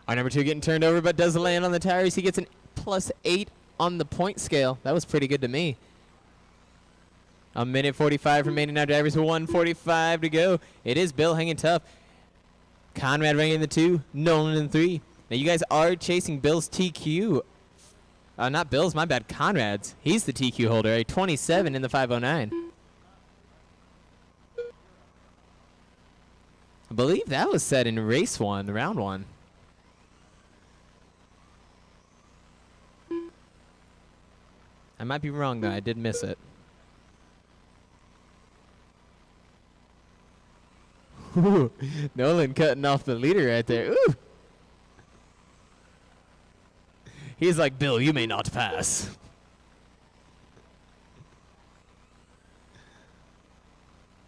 Our number 2 getting turned over, but does land on the tires. He gets an +8 on the point scale. That was pretty good to me. A minute 45 remaining now, drivers. 1:45 to go. It is Bill hanging tough. Conrad running in the 2, Nolan in the 3. Now you guys are chasing Bill's TQ. Not Bill's, my bad. Conrad's. He's the TQ holder. A 27 in the 509. I believe that was set in race 1, round 1. I might be wrong, though. I did miss it. Ooh, Nolan cutting off the leader right there. Ooh. He's like, Bill, you may not pass.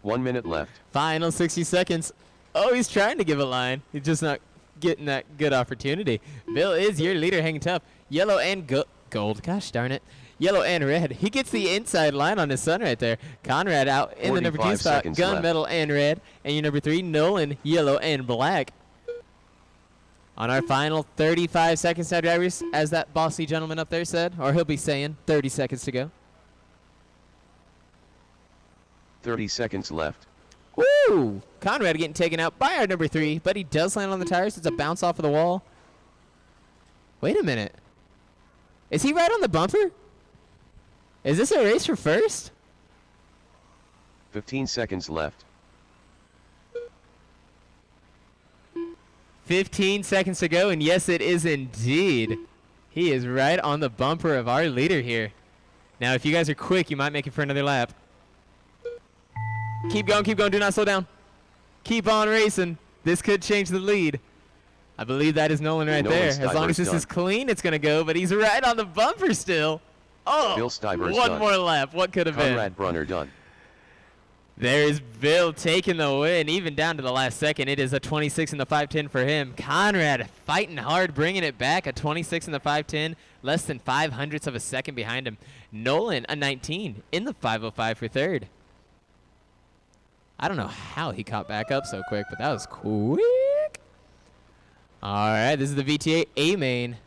One minute left.
Final 60 seconds. Oh, he's trying to give a line. He's just not getting that good opportunity. Bill is your leader, hanging tough. Yellow and gold. Gosh darn it. Yellow and red. He gets the inside line on his son right there. Conrad out in the number 2 spot.
seconds left.
Gunmetal and red. And your number 3, Nolan, yellow and black. On our final 35 seconds now, drivers, as that bossy gentleman up there said, or he'll be saying, 30 seconds to go.
30 seconds left.
Woo! Conrad getting taken out by our number 3, but he does land on the tires. It's a bounce off of the wall. Wait a minute. Is he right on the bumper? Is this a race for first?
15 seconds left.
15 seconds to go, and yes, it is indeed. He is right on the bumper of our leader here. Now, if you guys are quick, you might make it for another lap. Keep going, do not slow down. Keep on racing. This could change the lead. I believe that is Nolan right
Nolan
there. As long as this is clean, it's going to go, but he's right on the bumper still. Oh,
Bill Stiver's
one
done.
more lap. What could have been?
Conrad Brunner done.
There's Bill taking the win, even down to the last second. It is a 26 in the 510 for him. Conrad fighting hard, bringing it back. A 26 in the 510, less than 0.05 of a second behind him. Nolan, a 19 in the 505 for third. I don't know how he caught back up so quick, but that was quick. All right, this is the VTA A main.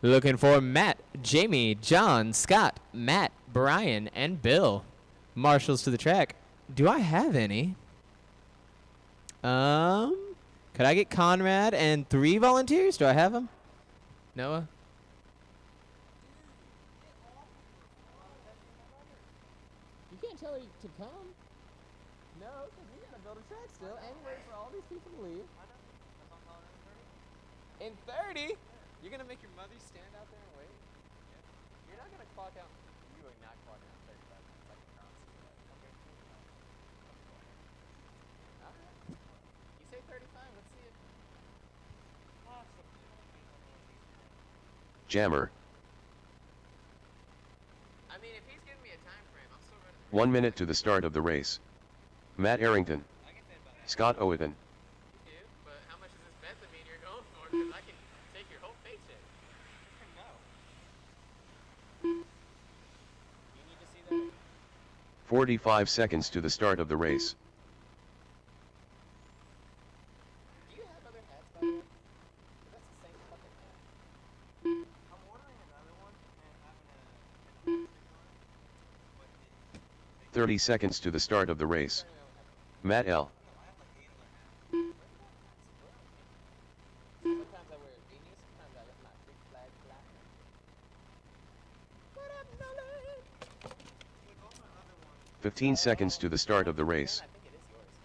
Looking for Matt, Jamie, John, Scott, Matt, Brian, and Bill. Marshals to the track. Do I have any? Could I get Conrad and 3 volunteers? Do I have them? Noah? You can't tell her to come. No, because we gotta build a track still and wait for all these people to leave. In 30? You're gonna make your mother stand out there and wait? You're not gonna clock out. You are not clocking out 35 minutes. I can promise you that. Okay. Alright. You say 35, let's see it.
Jammer.
I mean, if he's giving me a time frame, I'm still running.
1 minute to the start of the race. Matt Arrington. Scott Owen.
You do, but how much does this Bentley mean you're going for? Because I can take your whole paycheck. No. You need to see that.
45 seconds to the start of the race.
Do you have other hats, by the way? That's the same fucking hat.
I'm ordering another one and having a
30 seconds to the start of the race. Matt L.
Sometimes I wear a beanie, sometimes I let my big flag fly. What up, Nolan?
15 seconds to the start of the race.
I think it is yours.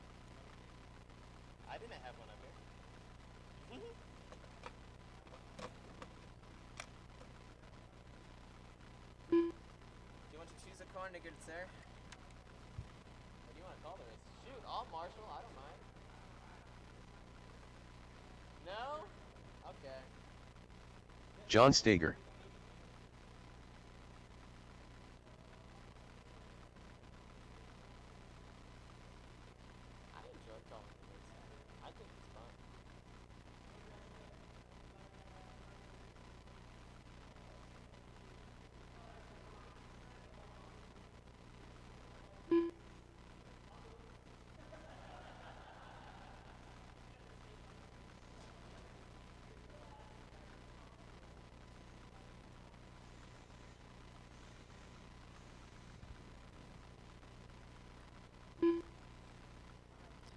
I didn't have one up here. Do you want to choose a corner, good sir? What do you want to call the race? Shoot, I'll marshal. I don't mind. No? Okay.
John Stager.
I enjoy calling the race. I think it's fun.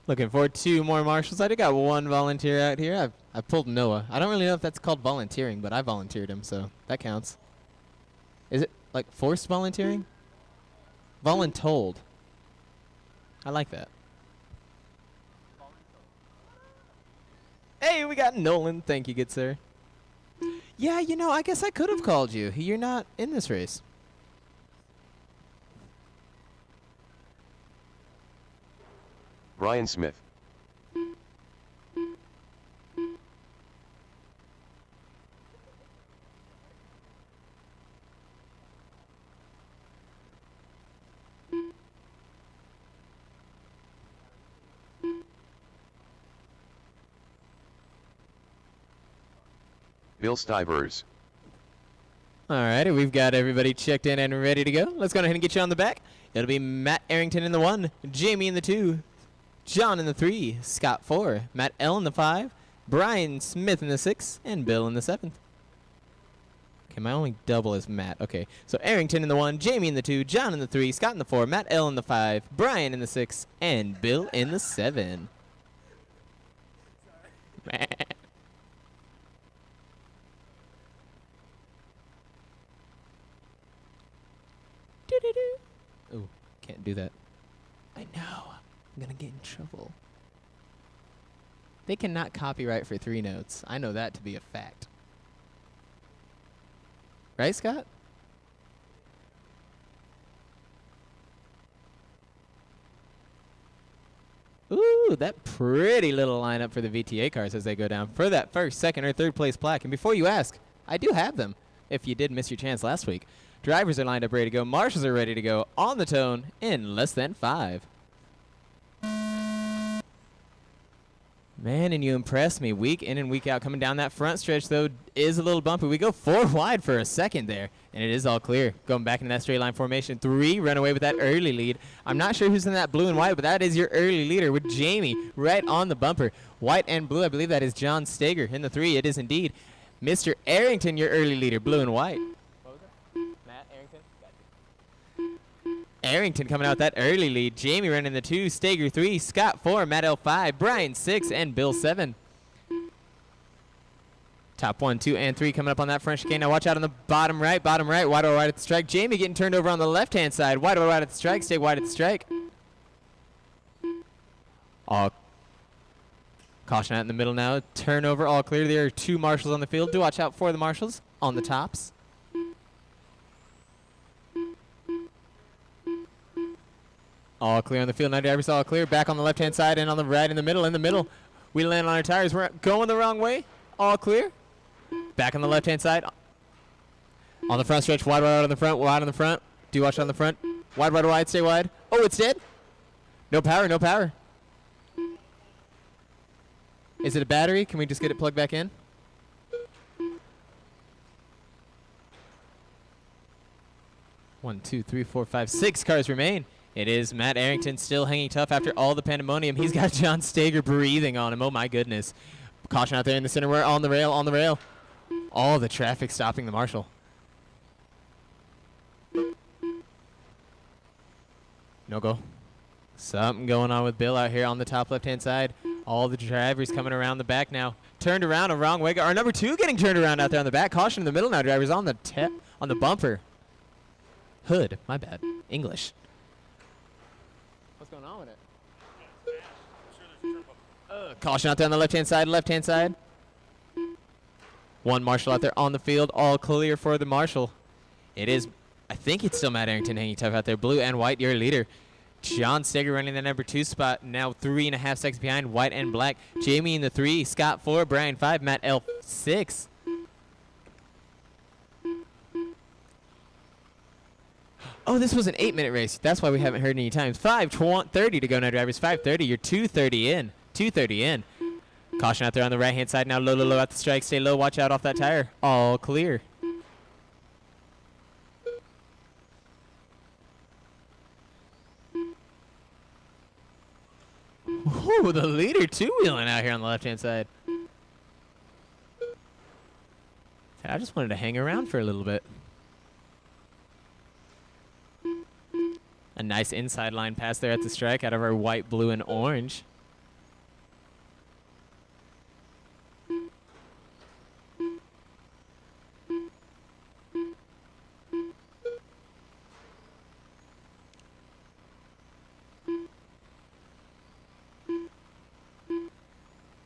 Looking for 2 more marshals. I do got 1 volunteer out here. I've pulled Noah. I don't really know if that's called volunteering, but I volunteered him, so that counts. Is it like forced volunteering? Voluntold. I like that. Hey, we got Nolan. Thank you, good sir. Yeah, you know, I guess I could have called you. You're not in this race.
Brian Smith. Bill Stivers.
Alrighty, we've got everybody checked in and ready to go. Let's go ahead and get you on the back. It'll be Matt Arrington in the 1, Jamie in the 2, John in the 3, Scott 4, Matt L in the 5, Brian Smith in the 6, and Bill in the 7th. Okay, my only double is Matt. Okay, so Arrington in the 1, Jamie in the 2, John in the 3, Scott in the 4, Matt L in the 5, Brian in the 6, and Bill in the 7. Ooh, can't do that. I know. I'm gonna get in trouble. They cannot copyright for 3 notes. I know that to be a fact. Right, Scott? Ooh, that pretty little lineup for the VTA cars as they go down for that 1st, 2nd, or 3rd place plaque. And before you ask, I do have them, if you did miss your chance last week. Drivers are lined up ready to go. Marshals are ready to go on the tone in less than 5. Man, and you impress me week in and week out. Coming down that front stretch, though, is a little bumpy. We go 4 wide for a second there, and it is all clear. Going back into that straight line formation. 3 run away with that early lead. I'm not sure who's in that blue and white, but that is your early leader with Jamie right on the bumper. White and blue, I believe that is John Steger in the 3. It is indeed Mr. Arrington, your early leader, blue and white. What was it? Matt Arrington? Arrington coming out with that early lead. Jamie running the 2, Steger 3, Scott 4, Matt L 5, Brian 6, and Bill 7. Top 1, 2, and 3 coming up on that front chicane. Now watch out on the bottom right, wide or wide at the strike. Jamie getting turned over on the left-hand side. Wide or wide at the strike, stay wide at the strike. All caution out in the middle now. Turnover, all clear. There are 2 marshals on the field. Do watch out for the marshals on the tops. All clear on the field. 9 drivers all clear. Back on the left-hand side and on the right in the middle. In the middle, we land on our tires. We're going the wrong way. All clear. Back on the left-hand side. On the front stretch. Wide, wide on the front. Wide on the front. Do watch on the front. Wide, wide, wide. Stay wide. Oh, it's dead. No power. No power. Is it a battery? Can we just get it plugged back in? One, 2, 3, 4, 5, 6 cars remain. It is Matt Arrington still hanging tough after all the pandemonium. He's got John Steger breathing on him. Oh, my goodness. Caution out there in the center. We're on the rail, on the rail. All the traffic stopping the marshal. No go. Something going on with Bill out here on the top left-hand side. All the drivers coming around the back now. Turned around a wrong way. Our number 2 getting turned around out there on the back. Caution in the middle now. Drivers on the bumper. Hood. My bad. English. What's going on with it? Caution out there on the left-hand side. Left-hand side. 1 marshal out there on the field. All clear for the marshal. It is, I think it's still Matt Arrington hanging tough out there. Blue and white, your leader. John Steger running the number 2 spot. Now 3.5 seconds behind. White and black. Jamie in the 3. Scott 4. Brian 5. Matt L 6. Oh, this was an 8-minute race. That's why we haven't heard any times. 5:30 to go now, drivers. 5:30. You're 2:30 in. 2:30 in. Caution out there on the right-hand side now. Low, low, low at the strike. Stay low. Watch out off that tire. All clear. Ooh, the leader two-wheeling out here on the left-hand side. I just wanted to hang around for a little bit. A nice inside line pass there at the strike out of our white, blue, and orange.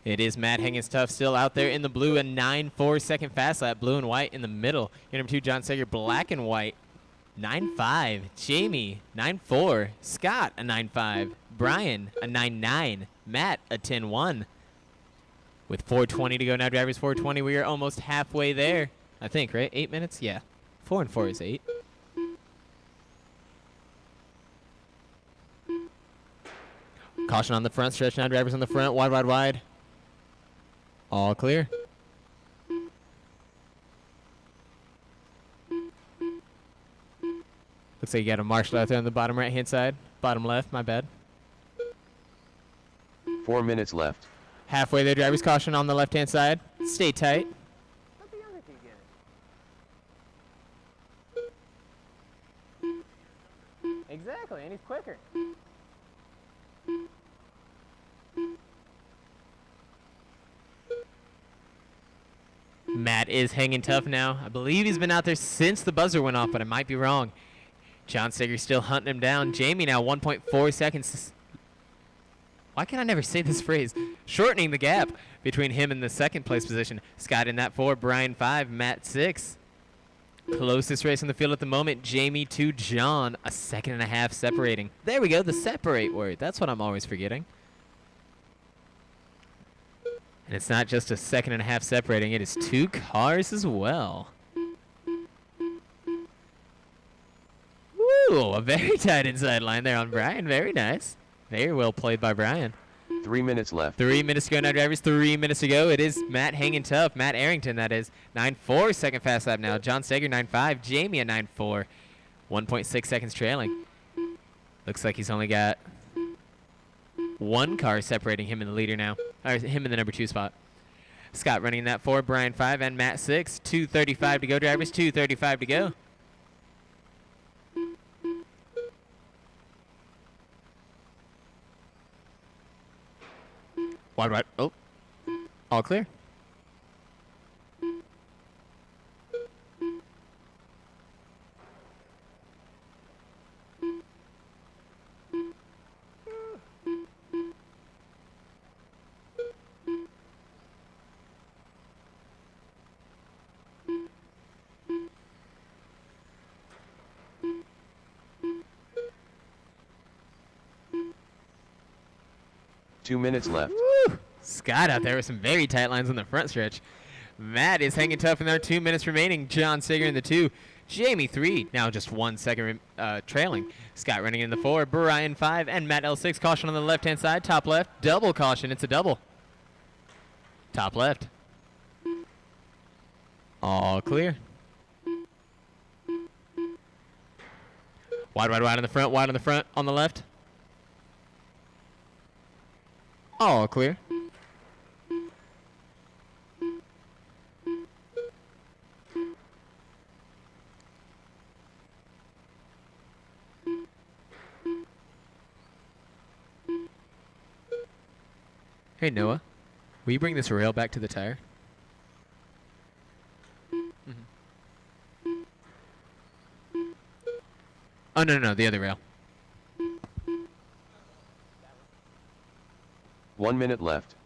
It is Matt hanging tough still out there in the blue, a 9.4 second fast lap, blue and white in the middle. Your number 2, John Steger, black and white. 9.5. Jamie, 9.4. Scott, a 9.5. Brian, a 9.9. Matt, a 10.1. With 4:20 to go now, drivers, 4:20. We are almost halfway there. I think, right? 8 minutes? Yeah. 4 and 4 is 8. Caution on the front stretch now, drivers on the front. Wide, wide, wide. All clear. Looks like you got a marshal out there on the bottom right-hand side. Bottom left, my bad.
4 minutes left.
Halfway there, driver's caution on the left-hand side. Stay tight.
Let the other kid get it. Exactly, and he's quicker.
Matt is hanging tough now. I believe he's been out there since the buzzer went off, but I might be wrong. John Steger still hunting him down. Jamie now 1.4 seconds. Why can I never say this phrase? Shortening the gap between him and the second place position. Scott in that 4, Brian 5, Matt 6. Closest race in the field at the moment, Jamie to John, a 1.5 seconds separating. There we go, the separate word. That's what I'm always forgetting. And it's not just a 1.5 seconds separating, it is 2 cars as well. Woo, a very tight inside line there on Brian. Very nice. Very well played by Brian.
3 minutes left.
3 minutes to go now, drivers. 3 minutes to go. It is Matt hanging tough. Matt Arrington, that is. 9.4 second fast lap now. John Steger, 9.5. Jamie at 9.4. 1.6 seconds trailing. Looks like he's only got one car separating him in the leader now. Or him in the number 2 spot. Scott running that 4. Brian 5. And Matt 6. 2:35 to go, drivers. 2:35 to go. Wide right. Oh. All clear.
Two minutes left.
Woo! Scott out there with some very tight lines on the front stretch. Matt is hanging tough in there. 2 minutes remaining. John Sager in the 2. Jamie 3. Now just 1 second trailing. Scott running in the 4. Brian 5. And Matt L6. Caution on the left-hand side. Top left. Double caution. It's a double. Top left. All clear. Wide, wide, wide on the front. Wide on the front. On the left. All clear. Hey, Noah. Will you bring this rail back to the tire? Oh, no, the other rail.
1 minute left. –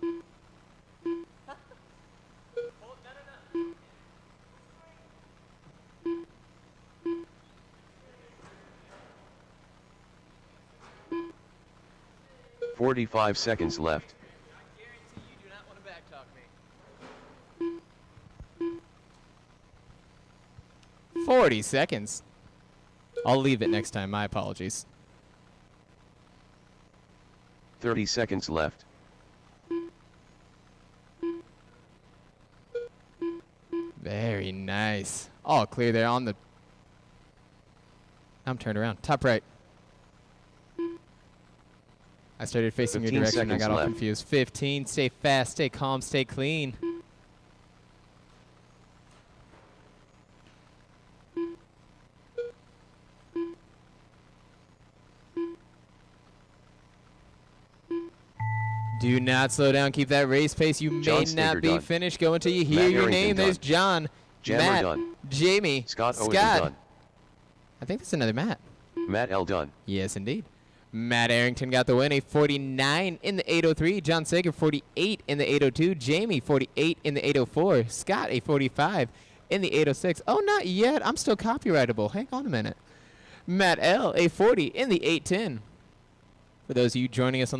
45 seconds left.
I guarantee you do not want to backtalk me.
40 seconds. I'll leave it next time. My apologies.
30 seconds left.
Very nice. All clear there on the... I'm turned around. Top right. I started facing your
15
direction. I
seconds
got all
left.
confused. 15. Stay fast. Stay calm. Stay clean. Do not slow down. Keep that race pace. You
John
may
Steger
not be
done.
finished. Go until you hear
Matt
your
Arrington
name. There's
done.
John,
Jammer
Matt,
done.
Jamie,
Scott Owen
Scott.
done.
I think that's another Matt.
Matt L done.
Yes, indeed. Matt Arrington got the win, a 49 in the 803. John Sager, 48 in the 802. Jamie, 48 in the 804. Scott, a 45 in the 806. Oh, not yet. I'm still copyrightable. Hang on a minute. Matt L, a 40 in the 810. For those of you joining us on the